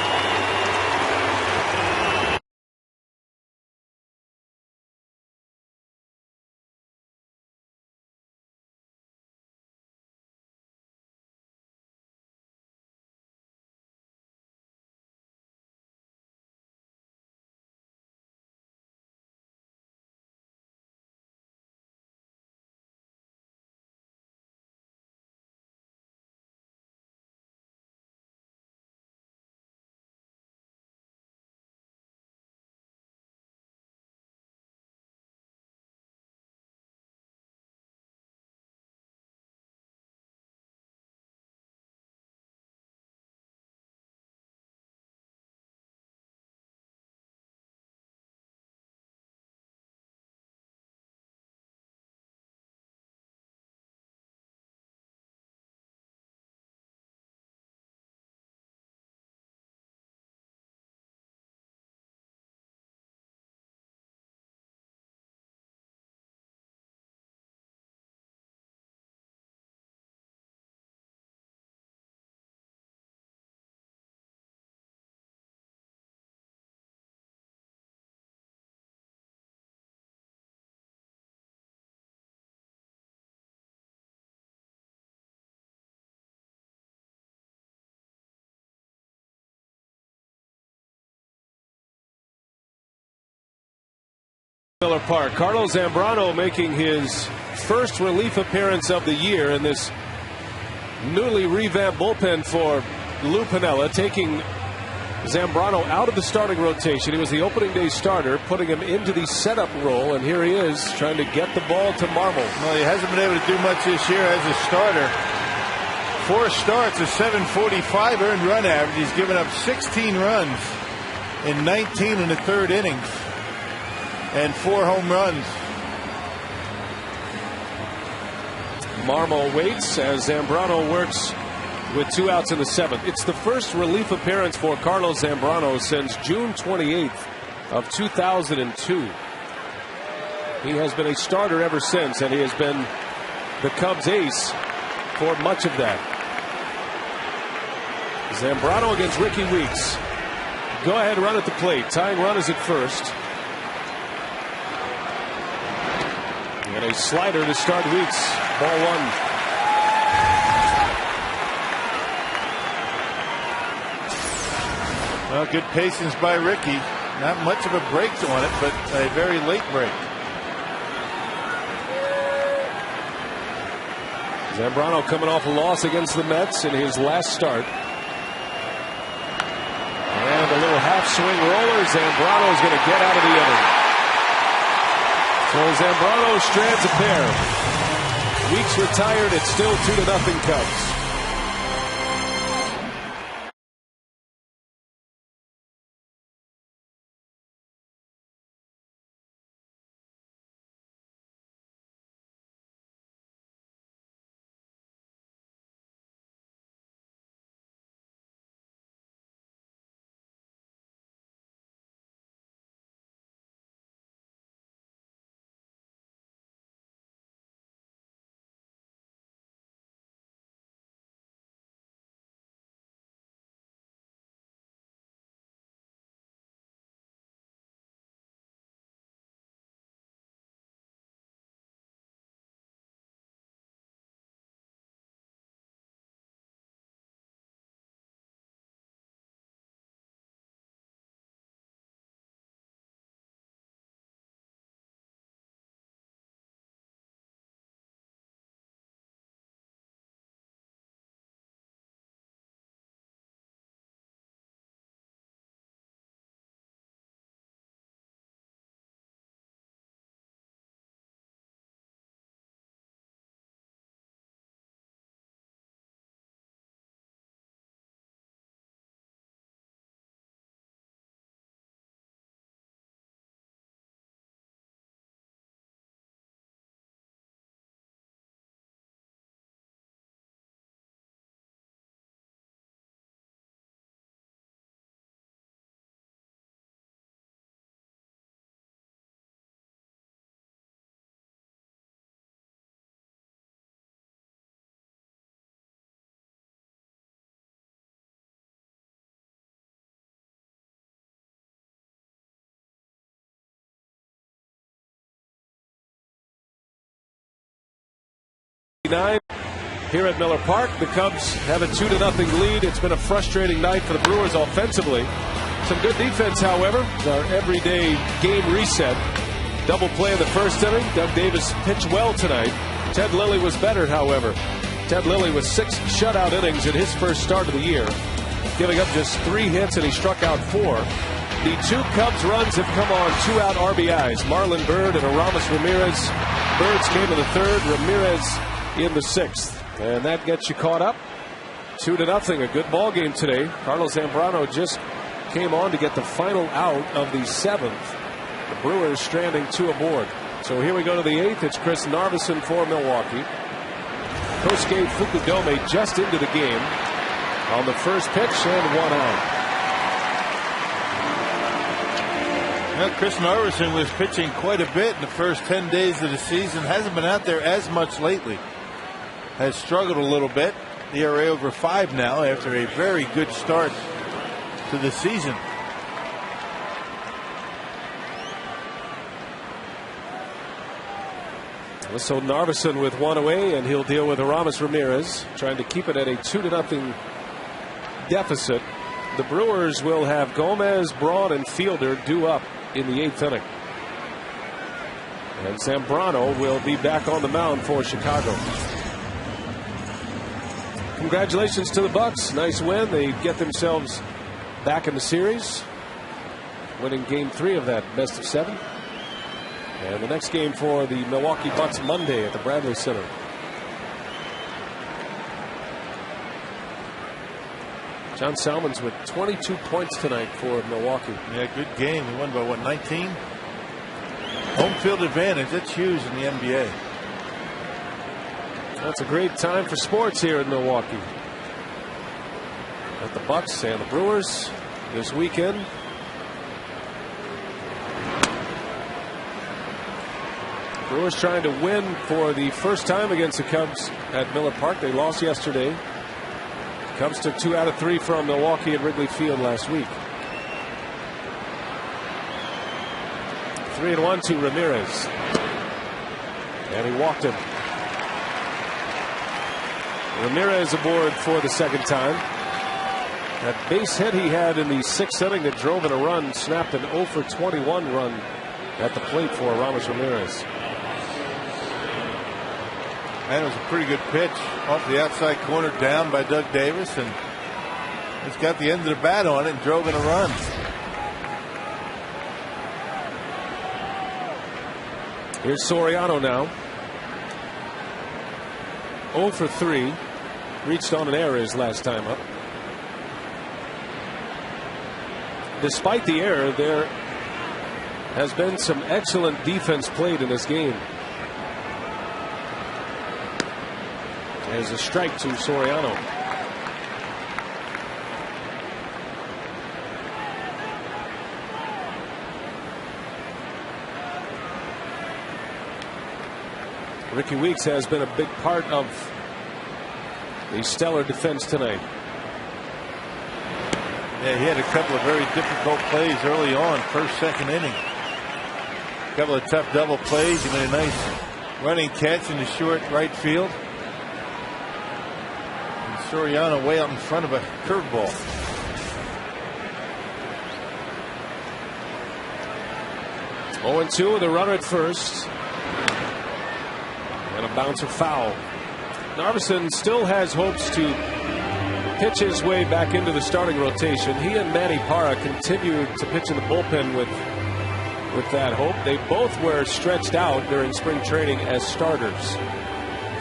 Miller Park. Carlos Zambrano making his first relief appearance of the year in this newly revamped bullpen for Lou Piniella, taking Zambrano out of the starting rotation. He was the opening day starter, putting him into the setup role, and here he is trying to get the ball to Marmol. Well, he hasn't been able to do much this year as a starter. 4 starts, a 745 earned run average. He's given up 16 runs in 19 in the third innings and 4 home runs. Marmol waits as Zambrano works with 2 outs in the 7th. It's the first relief appearance for Carlos Zambrano since June 28th of 2002. He has been a starter ever since, and he has been the Cubs' ace for much of that. Zambrano against Ricky Weeks. Go ahead, run at the plate. Tying run is at first. And a slider to start Weeks. Ball 1. Well, good patience by Ricky. Not much of a break on it, but a very late break. Zambrano coming off a loss against the Mets in his last start. And a little half swing roller. Zambrano is going to get out of the inning. So Zambrano strands a pair. Weeks retired. It's still 2-0 Cubs. 9 here at Miller Park. The Cubs have a 2-0 lead. It's been a frustrating night for the Brewers offensively. Some good defense, however. Our everyday game reset. Double play in the first inning. Doug Davis pitched well tonight. Ted Lilly was better, however. Ted Lilly with 6 shutout innings in his first start of the year, giving up just 3 hits, and he struck out 4. The 2 Cubs runs have come on 2-out RBIs. Marlon Byrd and Aramis Ramirez. Birds came in the 3rd, Ramirez in the 6th. And that gets you caught up. 2-0, a good ball game today. Carlos Zambrano just came on to get the final out of the 7th. The Brewers stranding 2 aboard. So here we go to the 8th. It's Chris Narveson for Milwaukee. Kosuke Fukudome just into the game on the first pitch, and 1 out. Well, Chris Narveson was pitching quite a bit in the first 10 days of the season. Hasn't been out there as much lately. Has struggled a little bit. The ERA over 5 now after a very good start to the season. So Narveson with 1 away, and he'll deal with Aramis Ramirez, trying to keep it at a 2-0 deficit. The Brewers will have Gomez, Braun, and Fielder due up in the 8th inning. And Zambrano will be back on the mound for Chicago. Congratulations to the Bucks. Nice win. They get themselves back in the series, winning game 3 of that best of 7. And the next game for the Milwaukee Bucks Monday at the Bradley Center. John Salmons with 22 points tonight for Milwaukee. Yeah, good game. He won by what, 19? Home field advantage. That's huge in the NBA. That's a great time for sports here in Milwaukee. At the Bucks and the Brewers this weekend. Brewers trying to win for the first time against the Cubs at Miller Park. They lost yesterday. Cubs took 2 out of 3 from Milwaukee at Wrigley Field last week. 3-1 to Ramirez. And he walked him. Ramirez aboard for the second time. That base hit he had in the 6th inning that drove in a run snapped an 0 for 21 run at the plate for Aramis Ramirez. And it was a pretty good pitch off the outside corner down by Doug Davis, and he's got the end of the bat on it and drove in a run. Here's Soriano now. 0 for 3. Reached on an error his last time up. Despite the error, there has been some excellent defense played in this game. There's a strike to Soriano. Ricky Weeks has been a big part of the stellar defense tonight. Yeah, he had a couple of very difficult plays early on, first, second inning. A couple of tough double plays. He made a nice running catch in the short right field. And Soriano way out in front of a curveball. Oh, 0-2 with a runner at first. And a bouncer foul. Narveson still has hopes to pitch his way back into the starting rotation. He and Manny Parra continued to pitch in the bullpen with that hope. They both were stretched out during spring training as starters.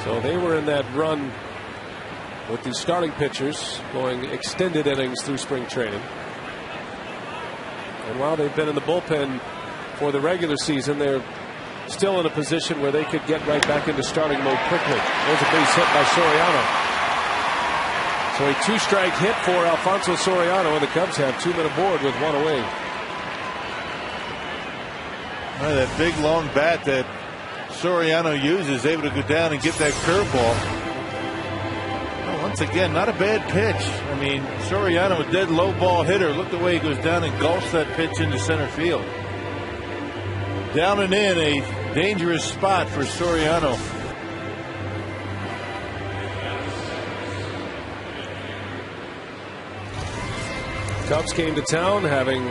So they were in that run with the starting pitchers going extended innings through spring training. And while they've been in the bullpen for the regular season, they're still in a position where they could get right back into starting mode quickly. There's a base hit by Soriano. So a 2-strike hit for Alfonso Soriano, and the Cubs have 2 men aboard with 1 away. Well, that big long bat that Soriano uses, able to go down and get that curveball. Well, once again, not a bad pitch. I mean, Soriano, a dead low ball hitter. Look the way he goes down and gulps that pitch into center field. Down and in, a dangerous spot for Soriano. Cubs came to town having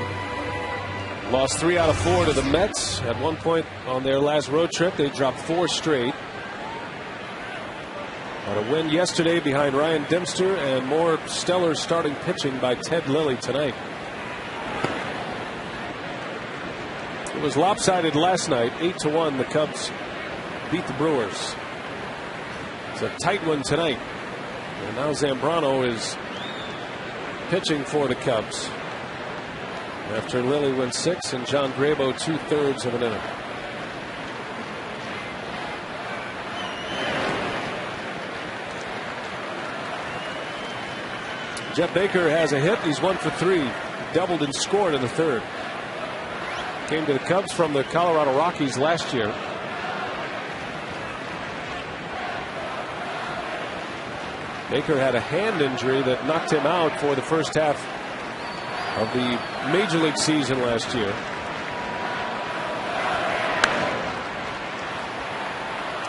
lost 3 out of 4 to the Mets. At one point on their last road trip, they dropped 4 straight. But a win yesterday behind Ryan Dempster, and more stellar starting pitching by Ted Lilly tonight. It was lopsided last night, 8-1. The Cubs beat the Brewers. It's a tight one tonight. And now Zambrano is pitching for the Cubs after Lilly went 6 and John Grabo 2/3 of an inning. Jeff Baker has a hit. He's 1 for 3. Doubled and scored in the 3rd. Came to the Cubs from the Colorado Rockies last year. Baker had a hand injury that knocked him out for the first half of the Major League season last year.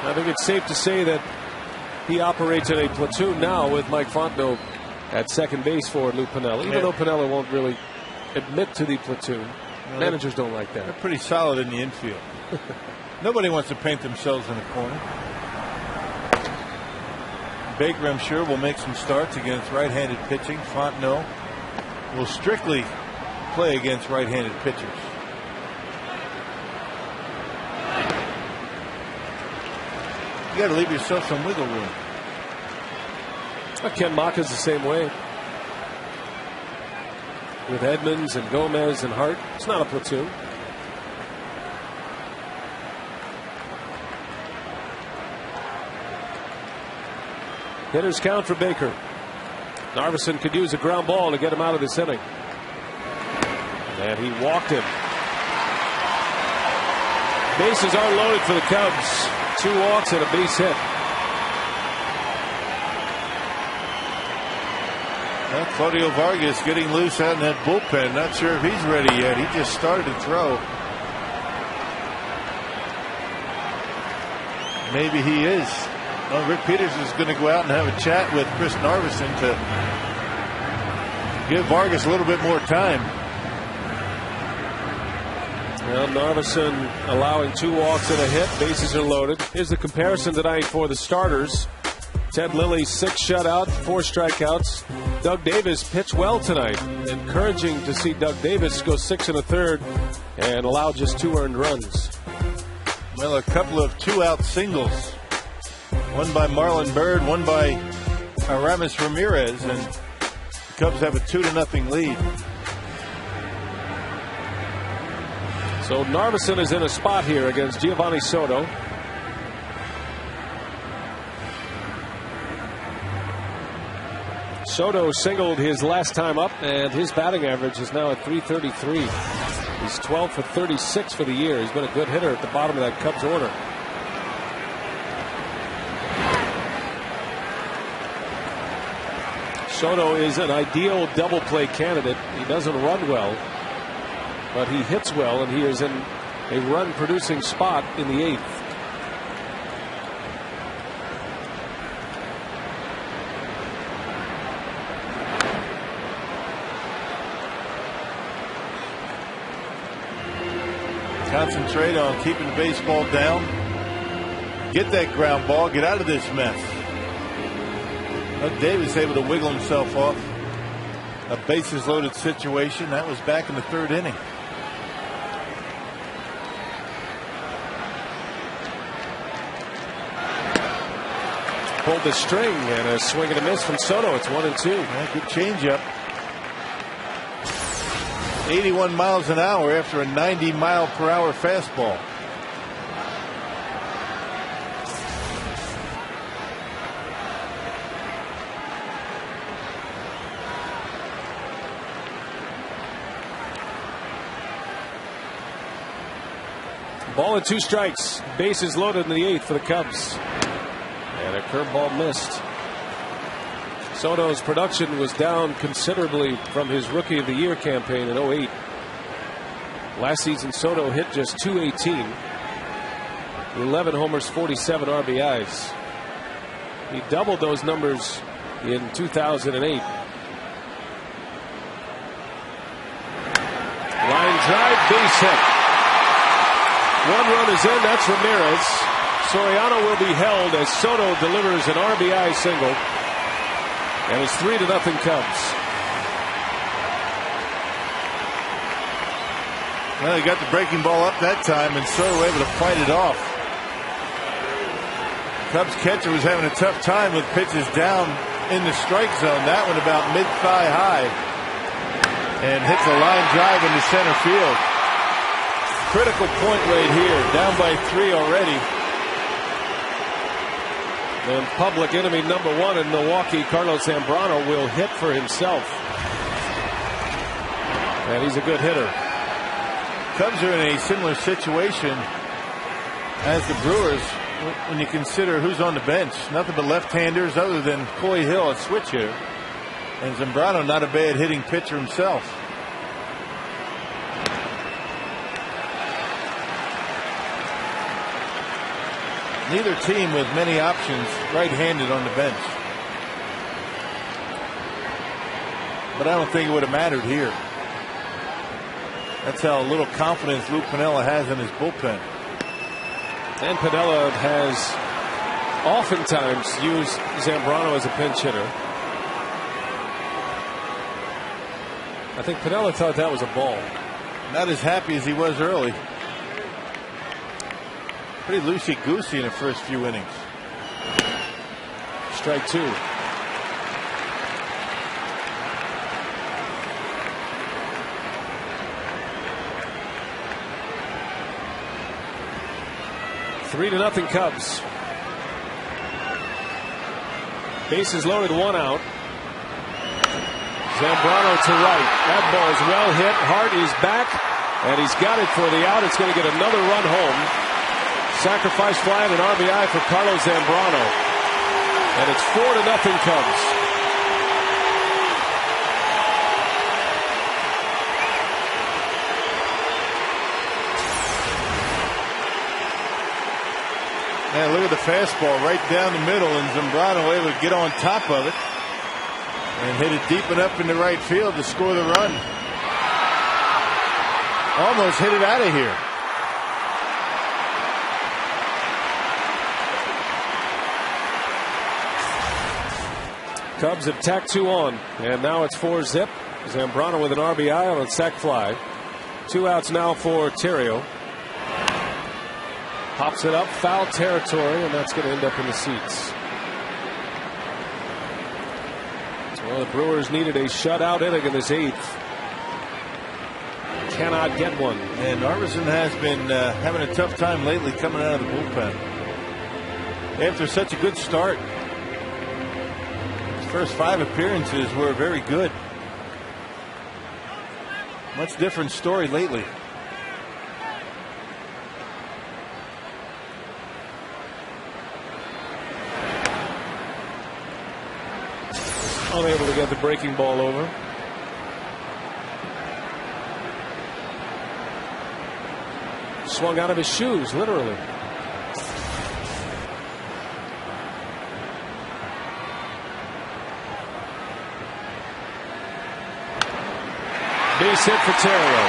I think it's safe to say that he operates in a platoon now with Mike Fontenot at second base for Lou Piniella, even though Piniella won't really admit to the platoon. Well, managers don't like that. They're pretty solid in the infield. Nobody wants to paint themselves in a corner. Baker, I'm sure, will make some starts against right-handed pitching. Fontenot will strictly play against right-handed pitchers. You got to leave yourself some wiggle room. Ken Maka's the same way. With Edmonds and Gomez and Hart, it's not a platoon. Hitters count for Baker. Narveson could use a ground ball to get him out of this inning. And he walked him. Bases are loaded for the Cubs. 2 walks and a base hit. Claudio Vargas getting loose out in that bullpen. Not sure if he's ready yet. He just started to throw. Maybe he is. Well, Rick Peters is going to go out and have a chat with Chris Narveson to give Vargas a little bit more time. Well, Narveson allowing 2 walks and a hit. Bases are loaded. Here's the comparison tonight for the starters. Ted Lilly 6 shutout, 4 strikeouts. Doug Davis pitched well tonight. Encouraging to see Doug Davis go 6 1/3 and allow just 2 earned runs. Well, a couple of 2-out singles. One by Marlon Byrd, one by Aramis Ramirez, and the Cubs have a 2-0 lead. So Narveson is in a spot here against Giovanni Soto. Soto singled his last time up, and his batting average is now at .333. He's 12 for 36 for the year. He's been a good hitter at the bottom of that Cubs order. Soto is an ideal double play candidate. He doesn't run well, but he hits well, and he is in a run producing spot in the 8th. Concentrate on keeping the baseball down. Get that ground ball. Get out of this mess. Davis able to wiggle himself off a bases loaded situation. That was back in the 3rd inning. Pulled the string and a swing and a miss from Soto. It's 1-2. Yeah, good changeup. 81 miles an hour after a 90-mile-per-hour fastball. Ball and 2 strikes. Bases loaded in the 8th for the Cubs. And a curveball missed. Soto's production was down considerably from his Rookie of the Year campaign in 2008. Last season, Soto hit just .218. 11 homers, 47 RBIs. He doubled those numbers in 2008. drive base hit. 1 run is in. That's Ramirez. Soriano will be held as Soto delivers an RBI single. And it's 3-0 Cubs. Well, he got the breaking ball up that time, and Soto able to fight it off. Cubs catcher was having a tough time with pitches down in the strike zone. That one about mid-thigh high. And hits a line drive into center field. Critical point right here. Down by 3 already. And public enemy number 1 in Milwaukee, Carlos Zambrano, will hit for himself. And he's a good hitter. Cubs are in a similar situation as the Brewers when you consider who's on the bench. Nothing but left-handers other than Coy Hill, a switch hitter. And Zambrano, not a bad hitting pitcher himself. Neither team with many options right-handed on the bench. But I don't think it would have mattered here. That's how little confidence Lou Piniella has in his bullpen. And Piniella has oftentimes used Zambrano as a pinch hitter. I think Piniella thought that was a ball. Not as happy as he was early. Pretty loosey-goosey in the first few innings. Strike 2. Three to nothing Cubs. Bases loaded, 1 out. Zambrano to right. That ball is well hit. Hart is back, and he's got it for the out. It's going to get another run home. Sacrifice fly and an RBI for Carlos Zambrano. And it's 4-0 Cubs. Man, look at the fastball right down the middle, and Zambrano able to get on top of it and hit it deep enough into right field to score the run. Almost hit it out of here. Cubs have tacked 2 on, and now it's 4-0. Zambrano with an RBI on a sac fly. 2 outs now for Terrio. Pops it up, foul territory, and that's going to end up in the seats. Well, the Brewers needed a shutout inning in this 8th. Cannot get one. And Arvidsson has been having a tough time lately coming out of the bullpen. After such a good start. His first 5 appearances were very good. Much different story lately. Unable to get the breaking ball over. Swung out of his shoes, literally. Base hit for Terrio.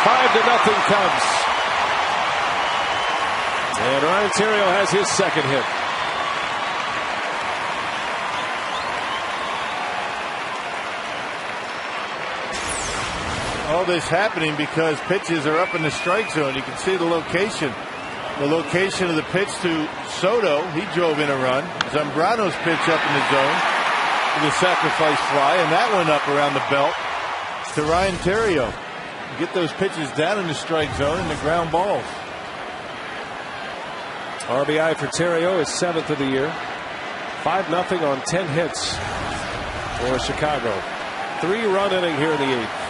5-0 Cubs. And Ryan Terrio has his second hit. All this happening because pitches are up in the strike zone. You can see the location. The location of the pitch to Soto. He drove in a run. Zambrano's pitch up in the zone with a sacrifice fly, and that one up around the belt to Ryan Terrio. Get those pitches down in the strike zone and the ground balls. RBI for Terrio is 7th of the year. 5-0 on 10 hits for Chicago. 3-run inning here in the 8th.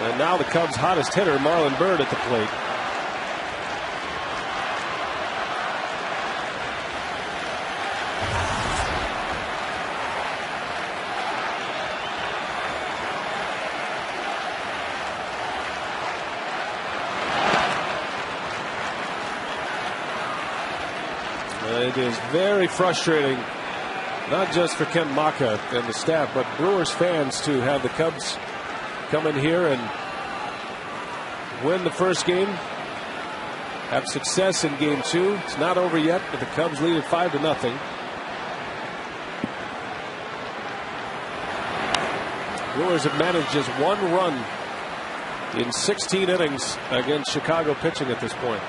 And now the Cubs' hottest hitter, Marlon Byrd, at the plate. It is very frustrating, not just for Ken Maka and the staff, but Brewers fans to have the Cubs come in here and win the first game, have success in game 2. It's not over yet, but the Cubs lead at 5-0. Brewers have managed just 1 run in 16 innings against Chicago pitching at this point.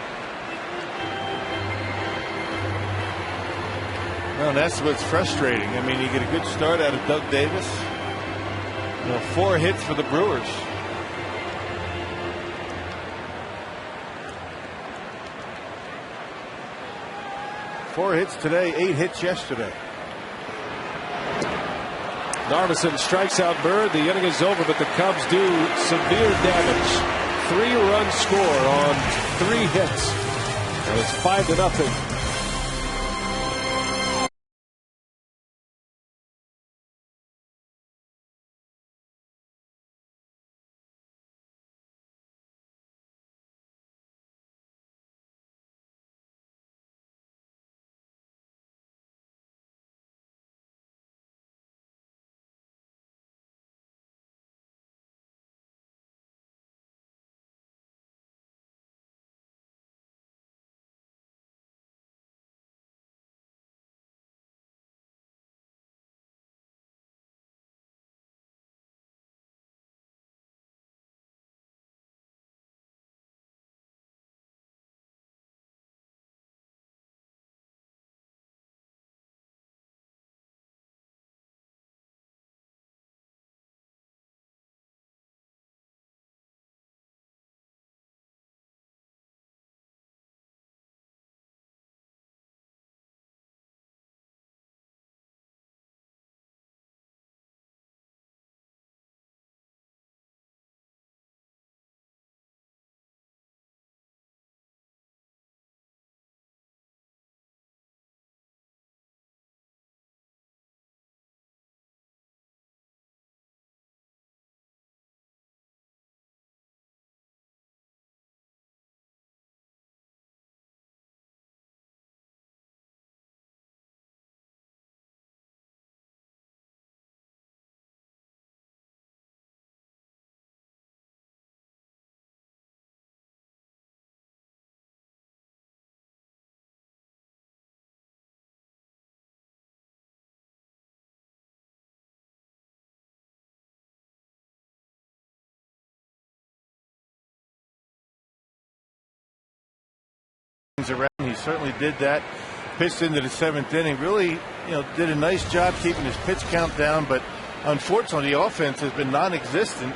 Well, that's what's frustrating. I mean, you get a good start out of Doug Davis. 4 hits for the Brewers. Four hits today, 8 hits yesterday. Narveson strikes out Bird. The inning is over, but the Cubs do severe damage. 3-run score on 3 hits. And it's 5-0. Around. He certainly did that. Pitched into the 7th inning. Really, did a nice job keeping his pitch count down, but unfortunately the offense has been non-existent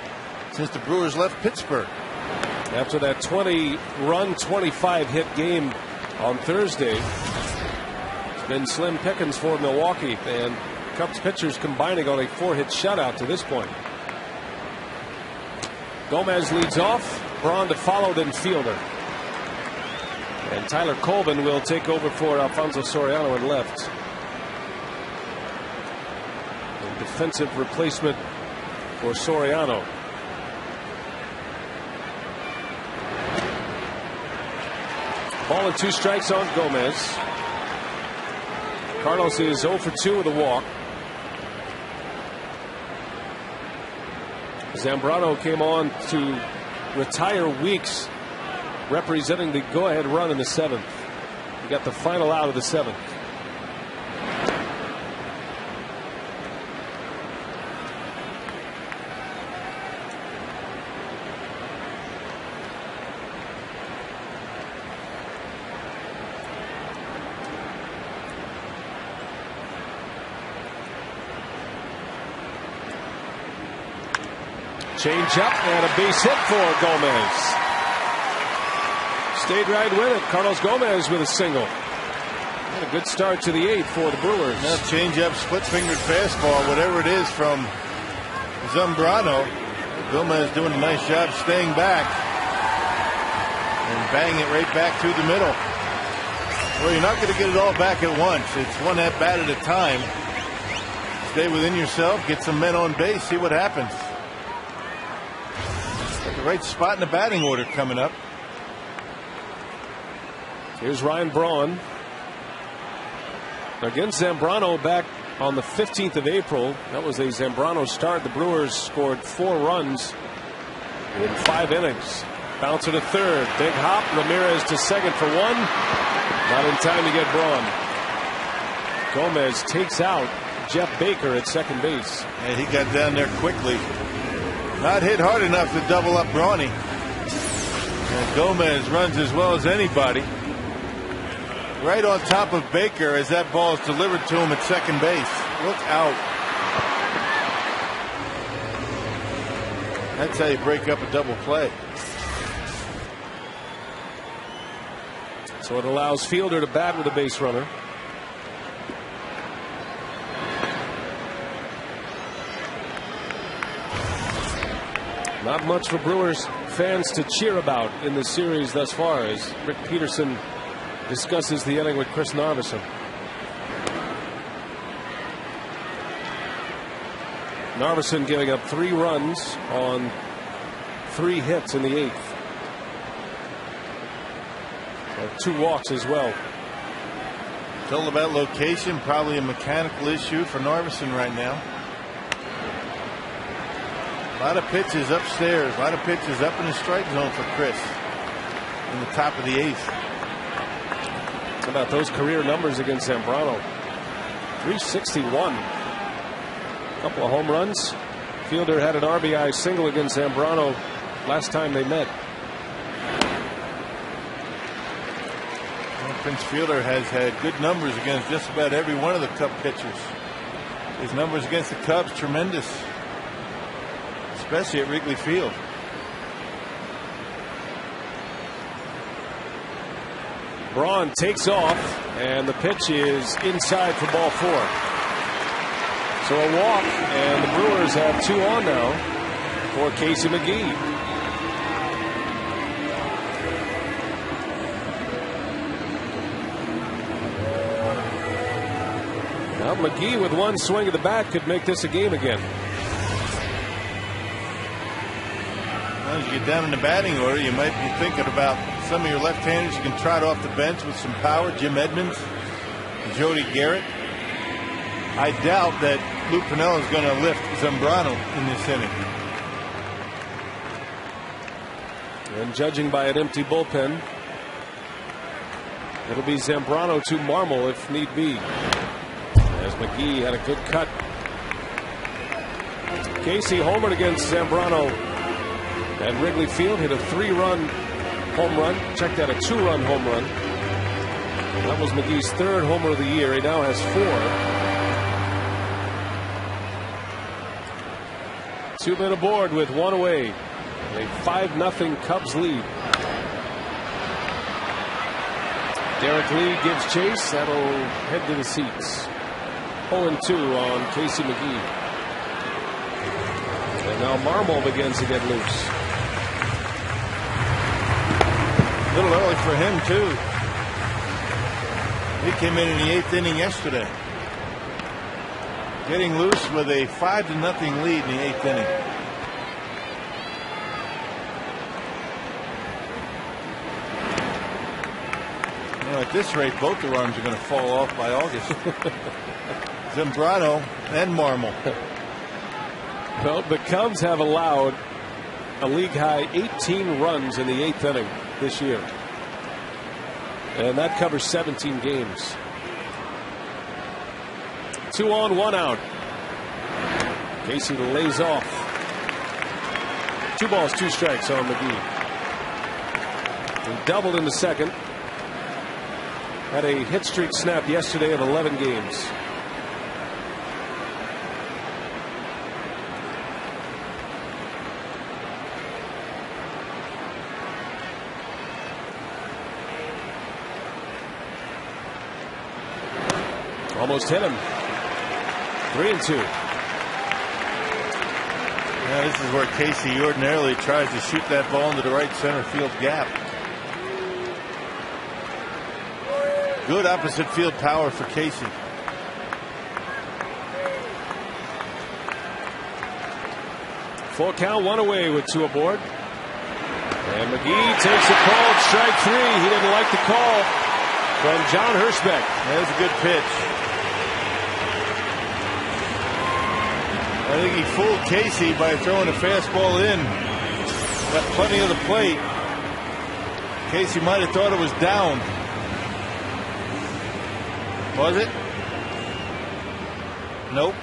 since the Brewers left Pittsburgh. After that 20-run, 25-hit game on Thursday, it's been slim pickings for Milwaukee, and Cubs pitchers combining on a 4-hit shutout to this point. Gomez leads off. Braun to follow, then Fielder. And Tyler Colvin will take over for Alfonso Soriano in left. A defensive replacement for Soriano. Ball and 2 strikes on Gomez. Carlos is 0 for 2 with a walk. Zambrano came on to retire Weeks, representing the go-ahead run in the 7th. He got the final out of the 7th. Change up and a base hit for Gomez. Stayed right with it. Carlos Gomez with a single. And a good start to the 8th for the Brewers. Now change up, split-fingered fastball, whatever it is from Zambrano. Gomez doing a nice job staying back and banging it right back through the middle. Well, you're not going to get it all back at once. It's one at bat at a time. Stay within yourself, get some men on base, see what happens. Got the right spot in the batting order coming up. Here's Ryan Braun against Zambrano back on the 15th of April. That was a Zambrano start. The Brewers scored 4 runs in 5 innings. Bouncer to third. Big hop. Ramirez to second for 1. Not in time to get Braun. Gomez takes out Jeff Baker at second base. And he got down there quickly. Not hit hard enough to double up Brawny. And Gomez runs as well as anybody. Right on top of Baker as that ball is delivered to him at second base. Look out. That's how you break up a double play. So it allows Fielder to bat with a base runner. Not much for Brewers fans to cheer about in the series thus far as Rick Peterson discusses the inning with Chris Narveson. Narveson giving up 3 runs on 3 hits in the 8th. 2 walks as well. It's all about location. Probably a mechanical issue for Narveson right now. A lot of pitches upstairs. A lot of pitches up in the strike zone for Chris in the top of the 8th. How about those career numbers against Zambrano? 361. A couple of home runs. Fielder had an RBI single against Zambrano last time they met. Well, Prince Fielder has had good numbers against just about every one of the Cub pitchers. His numbers against the Cubs tremendous, especially at Wrigley Field. Braun takes off, and the pitch is inside for ball 4. So a walk, and the Brewers have 2 on now for Casey McGee. Now McGee with 1 swing of the bat could make this a game again. Well, as you get down in the batting order, you might be thinking about some of your left-handers you can trot off the bench with some power. Jim Edmonds, Jody Garrett. I doubt that Lou Piniella is going to lift Zambrano in this inning. And judging by an empty bullpen, it'll be Zambrano to Marmol if need be. As McGee had a good cut. Casey homered against Zambrano at Wrigley Field. Hit a 3-run home run. Checked out a 2-run home run. That was McGee's 3rd homer of the year. He now has 4. 2 men aboard with 1 away. A 5-0 Cubs lead. Derek Lee gives chase. That'll head to the seats. 0-2 on Casey McGee. And now Marmol begins to get loose. A little early for him, too. He came in the 8th inning yesterday. Getting loose with a 5-0 lead in the 8th inning. Well, at this rate, both their arms are going to fall off by August. Zambrano and Marmol. Well, the Cubs have allowed a league-high 18 runs in the 8th inning this year. And that covers 17 games. 2 on, 1 out. Casey lays off. 2 balls, 2 strikes on McGee. He doubled in the second. Had a hit streak snap yesterday of 11 games. Almost hit him. 3-2. Yeah, this is where Casey ordinarily tries to shoot that ball into the right center field gap. Good opposite field power for Casey. Full count, 1 away with 2 aboard. And McGee takes a called strike 3. He didn't like the call from John Hirschbeck. That was a good pitch. I think he fooled Casey by throwing a fastball in. Got plenty of the plate. Casey might have thought it was down. Was it? Nope.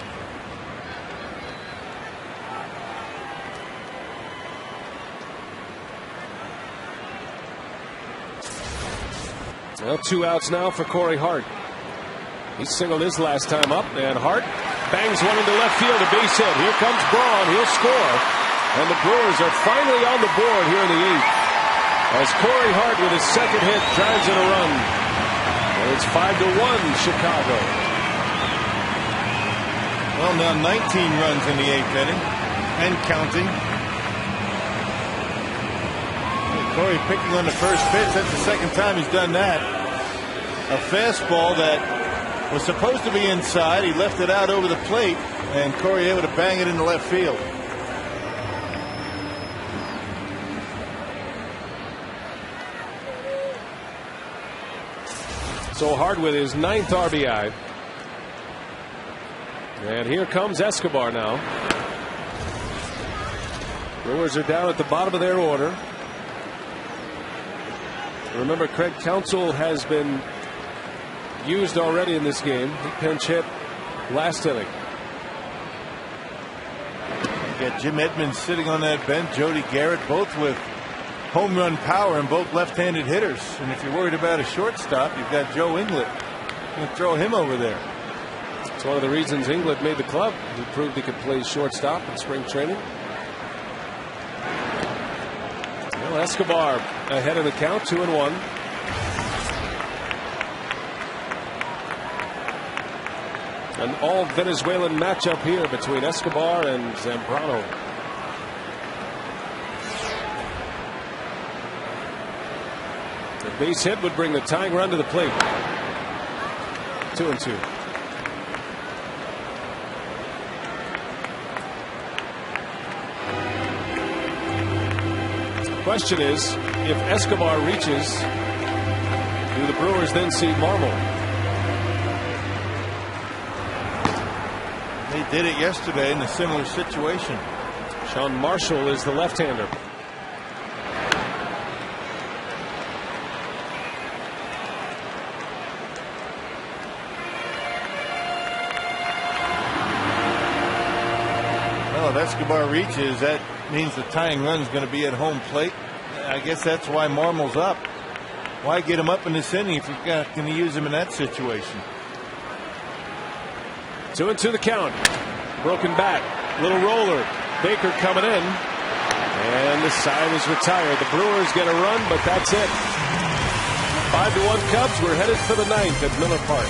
Well, 2 outs now for Corey Hart. He singled his last time up, and Hart bangs one into left field, a base hit. Here comes Braun. He'll score. And the Brewers are finally on the board here in the 8th. As Corey Hart with his second hit drives in a run. And it's 5-1 Chicago. Well, now 19 runs in the 8th inning and counting. Corey picking on the first pitch. That's the second time he's done that. A fastball that was supposed to be inside. He left it out over the plate, and Corey able to bang it into left field. So Hart with his 9th RBI. And here comes Escobar now. Brewers are down at the bottom of their order. Remember, Craig Counsell has been used already in this game. He pinch hit last inning. You got Jim Edmonds sitting on that bench, Jody Garrett, both with home run power and both left-handed hitters. And if you're worried about a shortstop, you've got Joe Inglet. You can throw him over there. It's one of the reasons Inglet made the club. He proved he could play shortstop in spring training. Well, Escobar ahead of the count, 2-1. An all Venezuelan matchup here between Escobar and Zambrano. The base hit would bring the tying run to the plate. 2-2. Question is, if Escobar reaches, do the Brewers then see Marmol? They did it yesterday in a similar situation. Sean Marshall is the left-hander. Well, if Escobar reaches, that means the tying run is going to be at home plate. I guess that's why Marmol's up. Why get him up in this inning if you're going to use him in that situation? 2-2 the count. Broken bat. Little roller. Baker coming in. And the side is retired. The Brewers get a run, but that's it. 5-1 Cubs. We're headed for the 9th at Miller Park.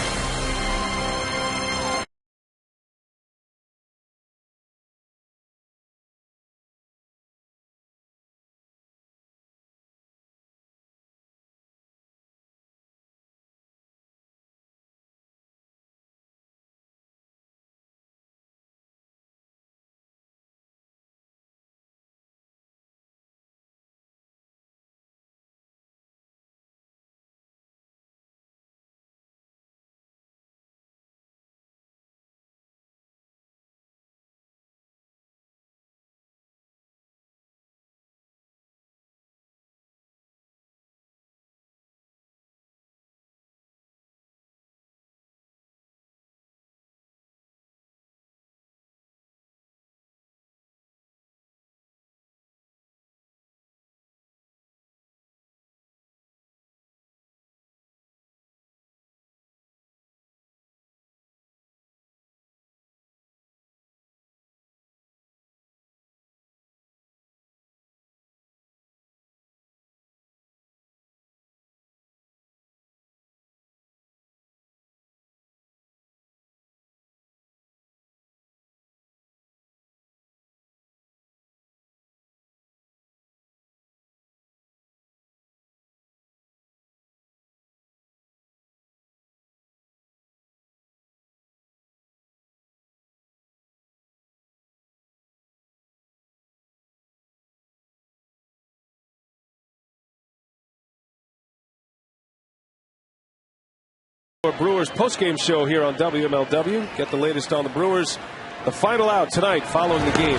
Brewers postgame show here on WMLW. Get the latest on the Brewers The final out tonight following the game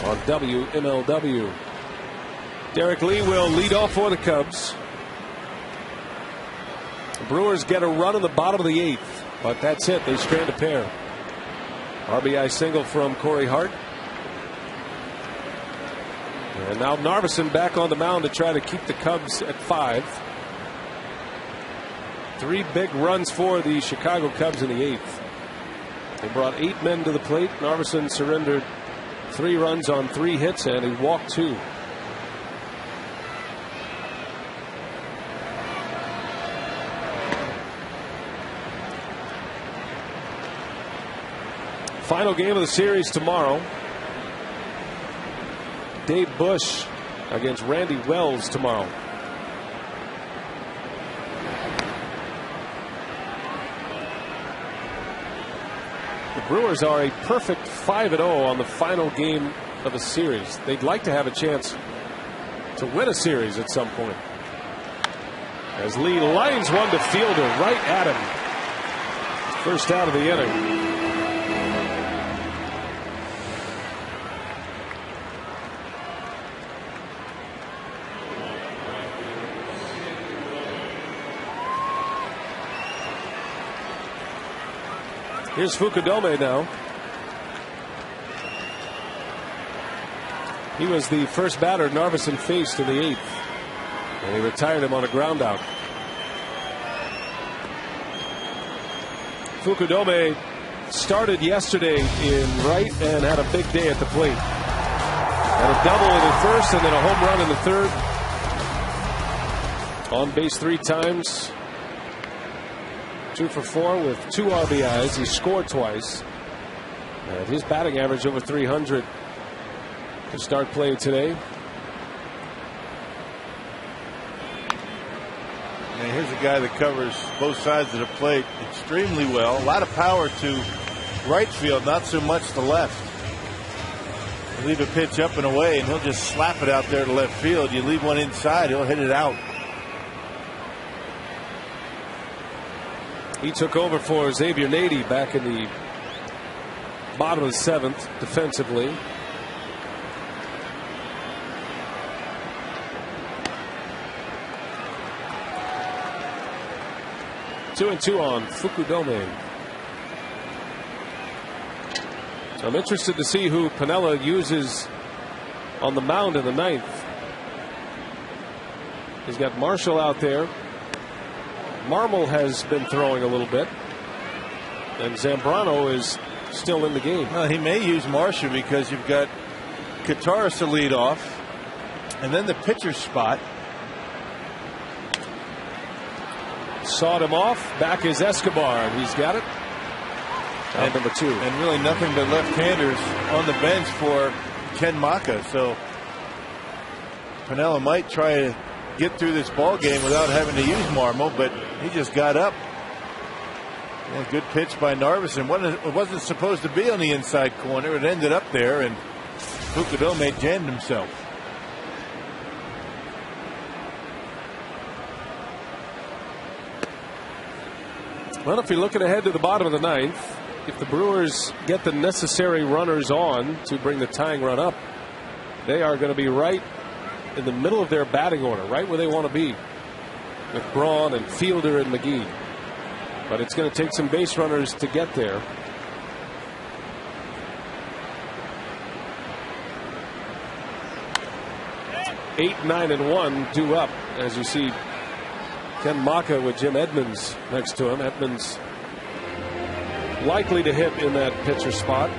on WMLW. Derek Lee will lead off for the Cubs. The Brewers get a run in the bottom of the 8th, but that's it. They strand a pair. RBI single from Corey Hart. And now Narveson back on the mound to try to keep the Cubs at 5. 3 big runs for the Chicago Cubs in the 8th. They brought 8 men to the plate. Narveson surrendered 3 runs on 3 hits, and he walked 2. Final game of the series tomorrow. Dave Bush against Randy Wells tomorrow. The Brewers are a perfect 5-0 on the final game of a series. They'd like to have a chance to win a series at some point. As Lee lines one to fielder right at him. First out of the inning. Here's Fukudome now. He was the first batter Narveson faced in the 8th, and he retired him on a ground out. Fukudome started yesterday in right and had a big day at the plate. Had a double in the first and then a home run in the 3rd. On base 3 times. 2 for 4 with 2 RBIs. He scored twice. And his batting average over 300 to start play today. And here's a guy that covers both sides of the plate extremely well. A lot of power to right field, not so much to left. You leave a pitch up and away, and he'll just slap it out there to left field. You leave one inside, he'll hit it out. He took over for Xavier Nady back in the bottom of the 7th defensively. Two and 2 on Fukudome. I'm interested to see who Piniella uses on the mound in the 9th. He's got Marshall out there. Marmol has been throwing a little bit, and Zambrano is still in the game. Well, he may use Marshall because you've got Kataris to lead off, and then the pitcher spot. Sawed him off. Back is Escobar, and he's got it. Out number 2. And really nothing but left-handers on the bench for Ken Maka. So Piniella might try to get through this ball game without having to use Marmol, but he just got up. Yeah, good pitch by Narveson. It wasn't supposed to be on the inside corner. It ended up there, and Fukudome jammed himself. Well, if you're looking ahead to the bottom of the 9th, if the Brewers get the necessary runners on to bring the tying run up, they are going to be right in the middle of their batting order, right where they want to be, with Braun and Fielder and McGee. But it's going to take some base runners to get there. Eight, 9, and 1 due up, as you see Ken Maka with Jim Edmonds next to him. Edmonds likely to hit in that pitcher spot.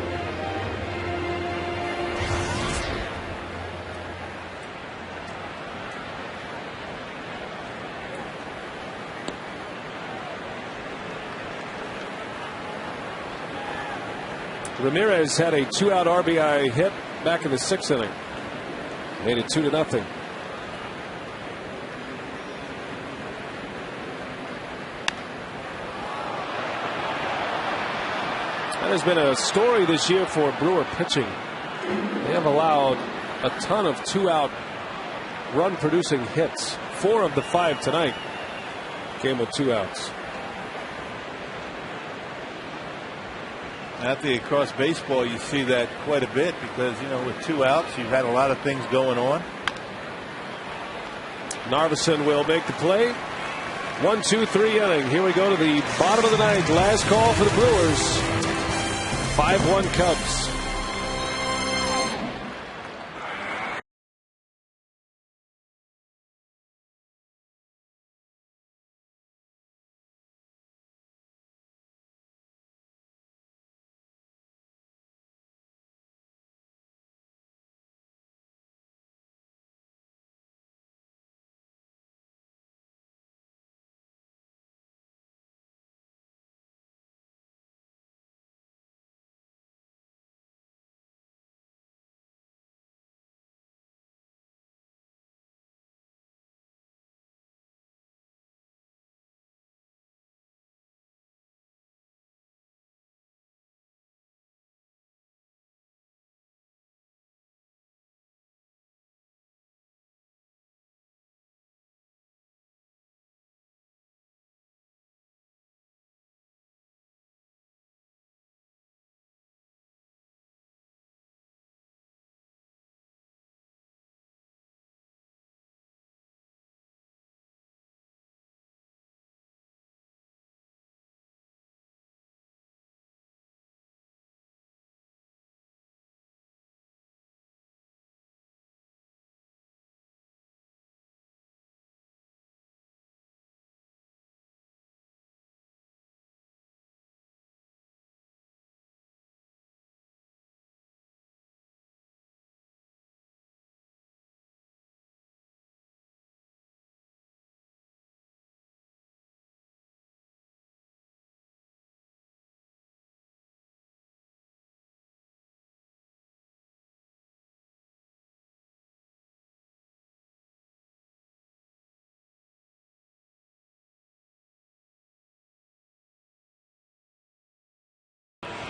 Ramirez had a 2-out RBI hit back in the 6th inning. Made it 2-0. That has been a story this year for Brewer pitching. They have allowed a ton of 2-out run producing hits. 4 of the 5 tonight came with 2 outs. I think across baseball you see that quite a bit because, you know, with 2 outs, you've had a lot of things going on. Narveson will make the play. 1-2-3 inning. Here we go to the bottom of the ninth. Last call for the Brewers. 5-1 Cubs.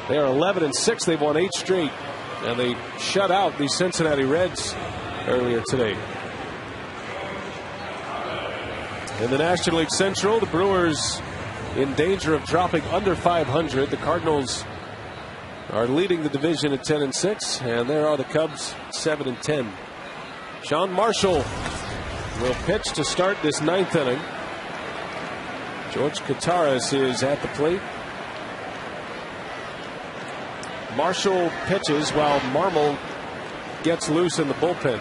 They are 11-6. They've won 8 straight, and they shut out the Cincinnati Reds earlier today. In the National League Central, the Brewers in danger of dropping under 500. The Cardinals are leading the division at 10-6, and there are the Cubs 7-10. Sean Marshall will pitch to start this 9th inning. George Kataris is at the plate. Marshall pitches while Marmol gets loose in the bullpen.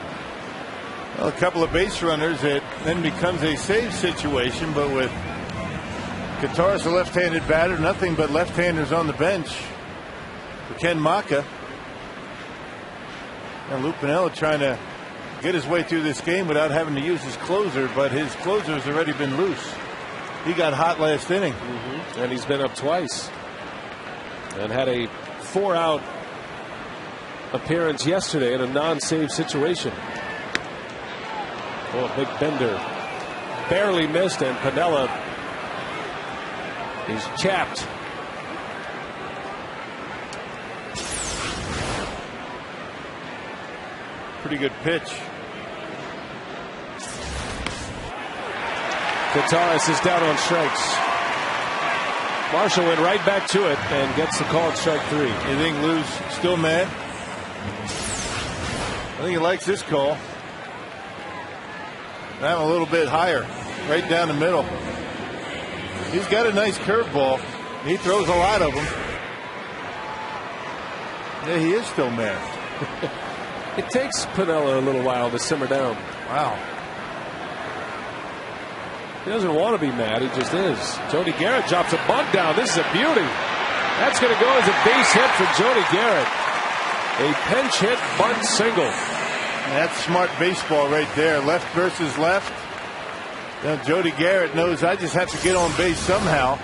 Well, a couple of base runners, it then becomes a save situation, but with Kataris, a left-handed batter, nothing but left-handers on the bench for Ken Maka. And Lou Piniella trying to get his way through this game without having to use his closer, but his closer has already been loose. He got hot last inning. And he's been up twice and had a 4-out appearance yesterday in a non-save situation. Oh, big bender. Barely missed, and Piniella is chapped. Pretty good pitch. Kataris is down on strikes. Marshall went right back to it and gets the call at strike 3. You think Lou's still mad? I think he likes this call. I'm a little bit higher, right down the middle. He's got a nice curveball. He throws a lot of them. Yeah, he is still mad. It takes Piniella a little while to simmer down. Wow. He doesn't want to be mad. He just is. Jody Garrett drops a bunt down. This is a beauty. That's going to go as a base hit for Jody Garrett. A pinch hit bunt single. That's smart baseball right there. Left versus left. Now Jody Garrett knows I just have to get on base somehow.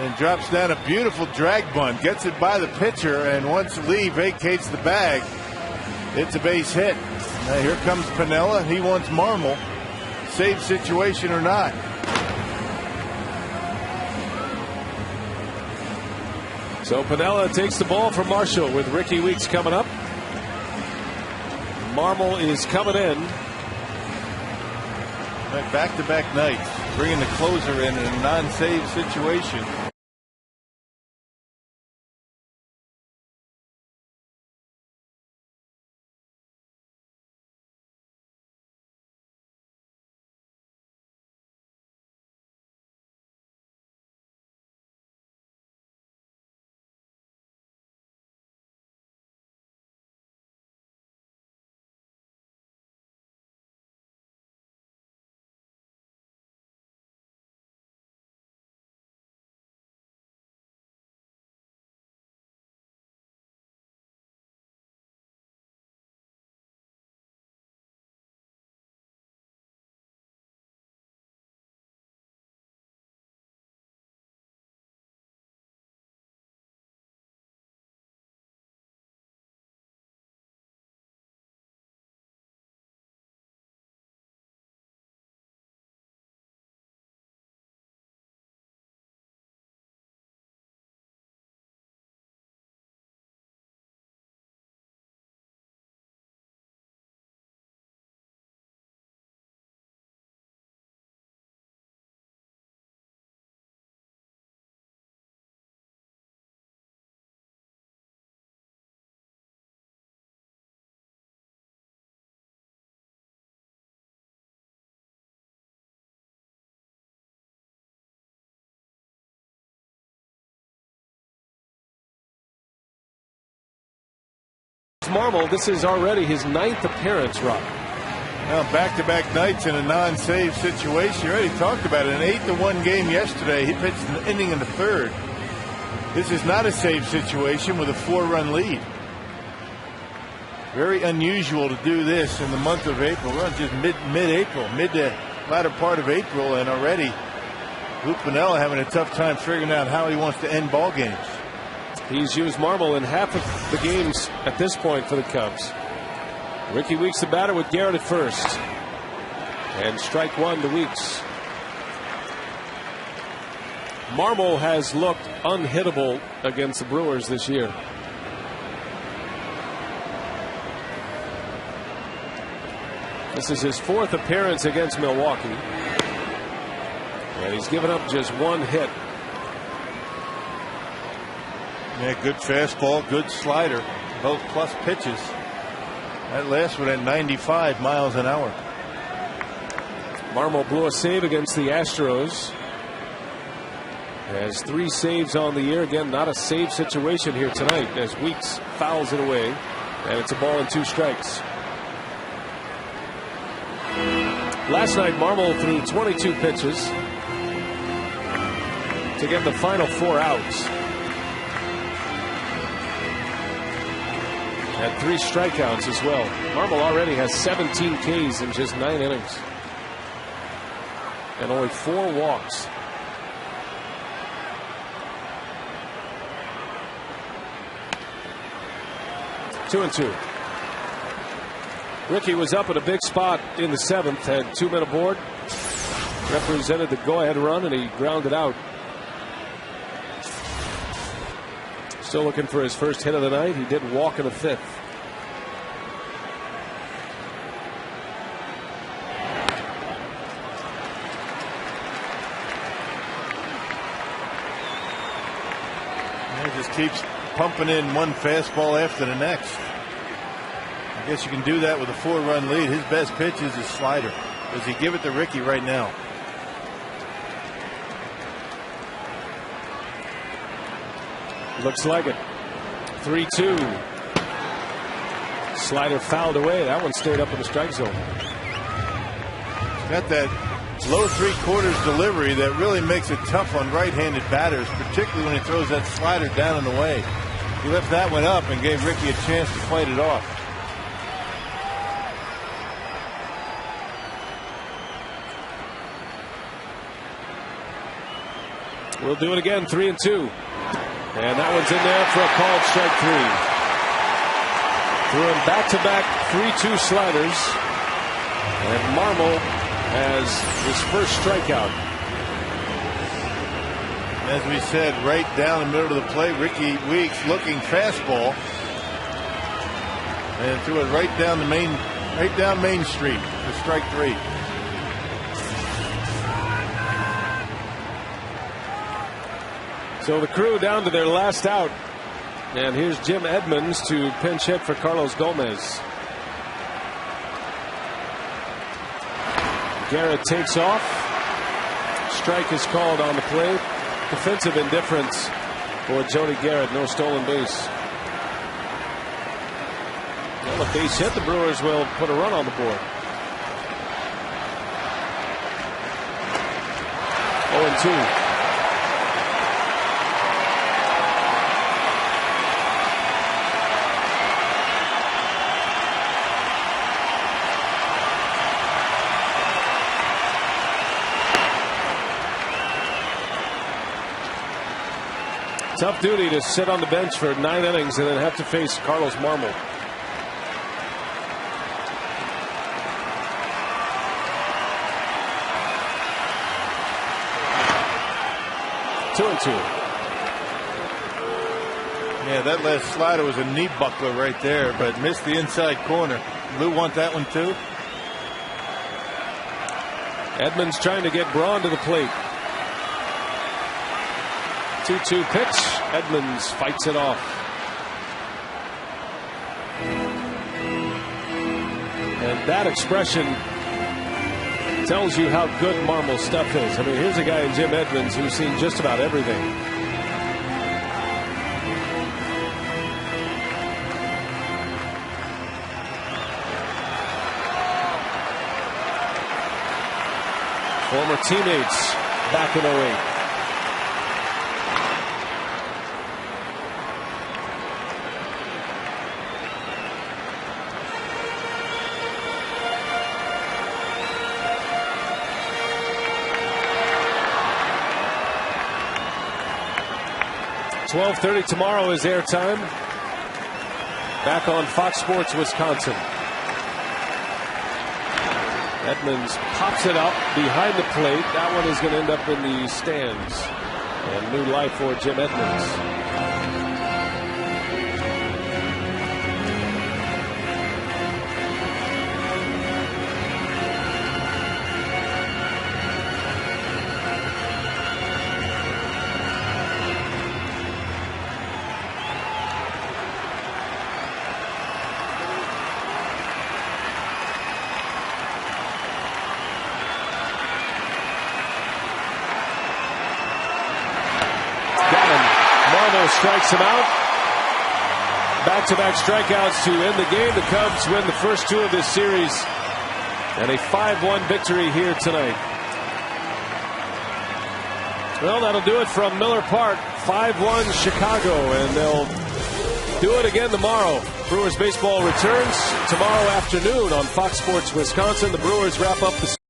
And drops down a beautiful drag bunt. Gets it by the pitcher. And once Lee vacates the bag, it's a base hit. Now here comes Piniella. He wants Marmol. Save situation or not. So Piniella takes the ball from Marshall with Ricky Weeks coming up. Marmol is coming in. Back-to-back nights, bringing the closer in a non-save situation. Marmol, this is already his 9th appearance, Rob. Well, back-to-back nights in a non-save situation. You already talked about it. An 8-1 game yesterday. He pitched an inning in the 3rd. This is not a save situation with a 4-run lead. Very unusual to do this in the month of April. We're on just mid-April, mid to latter part of April, and already Lou Piniella having a tough time figuring out how he wants to end ball games. He's used Marmol in half of the games at this point for the Cubs. Ricky Weeks the batter with Garrett at first. And strike one to Weeks. Marmol has looked unhittable against the Brewers this year. This is his 4th appearance against Milwaukee. And he's given up just 1 hit. Yeah, good fastball, good slider, both plus pitches. That last one at 95 miles an hour. Marmol blew a save against the Astros. Has 3 saves on the year. Again, not a save situation here tonight as Weeks fouls it away. And it's a ball and 2 strikes. Last night, Marmol threw 22 pitches to get the final 4 outs. Had 3 strikeouts as well. Marmol already has 17 Ks in just 9 innings. And only 4 walks. Two and 2. Ricky was up at a big spot in the 7th, had 2 men aboard. Represented the go-ahead run, and he grounded out. Still looking for his first hit of the night. He did walk in the 5th. He just keeps pumping in one fastball after the next. I guess you can do that with a 4-run lead. His best pitch is his slider. Does he give it to Ricky right now? Looks like it. 3-2. Slider fouled away. That one stayed up in the strike zone. Got that low 3/4 delivery that really makes it tough on right-handed batters, particularly when he throws that slider down and away. He left that one up and gave Ricky a chance to fight it off. We'll do it again. 3-2. And that one's in there for a called strike 3. Threw him back-to-back 3-2 sliders. And Marmol has his first strikeout. As we said, right down the middle of the plate, Ricky Weeks looking fastball. And threw it right down Main Street for strike 3. So the Crew down to their last out. And here's Jim Edmonds to pinch hit for Carlos Gomez. Garrett takes off. Strike is called on the plate. Defensive indifference for Jody Garrett. No stolen base. Well, a base hit, the Brewers will put a run on the board. 0-2. Tough duty to sit on the bench for 9 innings and then have to face Carlos Marmol. Two and 2. Yeah, that last slider was a knee buckler right there, but missed the inside corner. Lou want that one too. Edmonds trying to get Braun to the plate. 2-2 pitch. Edmonds fights it off. And that expression tells you how good Marmol's stuff is. I mean, here's a guy in Jim Edmonds who's seen just about everything. Former teammates back in 08. .30 tomorrow is airtime. Back on Fox Sports Wisconsin. Edmonds pops it up behind the plate. That one is going to end up in the stands. And new life for Jim Edmonds. Strikes him out. Back-to-back strikeouts to end the game. The Cubs win the first two of this series. And a 5-1 victory here tonight. Well, that'll do it from Miller Park. 5-1 Chicago. And they'll do it again tomorrow. Brewers baseball returns tomorrow afternoon on Fox Sports Wisconsin. The Brewers wrap up the